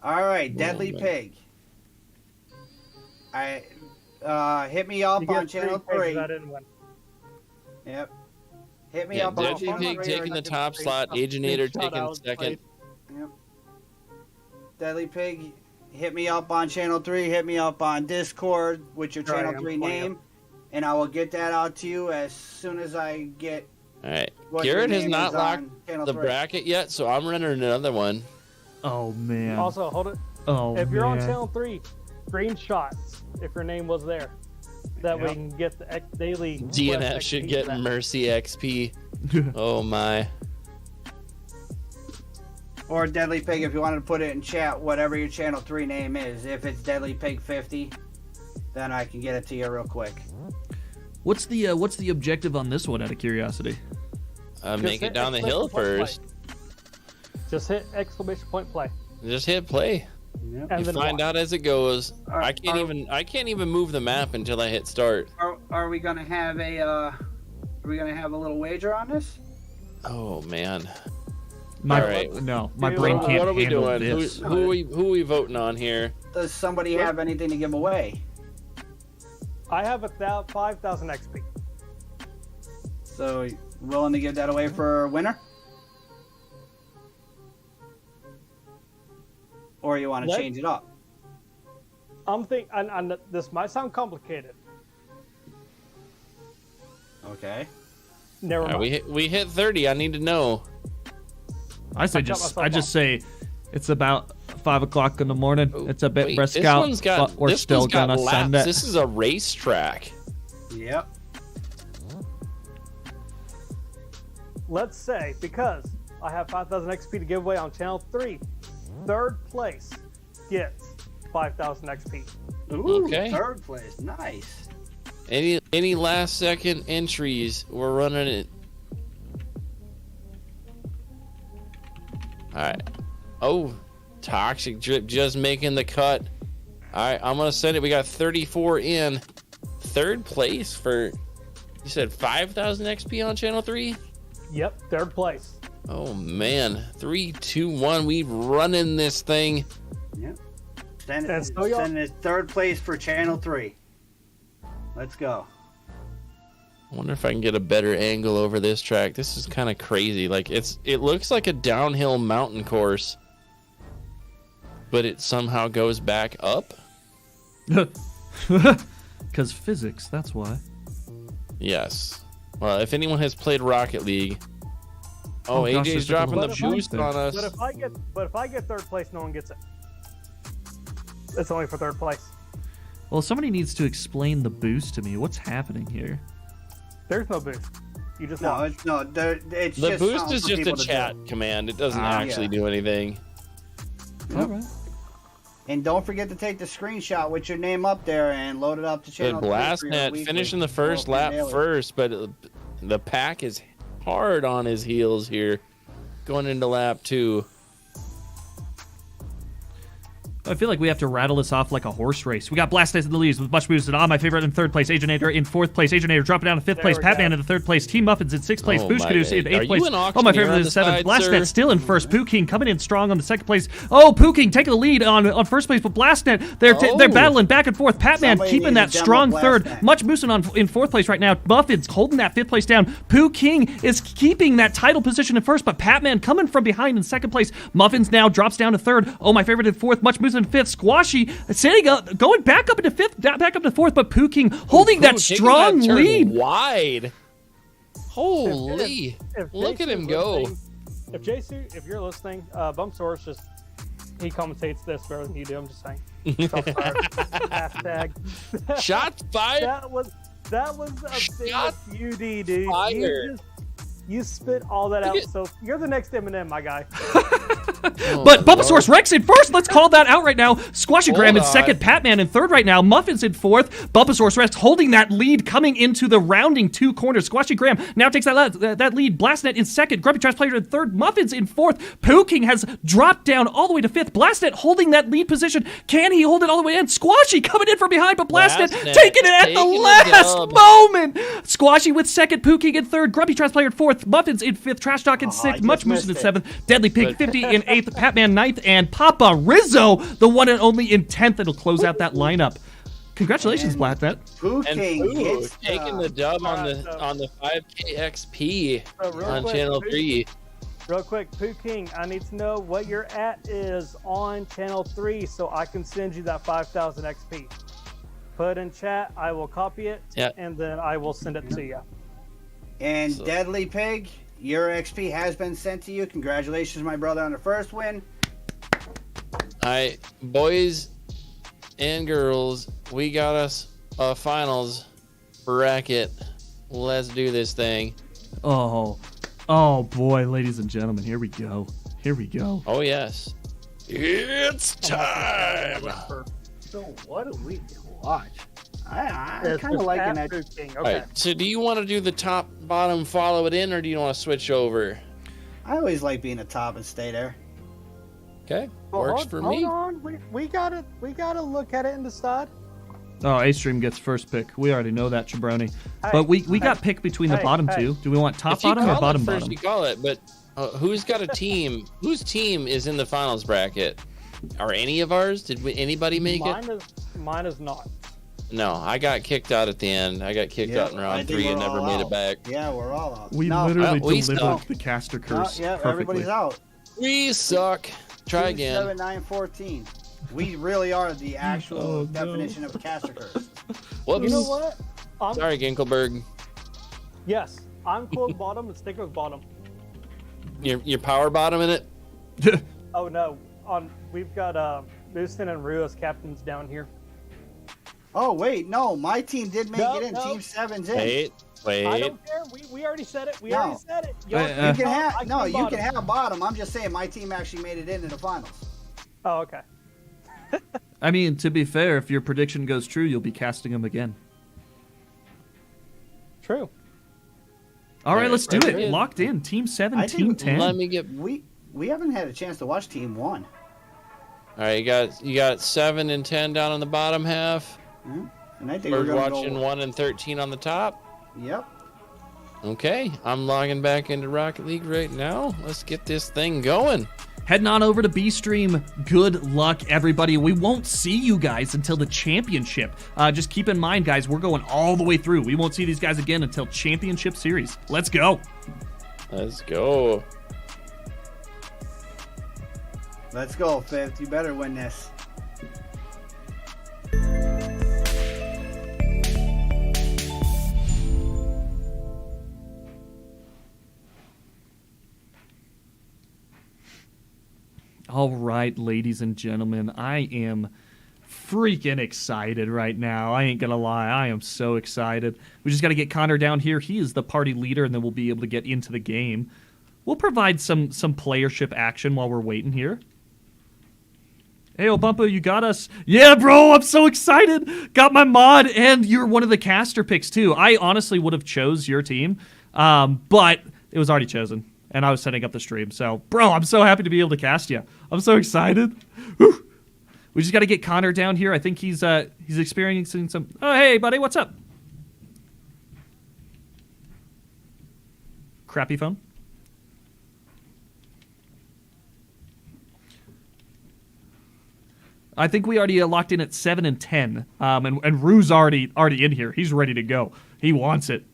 All right, Deadly man. Pig. Hit me up You on get Channel 3 pigs, 3. I didn't win. Yep. Hit me Yeah, up on Deadly Channel Pig 3. taking the top Big slot. Aginator shout taking out, second. Yep. Deadly Pig, hit me up on Channel 3. Hit me up on Discord with your Sure, I Channel am 3 for you. name, and I will get that out to you as soon as I get All right. what your Garrett has name not is locked on Channel the 3. bracket yet, so I'm running another one. Oh man. Also, hold it. Oh If you're on man. Channel 3, screenshots if your name was there. that we can get the daily. DNF quest should XP get back. Mercy XP. Oh my. Or Deadly Pig, if you wanted to put it in chat, whatever your channel 3 name is. If it's Deadly Pig 50, then I can get it to you real quick. What's the objective on this one? Out of curiosity. Make it hit down the hill exclamation point first. play. Just hit exclamation point play. Just hit play. Yep. And You then find watch. out as it goes. Are- I can't even move the map until I hit start. Are we gonna have a little wager on this? Oh man. My All right. no, my Dude, brain what can't What are we handle doing? this. Who are we voting on here? Does somebody have anything to give away? I have 5,000 XP. So, willing to give that away for a winner? Or you want to Let- change it up? I'm thinking, and this might sound complicated. Okay. Never All right, mind. we hit 30. I need to know. I say I cut myself I just off. say it's about 5 o'clock in the morning. It's a bit Wait, brisk this out, one's got, but we're this still one's got gonna laps. send it. This is a racetrack. Yep. Let's say, because I have 5,000 XP to give away on channel 3, third place gets 5,000 XP. Ooh, Okay. third place. Nice. Any last second entries, we're running it. All right. Oh, Toxic Drip just making the cut. All right, I'm gonna send it. We got 34 in. Third place for, you said 5,000 XP on channel 3. Yep, third place. Oh man, 3, 2, 1. We running this thing. Yep. Send And it, so y'all- send it third place for channel 3. Let's go. I wonder if I can get a better angle over this track. This is kind of crazy. Like it looks like a downhill mountain course, but it somehow goes back up. Because physics, that's why. Yes. Well, if anyone has played Rocket League, Oh, gosh, AJ's there's like a dropping the little boost there. on us. But if I get third place, no one gets it. It's only for third place. Well, somebody needs to explain the boost to me. What's happening here? There's no boost. You just No, watch. it's no. It's The just boost something is for just a people to chat do. command. It doesn't Ah, actually yeah. do anything. All right. And don't forget to take the screenshot with your name up there and load it up to But channel 3 for your Blastnet weekly finishing the first World lap Daily. first, but the pack is hard on his heels here, going into lap 2. I feel like we have to rattle this off like a horse race. We got Blasted in the leads with much boosted on my favorite in third place. Aginator in fourth place. Aginator dropping down to fifth There place. we Patman go. in the third place. Team Muffins in sixth place. Oh Boosh my Caduce in God. eighth Are place. you an Oh, my auctioneer favorite on is the seventh. side, Blastnet sir? still in first. Pooh King coming in strong on the second place. Oh, Pooh King taking the lead on first place, but Blastnet they're Oh. battling back and forth. Patman Somebody keeping needs that to demo strong third. Blastnet. Much boosted in fourth place right now. Muffins holding that fifth place down. Pooh King is keeping that title position in first, but Patman coming from behind in second place. Muffins now drops down to third. Oh, my favorite in fourth. Much boosted in fifth. Squashy sitting up, going back up into fifth, back up to fourth, but Pooh King holding that Taking strong that turn lead. wide. Holy! If Look at Jason him is go. listening- if you're listening, Bumpsaurus just he commentates this better than you do. I'm just saying. Hashtag. Shots fired. That was a big Shot beauty, dude. fired. You spit all that out. Look at- So you're the next Eminem, my guy. Oh, But my Bulbasaurus Lord. Rex in first. Let's call that out right now. Squashy Graham in Hold on. second. Patman in third right now. Muffins in fourth. Bulbasaurus Rex holding that lead coming into the rounding two corners. Squashy Graham now takes that lead. Blastnet in second. Grubby Trash Player in third. Muffins in fourth. Pooh King has dropped down all the way to fifth. Blastnet holding that lead position. Can he hold it all the way in? Squashy coming in from behind, but Blastnet Blastnet taking it at the taking the last dub. moment. Squashy with second. Pooh King in third. Grubby Trash Player in fourth. Muffins in fifth. Trash Talk in I sixth. just Much missed Moose in it. seventh. Deadly Pig But- 50 in 8th, Patman 9th, and Papa Rizzo, the one and only in 10th, that'll close out that lineup. Congratulations, Blatnet. Pooh And King Pooh hits taking the dub on the 5K XP So real on quick, channel Pooh- 3. Real quick, Pooh King, I need to know what your at is on channel 3 so I can send you that 5,000 XP. Put in chat, I will copy it, Yeah. and then I will send it to you. And So- Deadly Pig, your XP has been sent to you. Congratulations, my brother, on the first win. All right, boys and girls, we got us finals bracket. Let's do this thing. Oh boy, ladies and gentlemen, here we go. Here we go. Oh yes, it's time. So what do we watch? I'm kind of liking that. King. All Okay. right. So do you want to do the top, bottom, follow it in, or do you want to switch over? I always like being a top and stay there. Okay, Well, works hold, for hold me. on. We gotta look at it and decide. Oh, A-Stream gets first pick. We already know that, Jabroni. Hey, But we hey, got picked between the hey, bottom hey. two. Do we want top If you bottom or call bottom it first, bottom? you call it. But who's got a team? Whose team is in the finals bracket? Are any of ours? Did anybody make it? Mine is not. No, I got kicked out at the end. I got kicked out in I round think 3 and we're never all made it out. back. Yeah, we're all out. We no, literally we delivered suck. the caster no, curse yeah, perfectly. everybody's out. We suck. Try again. 7, 9, 14. We really are the actual Oh, no. definition of a caster curse. Whoops. You know what? Sorry, Ginkelberg. Yes, I'm cool with bottom and stick with bottom. You're power bottoming it? Oh no, we've got Booston and Rue as captains down here. Oh wait, no, my team did make No, it in. no. Team 7's in. Wait. I don't care. We already said it. We No. already said it. Y'all Wait, You can I have can no, be you can bottom. have bottom. I'm just saying my team actually made it into the finals. Oh, okay. I mean, to be fair, if your prediction goes true, you'll be casting them again. True. All right, Alright, let's do right it. in. Locked in. Team 7, I Team think- 10. Let me get. We haven't had a chance to watch Team 1. All right, you got 7 and 10 down on the bottom half. And I think We're we're gonna watching go. 1 and 13 on the top. Yep. Okay, I'm logging back into Rocket League right now. Let's get this thing going. Heading on over to B-Stream. Good luck, everybody. We won't see you guys until the championship. Just keep in mind, guys, we're going all the way through. We won't see these guys again until championship series. Let's go. Let's go. Let's go, Fifth. You better win this. All right, ladies and gentlemen, I am freaking excited right now. I ain't gonna lie, I am so excited. We just got to get Connor down here. He is the party leader, and then we'll be able to get into the game. We'll provide some playership action while we're waiting here. Hey, Obumpa, you got us. Yeah, bro, I'm so excited. Got my mod, and you're one of the caster picks, too. I honestly would have chose your team, but it was already chosen, and I was setting up the stream. So, bro, I'm so happy to be able to cast you. I'm so excited. Whew. We just got to get Connor down here. I think he's experiencing some... Oh, hey, buddy, what's up? Crappy phone? I think we already locked in at 7 and 10, and Rue's already in here. He's ready to go. He wants it.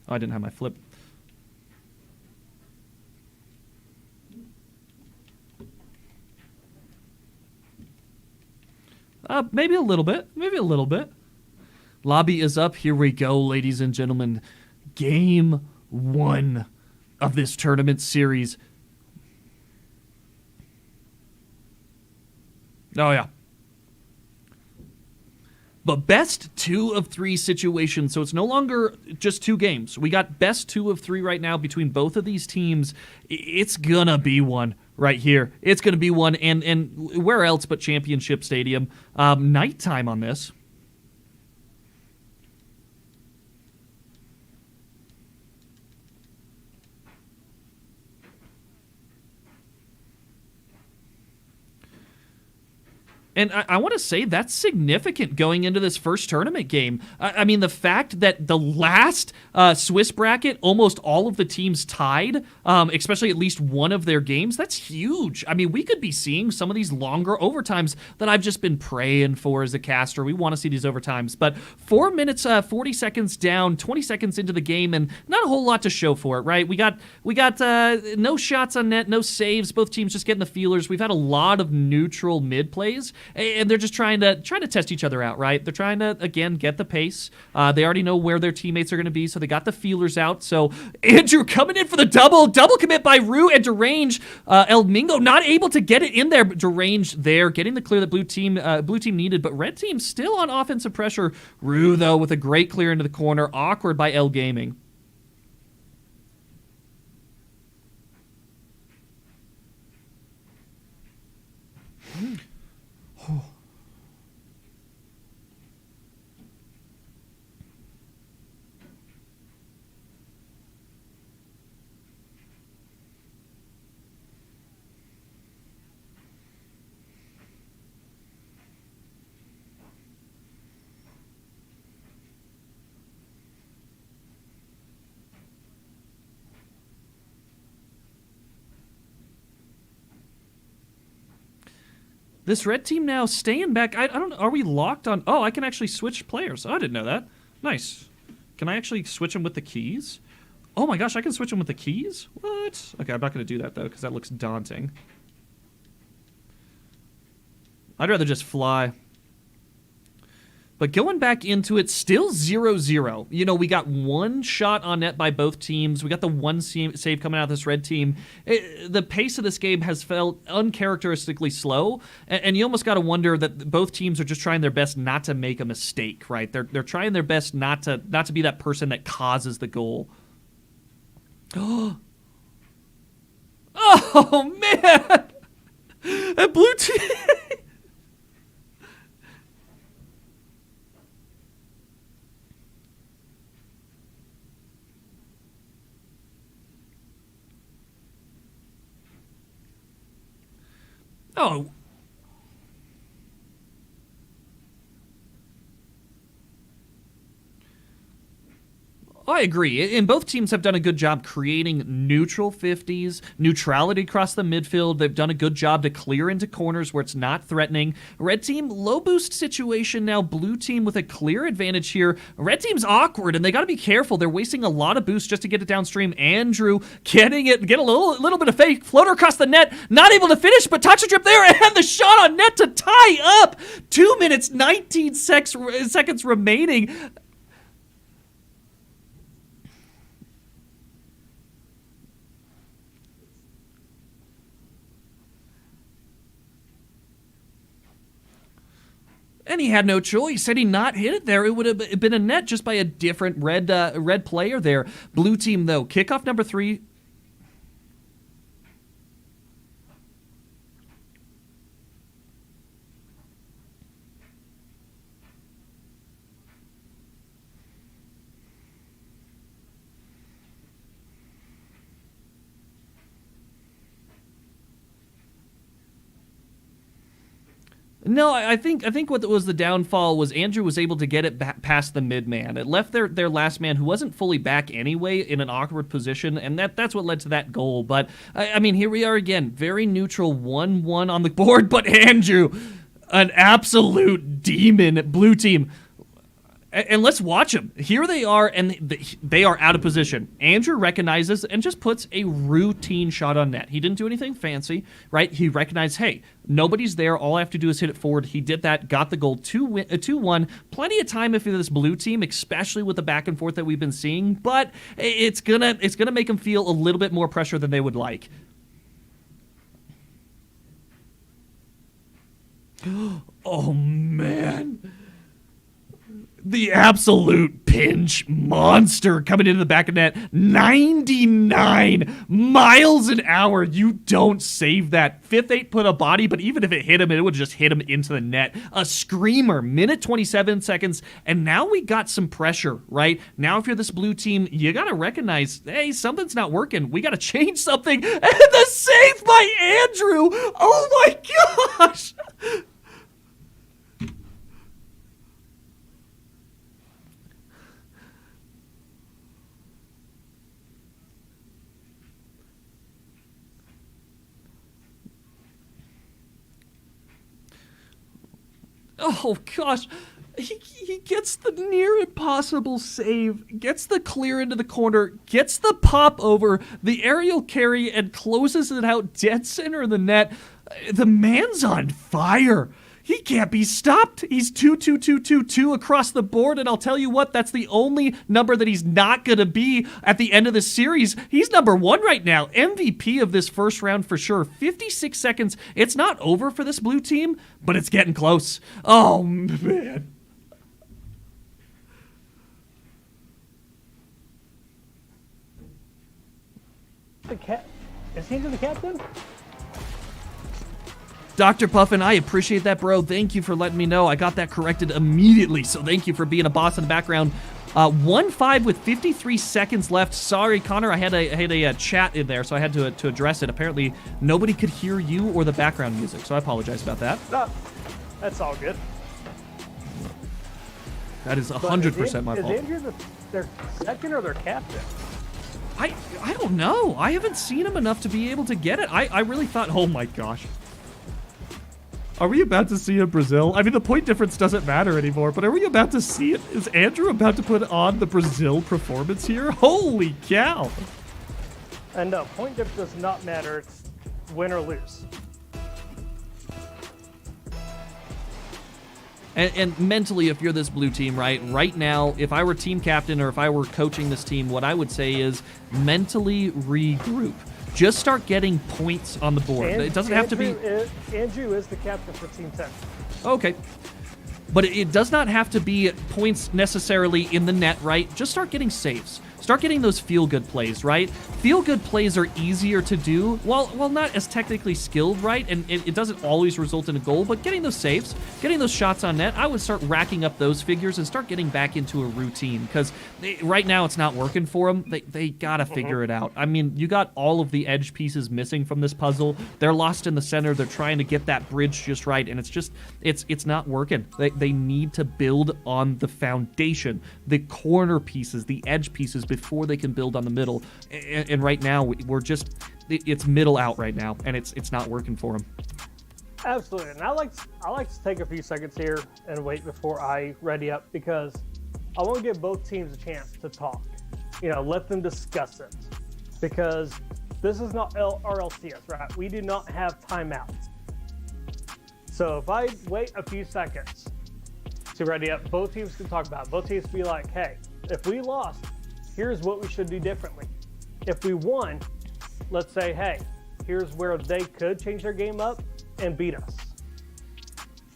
Oh, I didn't have my flip. Maybe a little bit. Maybe a little bit. Lobby is up. Here we go, ladies and gentlemen. Game 1 of this tournament series. Oh, yeah. But best 2 of 3 situations, so it's no longer just 2 games. We got best 2 of 3 right now between both of these teams. It's gonna be one right here. It's gonna be one, and where else but Championship Stadium. Nighttime on this. And I want to say that's significant going into this first tournament game. I mean, the fact that the last Swiss bracket, almost all of the teams tied, especially at least one of their games, that's huge. I mean, we could be seeing some of these longer overtimes that I've just been praying for as a caster. We want to see these overtimes. But 4 minutes, 40 seconds down, 20 seconds into the game, and not a whole lot to show for it, right? We got no shots on net, no saves. Both teams just getting the feelers. We've had a lot of neutral mid plays. and they're just trying to test each other out, right? They're trying to, again, get the pace. They already know where their teammates are going to be, so they got the feelers out. So Andrew coming in for the double commit by Rue and Derange. El Mingo not able to get it in there, but Derange there getting the clear that blue team needed, but red team still on offensive pressure. Rue though with a great clear into the corner, awkward by L Gaming. This red team now staying back. I don't know. Are we locked on? Oh, I can actually switch players. Oh, I didn't know that. Nice. Can I actually switch them with the keys? Oh my gosh, I can switch them with the keys? What? Okay, I'm not going to do that though because that looks daunting. I'd rather just fly. But going back into it, still 0-0. You know, we got one shot on net by both teams. We got the one save coming out of this red team. The pace of this game has felt uncharacteristically slow, and you almost got to wonder that both teams are just trying their best not to make a mistake, right? They're trying their best not to be that person that causes the goal. Oh man! A blue team. Oh. I agree. And both teams have done a good job creating neutral 50s, neutrality across the midfield. They've done a good job to clear into corners where it's not threatening. Red team, low boost situation now. Blue team with a clear advantage here. Red team's awkward, and they got to be careful. They're wasting a lot of boost just to get it downstream. Andrew get a little bit of fake. Floater across the net. Not able to finish, but touch a drip there, and the shot on net to tie up. 2 minutes, 19 seconds remaining. And he had no choice. Had he not hit it there, it would have been a net just by a different red player there. Blue team, though. Kickoff number 3. No, I think what was the downfall was Andrew was able to get it past the mid man. It left their last man, who wasn't fully back anyway, in an awkward position, and that's what led to that goal. But I mean, here we are again, very neutral, 1-1 on the board. But Andrew, an absolute demon. Blue team. And let's watch them. Here they are, and they are out of position. Andrew recognizes and just puts a routine shot on net. He didn't do anything fancy, right? He recognized, hey, nobody's there. All I have to do is hit it forward. He did that, got the goal, 2-1. Plenty of time if you're this blue team, especially with the back and forth that we've been seeing. But it's gonna make them feel a little bit more pressure than they would like. Oh man. The absolute pinch monster coming into the back of net. 99 miles an hour. You don't save that. 5'8" put a body, but even if it hit him, it would just hit him into the net. A screamer. Minute 27 seconds. And now we got some pressure, right? Now if you're this blue team, you got to recognize, hey, something's not working. We got to change something. And the save by Andrew. Oh my gosh. Oh, gosh. He gets the near impossible save, gets the clear into the corner, gets the pop over, the aerial carry, and closes it out dead center of the net. The man's on fire. He can't be stopped. He's 2-2-2-2-2 across the board, and I'll tell you what, that's the only number that he's not going to be at the end of the series. He's number 1 right now. MVP of this first round for sure. 56 seconds. It's not over for this blue team, but it's getting close. Oh, man. Is he the captain? Dr. Puffin, I appreciate that, bro. Thank you for letting me know. I got that corrected immediately, so thank you for being a boss in the background. 1-5 with 53 seconds left. Sorry, Connor, I had a chat in there, so I had to address it. Apparently, nobody could hear you or the background music, so I apologize about that. No, that's all good. That is 100% my fault. Is Andrew their second or their captain? I don't know. I haven't seen him enough to be able to get it. I really thought, oh my gosh. Are we about to see a Brazil? I mean, the point difference doesn't matter anymore, but are we about to see it? Is Andrew about to put on the Brazil performance here? Holy cow. And no, point difference does not matter. It's win or lose. And mentally, if you're this blue team, right now, if I were team captain or if I were coaching this team, what I would say is mentally regroup. Just start getting points on the board. It doesn't have to be... Andrew is the captain for Team 10. Okay. But it does not have to be points necessarily in the net, right? Just start getting saves. Start getting those feel-good plays, right? Feel-good plays are easier to do, while not as technically skilled, right? And it doesn't always result in a goal, but getting those saves, getting those shots on net, I would start racking up those figures and start getting back into a routine, because right now it's not working for them. They gotta figure it out. I mean, you got all of the edge pieces missing from this puzzle. They're lost in the center. They're trying to get that bridge just right, and it's not working. They need to build on the foundation, the corner pieces, the edge pieces, before they can build on the middle. And right now we're just, it's middle out right now, and it's not working for them. Absolutely. And I like to take a few seconds here and wait before I ready up, because I want to give both teams a chance to talk. Let them discuss it, because this is not RLCS, right? We do not have timeouts. So if I wait a few seconds to ready up, both teams can talk about it. Both teams be like, hey, if we lost, here's what we should do differently. If we won, let's say, hey, here's where they could change their game up and beat us.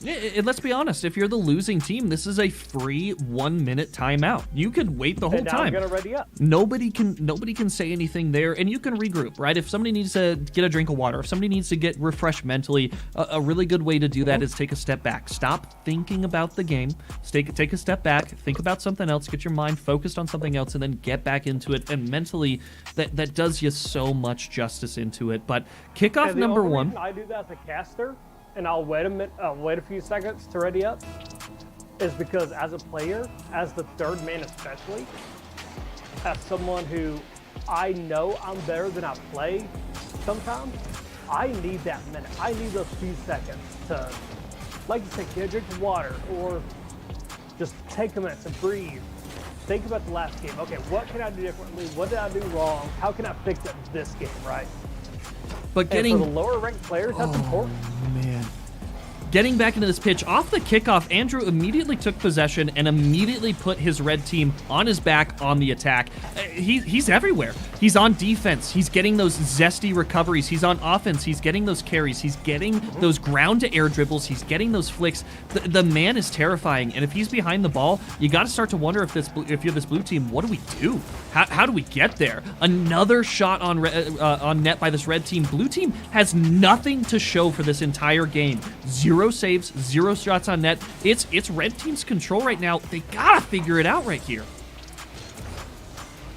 And let's be honest, if you're the losing team, this is a free 1 minute timeout. You could wait the whole and now time. I'm gonna ready up. Nobody can say anything there, and you can regroup, right? If somebody needs to get a drink of water, if somebody needs to get refreshed mentally, a really good way to do that is take a step back. Stop thinking about the game. Take a step back, think about something else, get your mind focused on something else, and then get back into it. And mentally, that does you so much justice into it. But kickoff And the number only one. reason I do that as a caster, and I'll wait a few seconds to ready up, is because as a player, as the third man especially, as someone who I know I'm better than I play sometimes, I need that minute. I need those few seconds to, like you said, get a drink of water, or just take a minute to breathe. Think about the last game. Okay, what can I do differently? What did I do wrong? How can I fix it this game, right? But And for the lower ranked players, that's important. Man. Getting back into this pitch, off the kickoff, Andrew immediately took possession and immediately put his red team on his back on the attack. He's everywhere. He's on defense. He's getting those zesty recoveries. He's on offense. He's getting those carries. He's getting those ground-to-air dribbles. He's getting those flicks. The man is terrifying, and if he's behind the ball, you got to start to wonder if you're this blue team, what do we do? How do we get there? Another shot on net by this red team. Blue team has nothing to show for this entire game. 0 saves, 0 shots on net. It's red team's control right now. They gotta figure it out right here.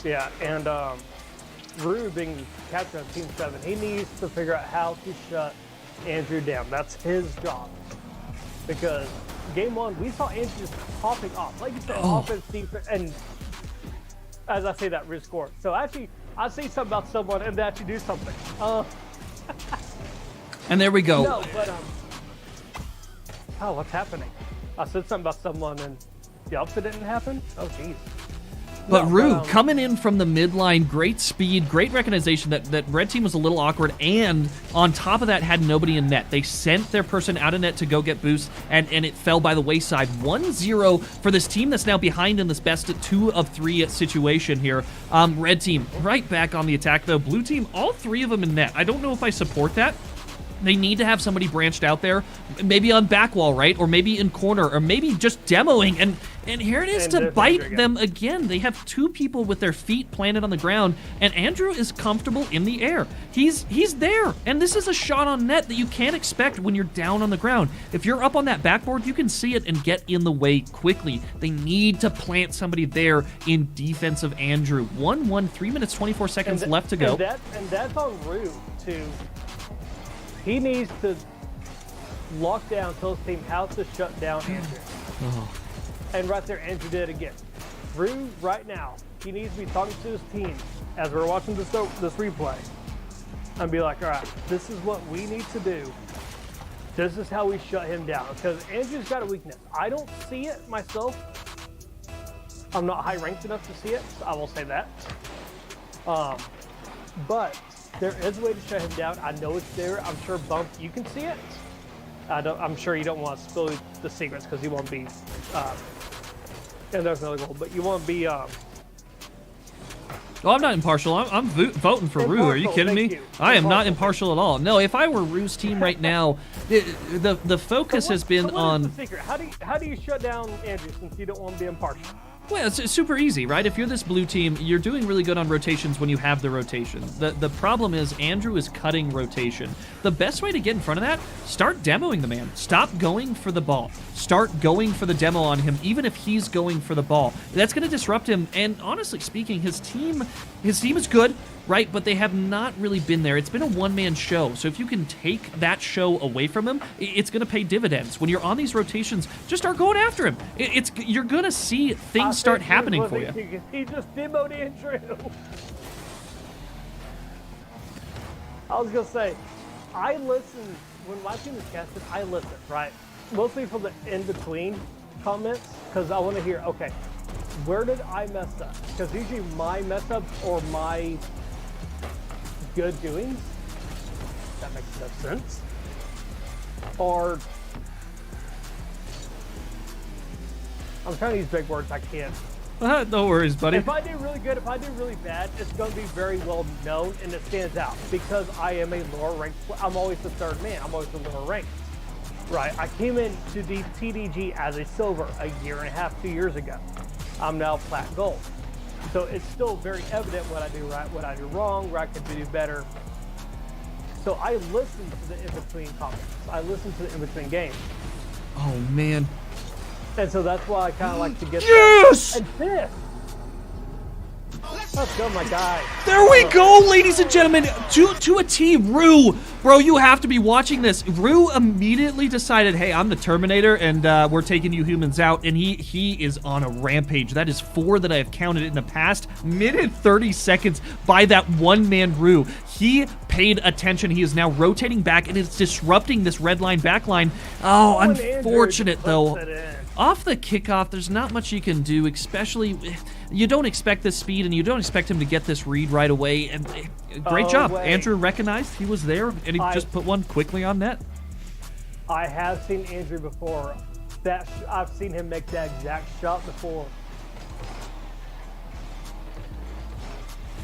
Yeah, and Rue being captain of Team 7, he needs to figure out how to shut Andrew down. That's his job. Because game 1, we saw Andrew just popping off. Like you said, offense, defense, and as I say that, Rue scored. So actually, I say something about someone and they actually do something. And there we go. No, but what's happening? I said something about someone and the opposite didn't happen? Oh, jeez. But No, Rue, but, coming in from the midline, great speed, great recognition that red team was a little awkward, and on top of that had nobody in net. They sent their person out of net to go get boost, and it fell by the wayside. 1-0 for this team that's now behind in this best 2 of 3 situation here. Red team right back on the attack, though. Blue team, all 3 of them in net. I don't know if I support that. They need to have somebody branched out there, maybe on back wall, right? Or maybe in corner, or maybe just demoing. And here it is And to there's bite Andrew them again. They have 2 people with their feet planted on the ground, and Andrew is comfortable in the air. He's there, and this is a shot on net that you can't expect when you're down on the ground. If you're up on that backboard, you can see it and get in the way quickly. They need to plant somebody there in defense of Andrew. 1-1, 3 minutes, 24 seconds left to go. And that's on Rue to. He needs to lock down, tell his team how to shut down Andrew. Oh. And right there, Andrew did it again. Rue, right now, he needs to be talking to his team as we're watching this replay and be like, all right, this is what we need to do. This is how we shut him down. Because Andrew's got a weakness. I don't see it myself. I'm not high ranked enough to see it. I will say that. But there is a way to shut him down. I know it's there. I'm sure, Bump, you can see it. I'm sure you don't want to spill the secrets because you won't be. And there's another goal, but you won't be. Oh, I'm not impartial. I'm voting for Rue. Are you Impartial, kidding me? thank you. I am not Impartial. impartial at all. No, if I were Rue's team right now, the focus has been So what on. is the secret? How do you shut down Andrew since you don't want to be impartial? Well, it's super easy, right? If you're this blue team, you're doing really good on rotations when you have the rotation. The problem is Andrew is cutting rotation. The best way to get in front of that, start demoing the man. Stop going for the ball. Start going for the demo on him, even if he's going for the ball. That's going to disrupt him. And honestly speaking, his team is good, right? But they have not really been there. It's been a one-man show. So if you can take that show away from him, it's going to pay dividends. When you're on these rotations, just start going after him. You're going to see things start happening for you. He just demoed Andrew. I was going to say, I listen, when my team is casted, I listen, right? Mostly for the in-between comments, because I want to hear, okay, where did I mess up? Because usually my mess ups or my good doings, that makes no sense, or I'm trying to use big words, I can't. No worries, buddy. If I do really good, if I do really bad, it's going to be very well known and it stands out because I am a lower ranked. I'm always the third man. I'm always the lower ranked. Right. I came into the TDG as a silver a year and a half, 2 years ago. I'm now plat gold. So it's still very evident what I do right, what I do wrong, where I could do better. So I listen to the in-between comments. I listen to the in-between games. Oh, man. And so that's why I kind of like to get Yes! that. And fifth. Let's go, my guy. There we go, ladies and gentlemen, to a T. Rue. Bro, you have to be watching this. Rue immediately decided, hey, I'm the Terminator, and we're taking you humans out, and he is on a rampage. That is 4 that I have counted in the past minute 30 seconds by that one-man Rue. He paid attention. He is now rotating back, and it's disrupting this red line back line. Oh, and Andrew unfortunate, though. puts it in. Off the kickoff, there's not much you can do, especially you don't expect this speed and you don't expect him to get this read right away. And great job. Wait. Andrew recognized he was there and he just put one quickly on net. I have seen Andrew before. I've seen him make that exact shot before.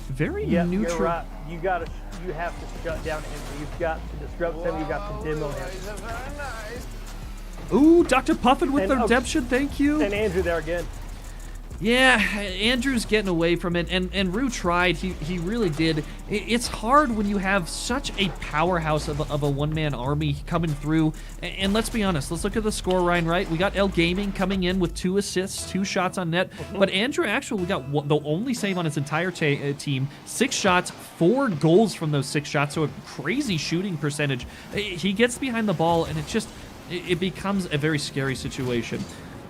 Very Yeah, neutral. you're right. You have to shut down Andrew. You've got to disrupt him. You've got to demo him. Ooh, Dr. Puffin with And, the redemption. Thank you. And Andrew there again. Yeah, Andrew's getting away from it, and Rue tried. He really did. It's hard when you have such a powerhouse of a one-man army coming through. And let's be honest, let's look at the score line, right? We got L Gaming coming in with 2 assists, 2 shots on net. But Andrew actually got the only save on his entire team. 6 shots, 4 goals from those 6 shots, so a crazy shooting percentage. He gets behind the ball, and it becomes a very scary situation.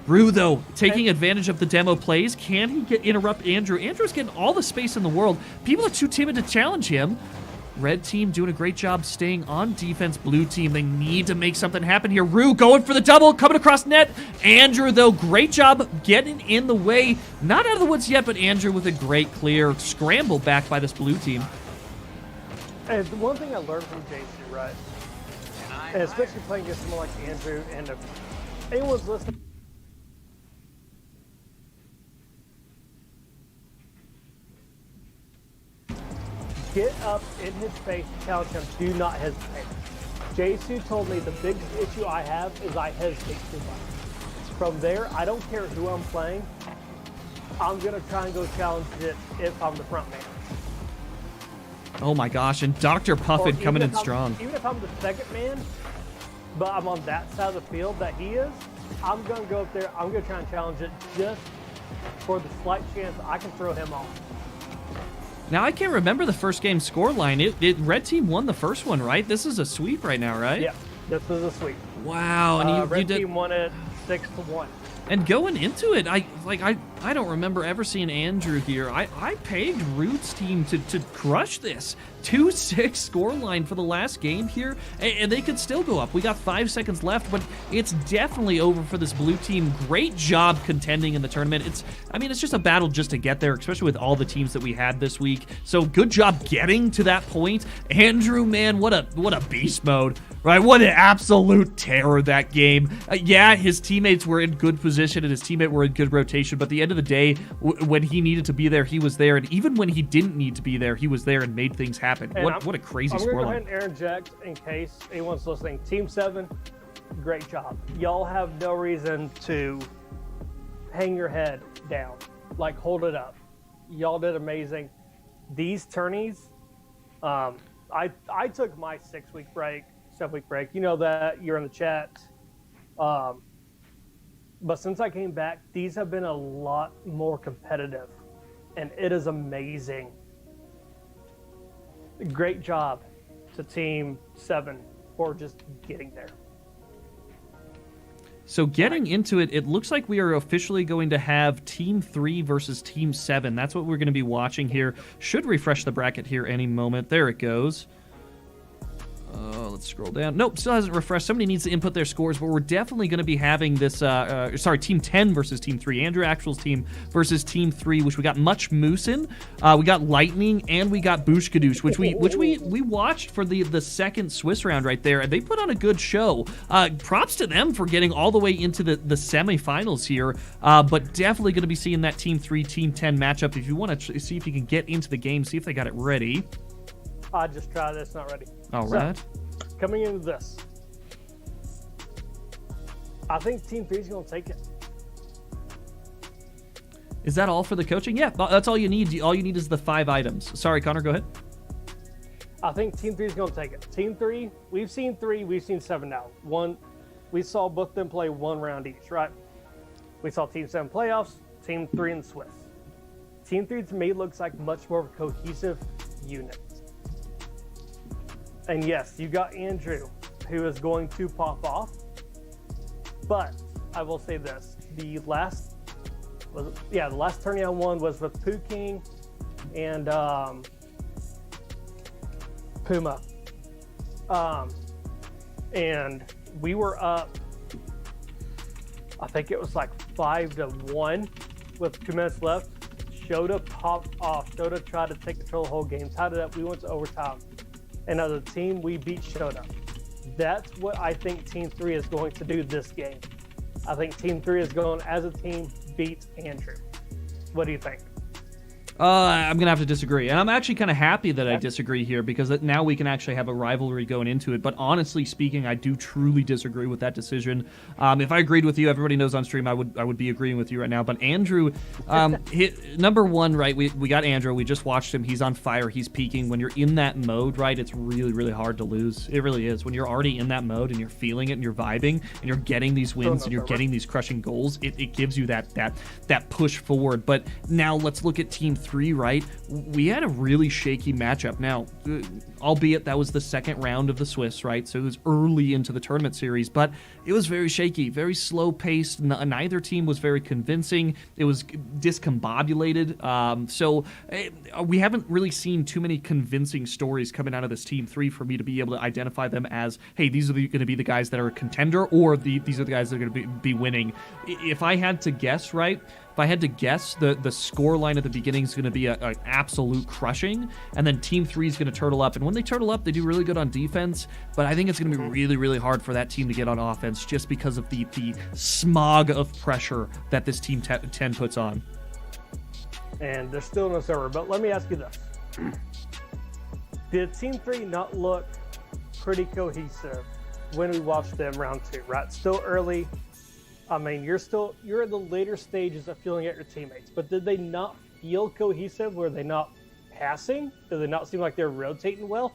Rue, though, taking advantage of the demo plays. Can he interrupt Andrew? Andrew's getting all the space in the world. People are too timid to challenge him. Red team doing a great job staying on defense. Blue team, they need to make something happen here. Rue going for the double, coming across net. Andrew, though, great job getting in the way. Not out of the woods yet, but Andrew with a great clear scramble back by this blue team. And the one thing I learned from JC, right? And especially playing against someone like Andrew, and if anyone's listening, get up in his face, challenge him, do not hesitate. JC told me the biggest issue I have is I hesitate too much. From there, I don't care who I'm playing, I'm going to try and go challenge it if I'm the front man. Oh my gosh, and Dr. Puffin coming in strong. Even if I'm the second man, but I'm on that side of the field that he is, I'm going to go up there, I'm going to try and challenge it just for the slight chance I can throw him off. Now, I can't remember the first game scoreline. Red team won the first one, right? This is a sweep right now, right? Yeah, this is a sweep. Wow, and Red you did. team won it 6-1. And going into it, I don't remember ever seeing Andrew here. I pegged Root's team to crush this. 2-6 scoreline for the last game here, and they could still go up. We got 5 seconds left, but it's definitely over for this blue team. Great job contending in the tournament. It's just a battle just to get there, especially with all the teams that we had this week. So good job getting to that point. Andrew, man, what a beast mode, right? What an absolute terror that game. Yeah, his teammates were in good position and his teammate were in good rotation, but at the end of the day, when he needed to be there, he was there, and even when he didn't need to be there, he was there and made things happen. What a crazy I'm going to go scoreline. ahead and interject in case anyone's listening. Team 7, great job. Y'all have no reason to hang your head down. Like, hold it up. Y'all did amazing. These tourneys, I took my 7-week break. You know that. You're in the chat. But since I came back, these have been a lot more competitive. And it is amazing. Great job to Team 7 for just getting there. So getting into it, it looks like we are officially going to have Team 3 versus Team 7. That's what we're going to be watching here. Should refresh the bracket here any moment. There it goes. Let's scroll down. Nope, still hasn't refreshed. Somebody needs to input their scores, but we're definitely going to be having this, Team 10 versus Team 3. Andrew Actual's team versus Team 3, which we got Much Moose in. We got Lightning, and we got Boosh Kadoosh, which we watched for the second Swiss round right there, and they put on a good show. Props to them for getting all the way into the semifinals here, but definitely going to be seeing that Team 3, Team 10 matchup. If you want to see if you can get into the game, see if they got it ready. I just tried this, not ready. All right. Coming into this, I think Team 3 is going to take it. Is that all for the coaching? Yeah, that's all you need. All you need is the 5 items. Sorry, Connor, go ahead. I think Team 3 is going to take it. Team 3, we've seen 7 now. We saw both of them play one round each, right? We saw Team 7 playoffs, Team 3 in the Swiss. Team 3 to me looks like much more of a cohesive unit. And yes, you got Andrew, who is going to pop off. But I will say this: the last tourney I won was with Pooh King and Puma, and we were up. I think it was like 5-1 with 2 minutes left. Shota popped off. Shota tried to take control of the whole game. Tied it up. We went to overtime. And as a team, we beat Shota. That's what I think Team 3 is going to do this game. I think Team 3 is going, as a team, beat Andrew. What do you think? I'm going to have to disagree. And I'm actually kind of happy that I disagree here, because now we can actually have a rivalry going into it. But honestly speaking, I do truly disagree with that decision. If I agreed with you, everybody knows on stream I would be agreeing with you right now. But Andrew, number one, right, we got Andrew. We just watched him. He's on fire. He's peaking. When you're in that mode, right, it's really, really hard to lose. It really is. When you're already in that mode and you're feeling it and you're vibing and you're getting these wins and you're getting these crushing goals, it gives you that push forward. But now let's look at Team 3, right, we had a really shaky matchup. Now, albeit that was the second round of the Swiss, right? So it was early into the tournament series, but it was very shaky, very slow paced. Neither team was very convincing. It was discombobulated. We haven't really seen too many convincing stories coming out of this Team 3 for me to be able to identify them as, hey, these are going to be the guys that are a contender, or these are the guys that are going to be winning. If I had to guess, right? If I had to guess, the score line at the beginning is going to be an absolute crushing, and then Team 3 is going to turtle up. And when they turtle up, they do really good on defense, but I think it's going to be really, really hard for that team to get on offense just because of the smog of pressure that this Team 10 puts on. And there's still no server, but let me ask you this. Did Team 3 not look pretty cohesive when we watched them round 2, right? Still early. I mean, you're in the later stages of feeling out your teammates, but did they not feel cohesive? Were they not passing? Did they not seem like they're rotating well?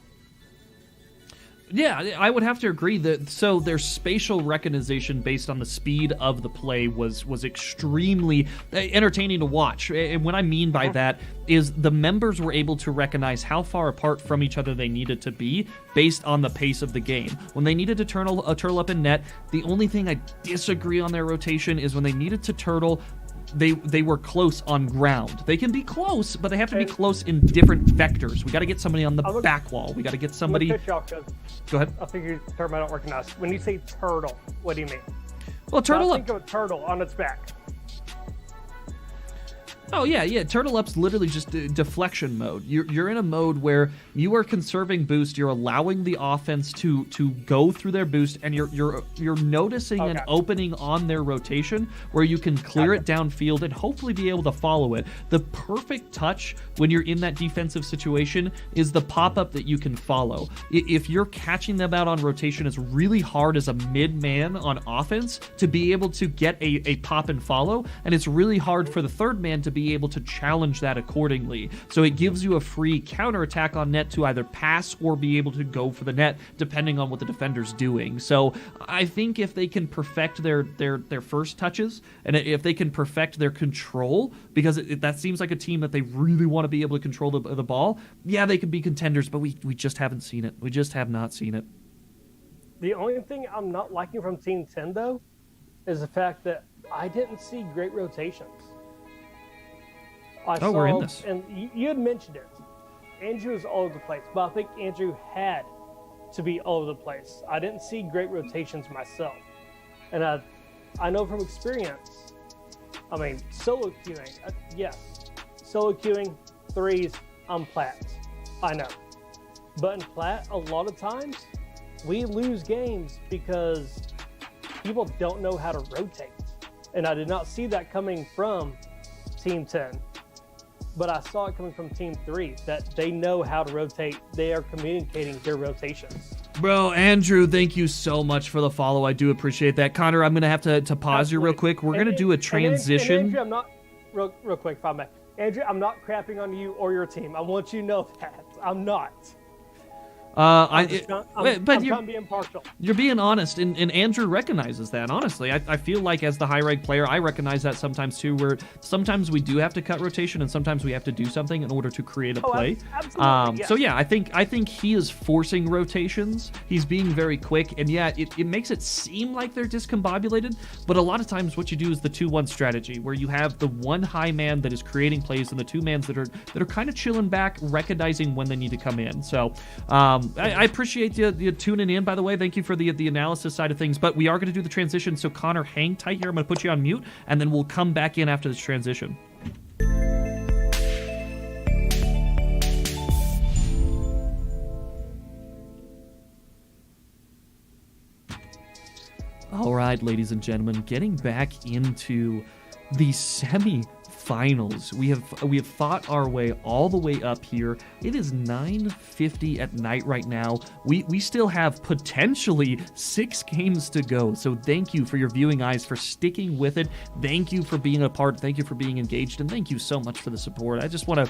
Yeah, I would have to agree that so their spatial recognition based on the speed of the play was extremely entertaining to watch. And what I mean by that is the members were able to recognize how far apart from each other they needed to be based on the pace of the game. When they needed to turtle up in net, the only thing I disagree on their rotation is when they needed to turtle, they were close on ground. They can be close, but they have to be close in different vectors. We got to get somebody on the back wall. We got to get somebody. Go ahead. I figure a term I don't recognize. When you say turtle, what do you mean? Well, turtle up. Think of a turtle on its back. Oh, yeah. Turtle Up's literally just deflection mode. You're in a mode where you are conserving boost. You're allowing the offense to go through their boost, and you're noticing an opening on their rotation where you can clear it downfield and hopefully be able to follow it. The perfect touch when you're in that defensive situation is the pop-up that you can follow. If you're catching them out on rotation, it's really hard as a mid-man on offense to be able to get a pop and follow, and it's really hard for the third man to be able to challenge that accordingly. So it gives you a free counterattack on net to either pass or be able to go for the net, depending on what the defender's doing. So I think if they can perfect their first touches, and if they can perfect their control, because that seems like a team that they really want to be able to control the ball, yeah, they could be contenders, but we just haven't seen it. We just have not seen it. The only thing I'm not liking from Team 10, though, is the fact that I didn't see great rotations. We're in this. And you had mentioned it. Andrew is all over the place, but I think Andrew had to be all over the place. I didn't see great rotations myself. And I know from experience, I mean, solo queuing, yes. Solo queuing, threes, I'm plat. I know. But in plat, a lot of times, we lose games because people don't know how to rotate. And I did not see that coming from Team 10. But I saw it coming from Team 3, that they know how to rotate. They are communicating their rotations. Bro, Andrew, thank you so much for the follow. I do appreciate that. Connor, I'm going to have to pause you real quick. We're going to do a transition. And Andrew, I'm not, real quick, if I may. Andrew, I'm not crapping on you or your team. I want you to know that. I'm not. I'm trying to be impartial. You're being honest, and Andrew recognizes that, honestly. I feel like as the high-rank player, I recognize that sometimes too, where sometimes we do have to cut rotation, and sometimes we have to do something in order to create a play. Absolutely, yes. So yeah, I think he is forcing rotations. He's being very quick, and yeah, it makes it seem like they're discombobulated, but a lot of times what you do is the 2-1 strategy, where you have the one high man that is creating plays and the two mans that are kind of chilling back, recognizing when they need to come in. So I appreciate you tuning in, by the way. Thank you for the analysis side of things. But we are going to do the transition. So, Connor, hang tight here. I'm going to put you on mute, and then we'll come back in after this transition. All right, ladies and gentlemen, getting back into the semi-finals. We have fought our way all the way up here. It is 9:50 at night right now. We still have potentially 6 games to go. So thank you for your viewing eyes, for sticking with it. Thank you for being a part. Thank you for being engaged, and thank you so much for the support. I just want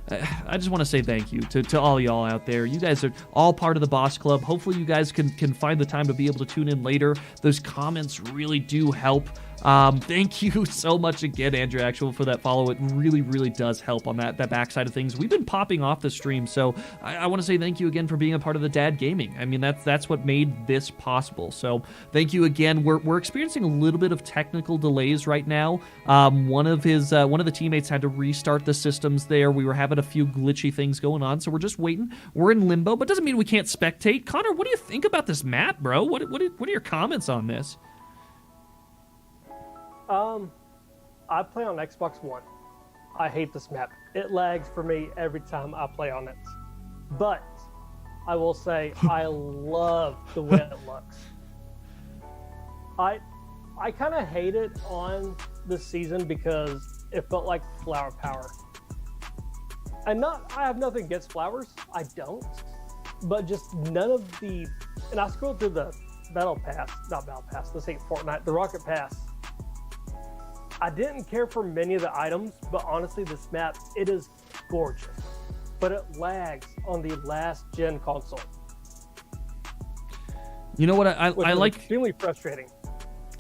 to say thank you to all y'all out there. You guys are all part of the Boss Club. Hopefully you guys can find the time to be able to tune in later. Those comments really do help Thank you so much again, Andrew Actual, for that follow. It really, really does help on that backside of things. We've been popping off the stream, so I want to say thank you again for being a part of the Dad Gaming. I mean, that's what made this possible. So thank you again. We're experiencing a little bit of technical delays right now. One of the teammates had to restart the systems there. We were having a few glitchy things going on, so we're just waiting. We're in limbo, but doesn't mean we can't spectate. Connor, what do you think about this map, bro? What are your comments on this? I play on Xbox One. I hate this map. It lags for me every time I play on it. But I will say I love the way it looks. I kind of hate it on this season because it felt like flower power. I have nothing against flowers. I don't. But just none of the, and I scrolled through the let's say Fortnite, the Rocket Pass. I didn't care for many of the items, but honestly, this map, it is gorgeous. But it lags on the last gen console. You know what I like? Extremely frustrating.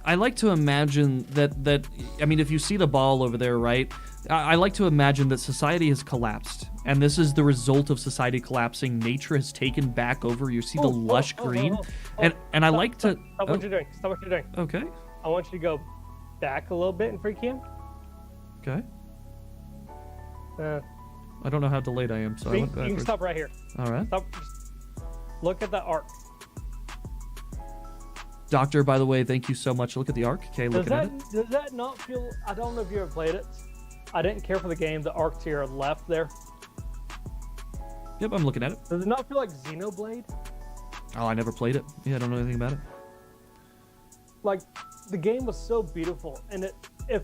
I like to imagine that I mean, if you see the ball over there, right? I like to imagine that society has collapsed, and this is the result of society collapsing. Nature has taken back over. You see the lush green, and I like to. Stop what you're doing. Stop what you're doing. Okay. I want you to go back a little bit in free cam. Okay. I don't know how delayed I am, so I went backwards. You can stop right here. All right. Stop. Look at the arc. Doctor, by the way, thank you so much. Look at the arc. Okay, looking at it. Does that not feel? I don't know if you ever played it. I didn't care for the game. The arc to your left there. Yep, I'm looking at it. Does it not feel like Xenoblade? Oh, I never played it. Yeah, I don't know anything about it. Like, the game was so beautiful, and it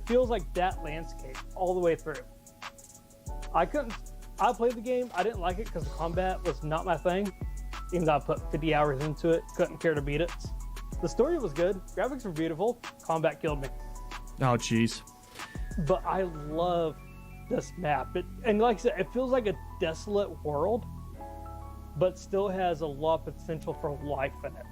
feels like that landscape all the way through. I played the game. I didn't like it because the combat was not my thing. Even though I put 50 hours into it, couldn't care to beat it. The story was good. Graphics were beautiful. Combat killed me. Oh, jeez. But I love this map. And like I said, it feels like a desolate world, but still has a lot of potential for life in it.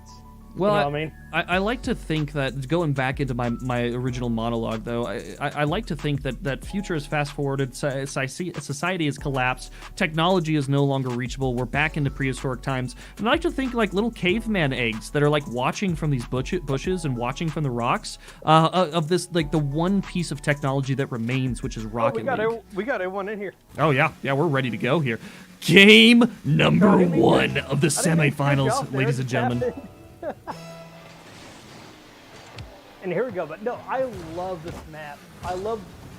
Well, you know what I mean? I like to think that, going back into my original monologue, though, I like to think that future is fast-forwarded, society has collapsed, technology is no longer reachable, we're back into prehistoric times, and I like to think like little caveman eggs that are like watching from these bushes and watching from the rocks of this, like the one piece of technology that remains, which is Rocket League. We got everyone in here. Oh, yeah, we're ready to go here. Game number 1 of the semifinals, ladies and gentlemen. And here we go. But no, I love this map.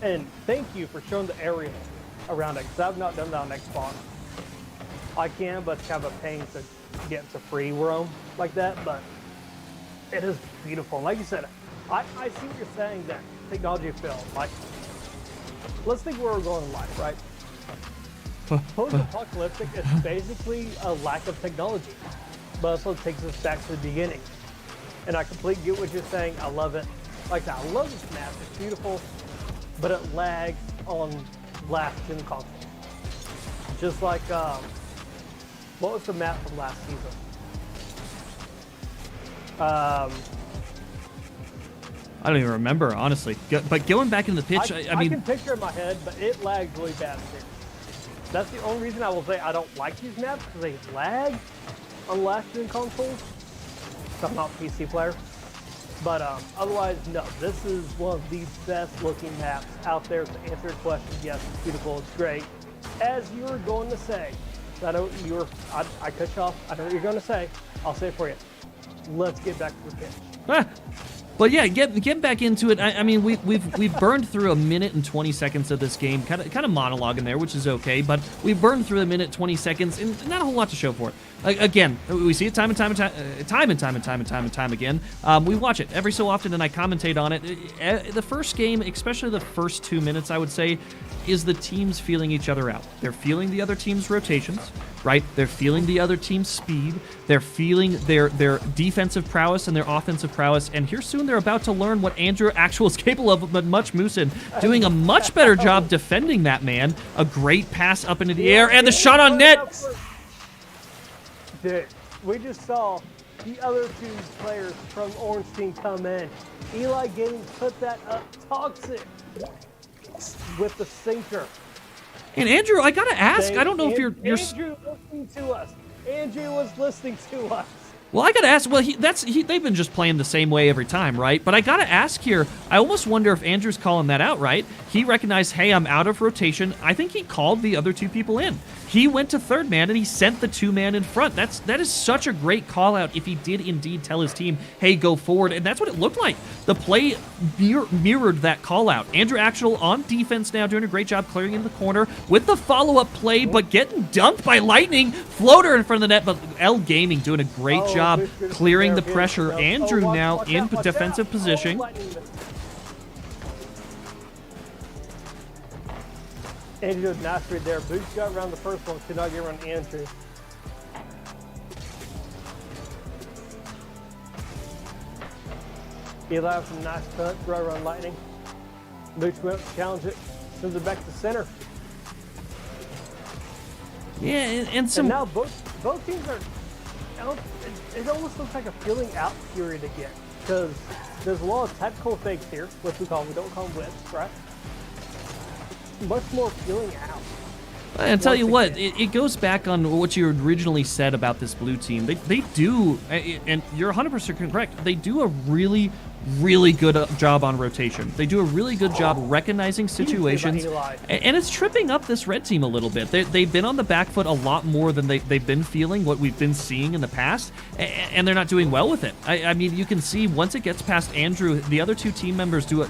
And thank you for showing the area around it, because I've not done that on Xbox. I can, but it's kind of a pain to get into free roam like that, but it is beautiful. Like you said, I see what you're saying, that technology failed. Like, let's think where we're going in life, right? Post-apocalyptic is basically a lack of technology, but also takes us back to the beginning. And I completely get what you're saying. I love it. Like that, I love this map. It's beautiful, but it lags on last gen console. Just like, what was the map from last season? I don't even remember, honestly. But going back in the pitch, I mean, I can picture it in my head, but it lags really bad too. That's the only reason I will say I don't like these maps, because they lag on last gen consoles. I'm not a PC player, but otherwise, no. This is one of the best looking maps out there. To answer your question, yes, it's beautiful, it's great. As you were going to say, I know you were. I cut you off. I know what you're going to say. I'll say it for you. Let's get back to the pitch. But yeah, get back into it. I mean, we've burned through 1 minute and 20 seconds of this game, kind of monologuing there, which is okay. But we've burned through 1 minute 20 seconds, and not a whole lot to show for it. Again, we see it time and time again. We watch it every so often, and I commentate on it. The first game, especially the first 2 minutes, I would say, is the teams feeling each other out. They're feeling the other team's rotations, right? They're feeling the other team's speed. They're feeling their defensive prowess and their offensive prowess. And here soon they're about to learn what Andrew Actual is capable of, but Much Moosin doing a much better job defending that man. A great pass up into the air, and the shot on net. Dude, we just saw the other two players from Orange Team come in. Eli Gaming put that up. Toxic with the sinker. And Andrew, I gotta ask. I don't know if you're. Andrew listening to us. Andrew was listening to us. Well, I gotta ask. Well, they've been just playing the same way every time, right? But I gotta ask here. I almost wonder if Andrew's calling that out, right? He recognized, hey, I'm out of rotation. I think he called the other two people in. He went to third man and he sent the 2-man in front. That is such a great call out if he did indeed tell his team, hey, go forward. And that's what it looked like. The play mirrored that call out. Andrew Actual on defense now, doing a great job clearing into the corner with the follow-up play, but getting dunked by Lightning. Floater in front of the net, but L Gaming doing a great job clearing the pressure. Andrew now in defensive position. Andrew did nice read there. Boots got around the first one, could not get around Andrew. Eli with some nice punch right around Lightning. Boots went up to challenge it, sends it back to center. Yeah, and some. And now both teams are. It almost looks like a feeling out period again, because there's a lot of tactical fakes here, which we don't call them whips, right? Much more feeling out. And tell you what, it goes back on what you originally said about this blue team. They do, and you're 100% correct, they do a really, really good job on rotation. They do a really good job recognizing situations, and it's tripping up this red team a little bit. They've been on the back foot a lot more than they've been feeling what we've been seeing in the past, and they're not doing well with it. I mean, you can see once it gets past Andrew, the other two team members do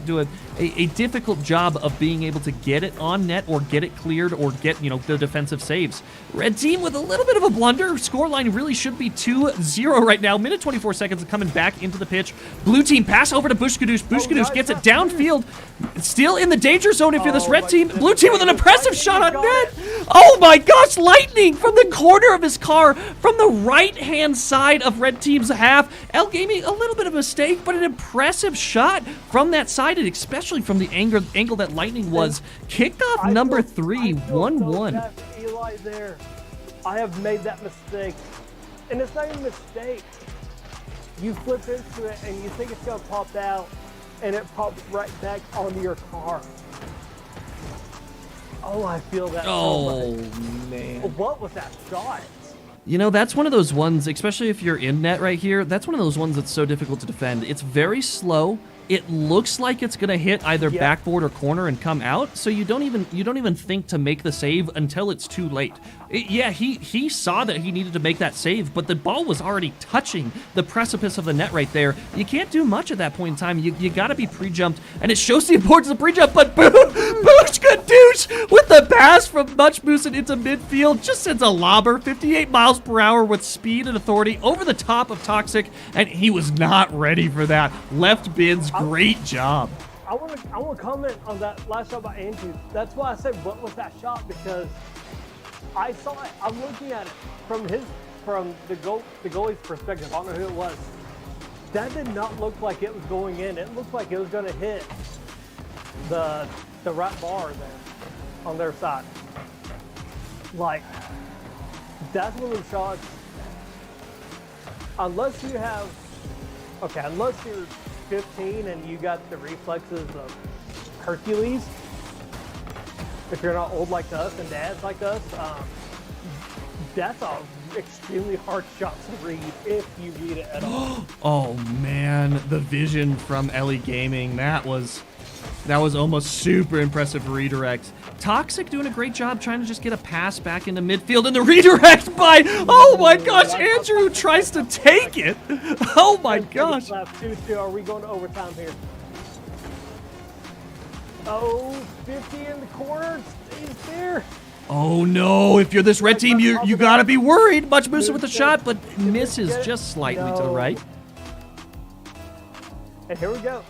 a difficult job of being able to get it on net or get it cleared or get, the defensive saves. Red team with a little bit of a blunder. Scoreline really should be 2-0 right now. Minute 24 seconds coming back into the pitch. Blue team pass over to Bushkadoosh. Bushkadoosh gets it downfield. Still in the danger zone if you're this red team. Blue team with an impressive shot on net. Oh my gosh, Lightning from the corner of his car, from the right-hand side of red team's half. L Gaming, a little bit of a mistake, but an impressive shot from that side, and especially from the angle that Lightning was. Kickoff number 3, 1-1. Eli there. I have made that mistake. And it's not even a mistake. You flip into it and you think it's going to pop out, and it pops right back onto your car. Oh, I feel that. Oh, man. What was that shot? That's one of those ones, especially if you're in net right here, that's one of those ones that's so difficult to defend. It's very slow. It looks like it's going to hit either backboard or corner and come out, so you don't even think to make the save until it's too late. He saw that he needed to make that save, but the ball was already touching the precipice of the net right there. You can't do much at that point in time. You got to be pre-jumped, and it shows the importance of pre-jump, but Bushkadoosh with the pass from Much Moosin into midfield just sends a lobber 58 miles per hour with speed and authority over the top of Toxic, and he was not ready for that. Left bins, great job. I want to comment on that last shot by Andrew. That's why I said, what was that shot? Because I saw it. I'm looking at it from the goalie's perspective. I don't know who it was. That did not look like it was going in. It looked like it was going to hit the right bar there on their side. Like, that's one of the shots. Unless you're 15 and you got the reflexes of Hercules, if you're not old like us and dads like us, that's a extremely hard shot to read if you read it at all. Oh man, the vision from Ellie Gaming, that was almost super impressive redirect. Toxic doing a great job trying to just get a pass back into midfield, and the redirect by, oh my gosh, Andrew tries to take it. Oh my gosh. 2-2, are we going to overtime here? Oh, 50 in the corner, stays there. Oh no, if you're this red team, you gotta be worried. Much Moosin with the shot, but misses just slightly to the right. And here we go.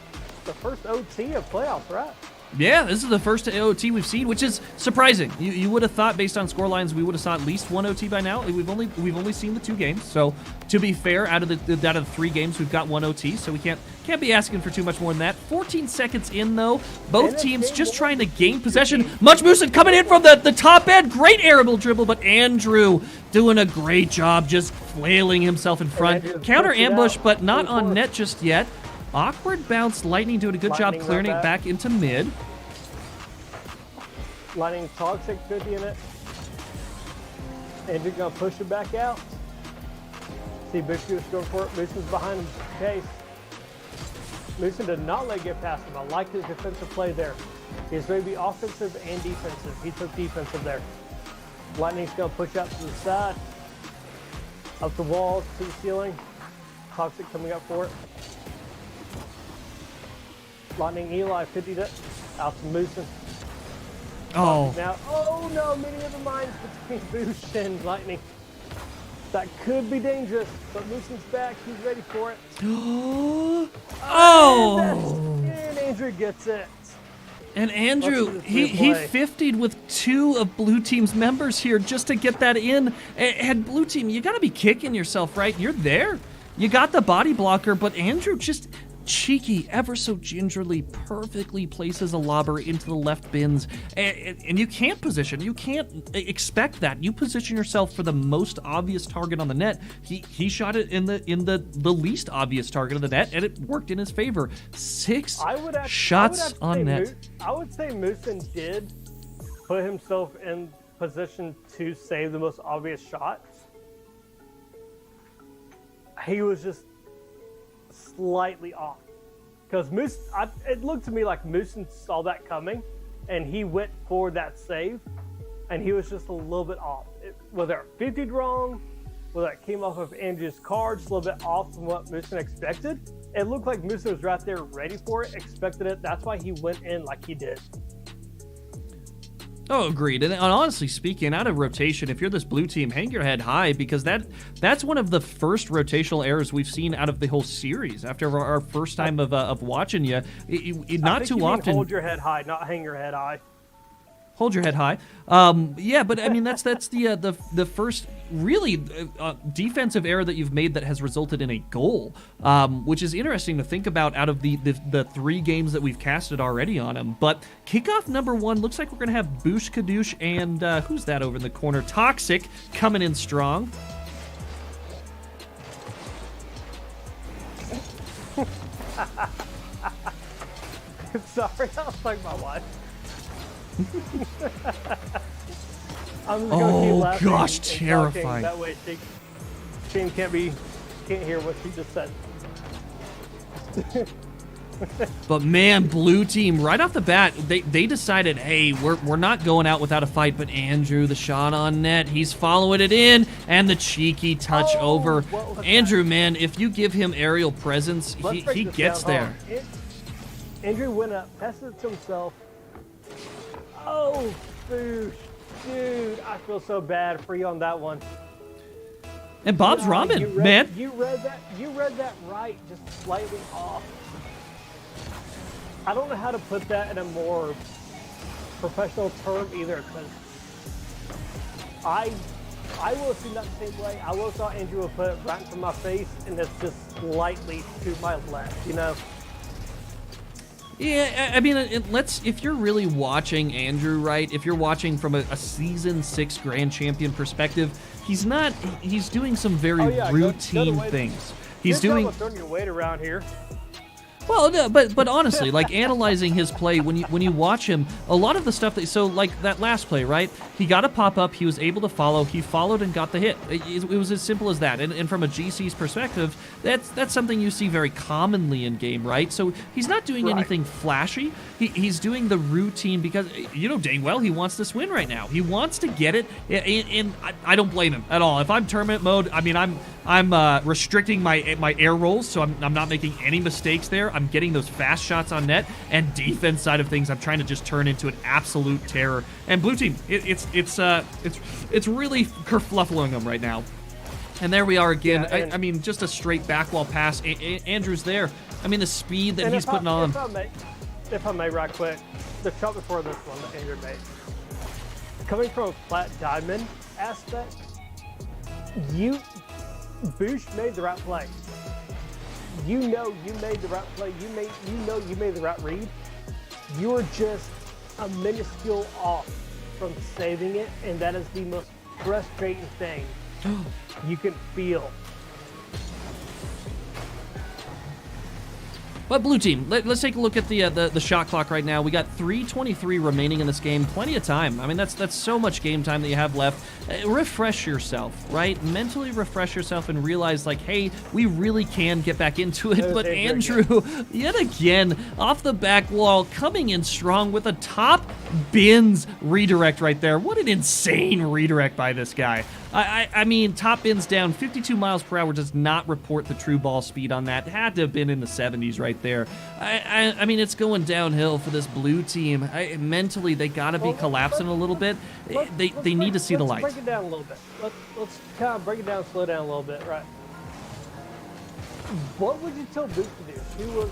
The first OT of playoffs, right? Yeah, this is the first OT we've seen, which is surprising. You would have thought, based on score lines, we would have saw at least one OT by now. We've only seen the 2 games, so to be fair, out of the 3 games, we've got 1 OT, so we can't be asking for too much more than that. 14 seconds in though, both teams just trying to gain possession. Much Moosin coming in from the top end, great aerial dribble, but Andrew doing a great job just flailing himself in front. Andrew Counter puts it ambush, out. but not Full on force. net just yet. Awkward bounce. Lightning doing a good job Lightning clearing right it back into mid. Lightning Toxic could be in it. Andrew gonna push it back out. See Biscuit's going for it. Moosen's behind him. Case. Moosen did not let it get past him. I like his defensive play there. He's going to be offensive and defensive. He took defensive there. Lightning's going to push out to the side. Up the wall to the ceiling. Toxic coming up for it. Lightning Eli 50'd it. Out to Moosen. Oh, Now, oh no, many of the minds between Boosh and Lightning. That could be dangerous, but Moosen's back. He's ready for it. oh! And Andrew gets it. And Andrew, Let's he see the play. 50'd with 2 of Blue Team's members here just to get that in. And Blue Team, you got to be kicking yourself, right? You're there. You got the body blocker, but Andrew just cheeky, ever so gingerly, perfectly places a lobber into the left bins. And you can't position. You can't expect that. You position yourself for the most obvious target on the net. He shot it in the least obvious target of the net, and it worked in his favor. 6 shots on net. I would say Moosen did put himself in position to save the most obvious shots. He was just slightly off. Because it looked to me like Moosen saw that coming, and he went for that save, and he was just a little bit off. Whether it 50'd wrong, whether it came off of Andrew's cards, a little bit off from what Moosen expected, it looked like Moosen was right there ready for it, expected it. That's why he went in like he did. Oh, agreed. And honestly speaking, out of rotation, if you're this Blue Team, hang your head high, because that's one of the first rotational errors we've seen out of the whole series. After our first time of watching you, not too often. Hold your head high, not hang your head high. Hold your head high. Yeah, but I mean that's the first really defensive error that you've made that has resulted in a goal, which is interesting to think about out of the 3 games that we've casted already on him. But kickoff number 1 looks like we're gonna have Boosh Kadoosh and who's that over in the corner? Toxic coming in strong. Sorry, I was like my wife. I'm just gonna keep laughing gosh, and talking. terrifying. That way Shane can't hear what she just said. But man, Blue Team, right off the bat, they decided, hey, we're not going out without a fight. But Andrew, the shot on net, he's following it in, and the cheeky touch over. what was Andrew, man, if you give him aerial presence, Let's break he this gets down. there. Hold on. Andrew went up, tested it to himself. Oh, Boosh. Dude, I feel so bad for you on that one. And Bob's You ramen, read- man. You read that right, just slightly off. I don't know how to put that in a more professional term either, because I will see that the same way. I will thought Andrew would put it right into my face, and it's just slightly to my left, you know? Yeah, I mean, if you're really watching Andrew, right, if you're watching from a Season 6 Grand Champion perspective, he's doing some very Oh, yeah, go routine the way- things. He's Good job doing... of throwing your weight around here. Well, no, but honestly, like analyzing his play, when you watch him, a lot of the stuff like that last play, right? He got a pop up, he was able to follow, he followed and got the hit. It was as simple as that. And from a GC's perspective, that's something you see very commonly in game, right? So he's not doing Right. anything flashy. He's doing the routine because you know dang well he wants this win right now. He wants to get it, and I don't blame him at all. If I'm tournament mode, I mean I'm restricting my air rolls, so I'm not making any mistakes there. I'm getting those fast shots on net, and defense side of things, I'm trying to just turn into an absolute terror. And Blue Team, it's really kerfluffling them right now. And there we are again. Yeah, and- I mean, just a straight backwall pass. Andrew's there. I mean, the speed that And he's putting on. If I may, right quick, the shot before this one that Andrew made. Coming from a flat diamond aspect, Boosh made the right play. You know you made the right play. You made the right read. You were just a minuscule off from saving it, and that is the most frustrating thing You can feel. But blue team, let's take a look at the shot clock right now. We got 3:23 remaining in this game. Plenty of time. I mean, that's so much game time that you have left. Refresh yourself, right? Mentally refresh yourself and realize, like, hey, we really can get back into it. But Andrew, yet again, off the back wall, coming in strong with a top bins redirect right there. What an insane redirect by this guy. I mean, top bins down 52 miles per hour does not report the true ball speed on that. Had to have been in the 70s right there. I mean, it's going downhill for this blue team. Mentally, they got to be collapsing a little bit. They need to see the light. Let's break it down a little bit. Let's kind of break it down, slow down a little bit, right? What would you tell Boot to do? He was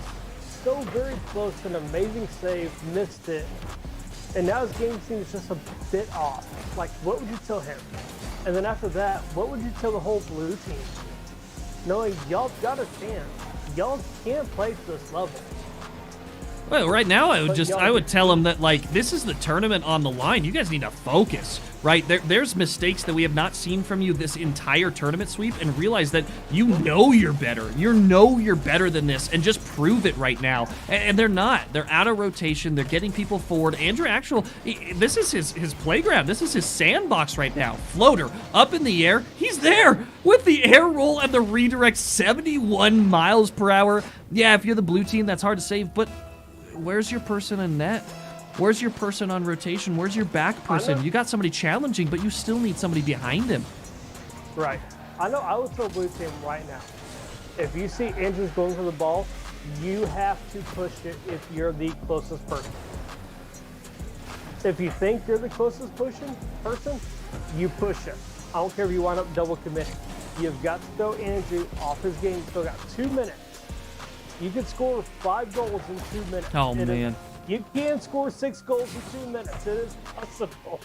so very close to an amazing save, missed it, and now his game seems just a bit off. Like, what would you tell him? And then after that, what would you tell the whole blue team? Knowing y'all got a chance. Y'all can't play to this level. Well, right now I would tell them that, like, this is the tournament on the line. You guys need to focus, right? There's mistakes that we have not seen from you this entire tournament sweep, and realize that you know you're better. You know you're better than this, and just prove it right now. And they're not. They're out of rotation. They're getting people forward. Andrew Actual, this is his playground. This is his sandbox right now. Floater up in the air. He's there with the air roll and the redirect 71 miles per hour. Yeah, if you're the blue team, that's hard to save, but where's your person in net? Where's your person on rotation? Where's your back person? You got somebody challenging, but you still need somebody behind him. Right. I know. I would tell blue team right now, if you see Andrews going for the ball, you have to push it if you're the closest person. If you think you're the closest person, you push it. I don't care if you wind up double committing. You've got to throw Andrew off his game. You still got 2 minutes. You can score 5 goals in 2 minutes. Oh, man. You can score 6 goals in 2 minutes. It is possible.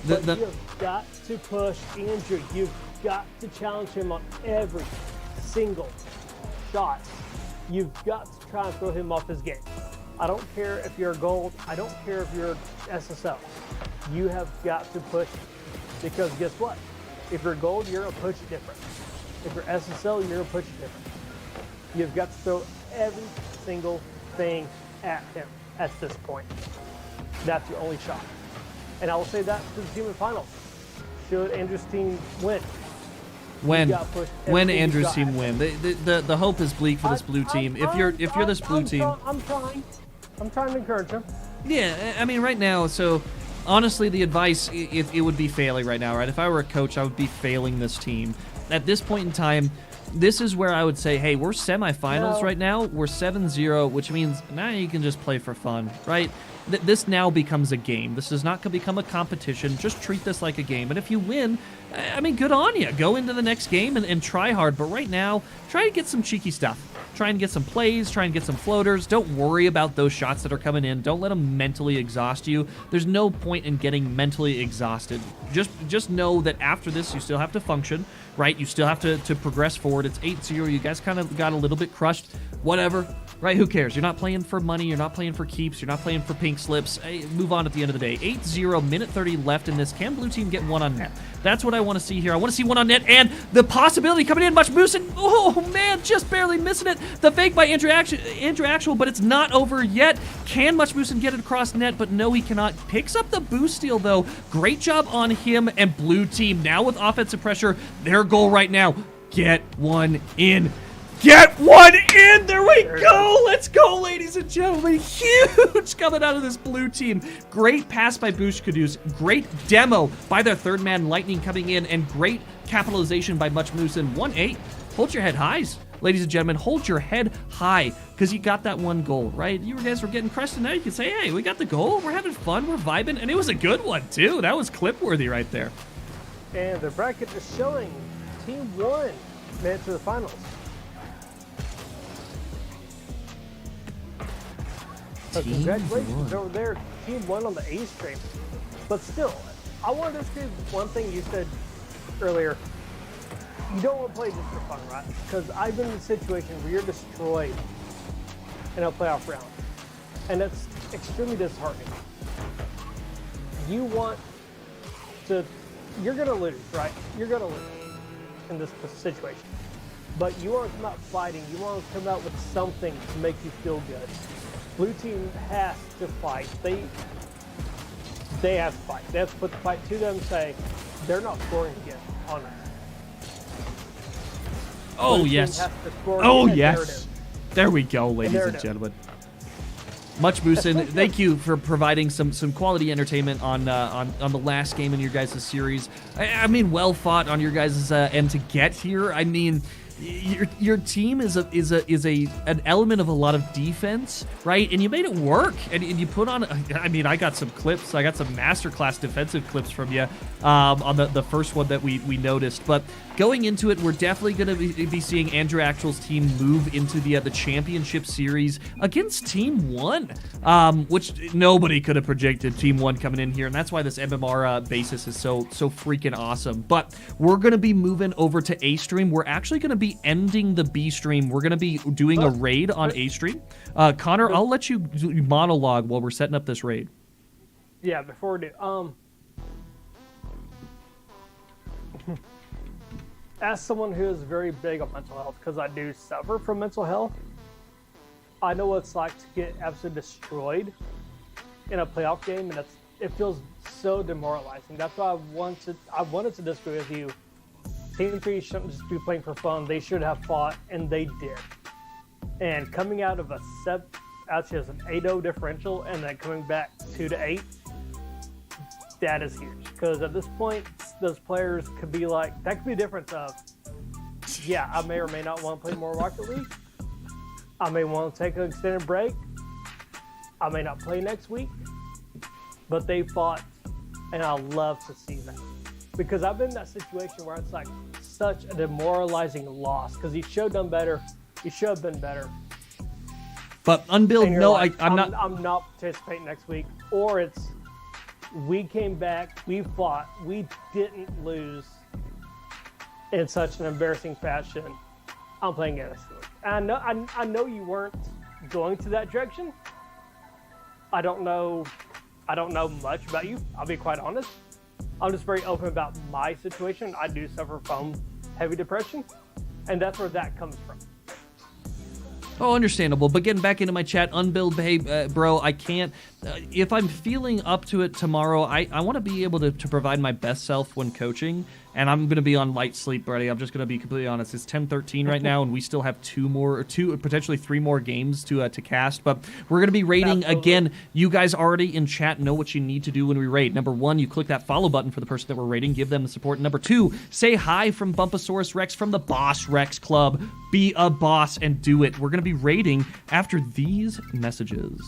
But you've got to push Andrew. You've got to challenge him on every single shot. You've got to try and throw him off his game. I don't care if you're gold. I don't care if you're SSL. You have got to push it. Because guess what? If you're gold, you're going to push it different. If you're SSL, you're going to push it different. You've got to throw every single thing at him at this point. That's your only shot. And I will say that to the team in finals. Should Andrew's team win? When Andrew's team win, the hope is bleak for this blue team. If you're this blue team, I'm trying to encourage him. Yeah, I mean, right now, so honestly, the advice, it would be failing right now, right? If I were a coach, I would be failing this team. At this point in time, this is where I would say, hey, we're semifinals right now. We're 7-0, which means now you can just play for fun, right? This now becomes a game. This does not become a competition. Just treat this like a game. And if you win, I mean, good on you. Go into the next game and try hard. But right now, try to get some cheeky stuff. Try and get some plays, try and get some floaters. Don't worry about those shots that are coming in. Don't let them mentally exhaust you. There's no point in getting mentally exhausted. Just know that after this, you still have to function, right? You still have to progress forward. It's 8-0. You guys kind of got a little bit crushed. Whatever, right? Who cares? You're not playing for money. You're not playing for keeps. You're not playing for pink slips. Hey, move on at the end of the day. 8-0, minute 30 left in this. Can blue team get one on net? That's what I want to see here. I want to see one on net, and the possibility coming in, Much Moosin. Oh, man, just barely missing it. The fake by Andrew Actual, but it's not over yet. Can Much Moosin get it across net? But no, he cannot. Picks up the boost steal, though. Great job on him, and blue team now with offensive pressure. Their goal right now, get one in. Get one in! There we go! Let's go, ladies and gentlemen. Huge coming out of this blue team. Great pass by Boosh Caduce. Great demo by their third man, Lightning, coming in. And great capitalization by Much Moosin. 1-8. Hold your head highs, ladies and gentlemen. Hold your head high, because you got that one goal, right? You guys were getting crushed, and now you can say, hey, we got the goal. We're having fun. We're vibing. And it was a good one, too. That was clip-worthy right there. And the bracket is showing Team 1 made it to the finals. So congratulations over there, Team 1 on the A stream. But still, I want to disagree with one thing you said earlier. You don't want to play just for fun, right? Because I've been in a situation where you're destroyed in a playoff round. And that's extremely disheartening. You want to you're gonna lose, right? You're gonna lose in this situation. But you want to come out fighting. You want to come out with something to make you feel good. Blue team has to fight. They have to fight. They have to put the fight to them and say, they're not scoring again on us. Oh, Blue team yes. has to score Oh, again. There it yes. is. There we go, ladies there and it is. gentlemen. Much Boosin, thank you for providing some quality entertainment on the last game in your guys' series. I mean, well fought on your guys' end to get here. I mean, your team is an element of a lot of defense, right? And you made it work, and you put on. I mean, I got some clips. I got some masterclass defensive clips from you on the first one that we noticed. But going into it, we're definitely going to be seeing Andrew Actual's team move into the championship series against Team 1, which nobody could have predicted Team 1 coming in here, and that's why this MMR basis is so freaking awesome. But we're going to be moving over to A stream. We're actually going to be ending the B stream. We're going to be doing a raid on A stream. Connor, I'll let you monologue while we're setting up this raid. Yeah, before we do, as someone who is very big on mental health, because I do suffer from mental health, I know what it's like to get absolutely destroyed in a playoff game, and it feels so demoralizing. That's why I wanted to disagree with you. Team 3 shouldn't just be playing for fun. They should have fought, and they did. And coming out of actually as an 8-0 differential, and then coming back 2-8, that is huge. Because at this point, those players could be like, that could be a difference of, yeah, I may or may not want to play more Rocket League. I may want to take an extended break. I may not play next week. But they fought, and I love to see that. Because I've been in that situation where it's like such a demoralizing loss. Because you should have done better. You should have been better. But Unbuild, And you're no, like, I'm not. I'm not participating next week. Or it's, we came back, we fought, we didn't lose in such an embarrassing fashion. I'm playing against it. And I know you weren't going to that direction. I don't know much about you. I'll be quite honest. I'm just very open about my situation. I do suffer from heavy depression, and that's where that comes from. Oh, understandable. But getting back into my chat, Unbuild, babe, bro, I can't. If I'm feeling up to it tomorrow, I want to be able to provide my best self when coaching, and I'm going to be on light sleep, buddy. I'm just going to be completely honest. It's 10:13 right now, and we still have potentially three more games to cast. But we're going to be raiding again. You guys already in chat know what you need to do when we raid. Number 1, you click that follow button for the person that we're raiding. Give them the support. Number 2, say hi from Bumpasaurus Rex from the Boss Rex Club. Be a boss and do it. We're going to be raiding after these messages.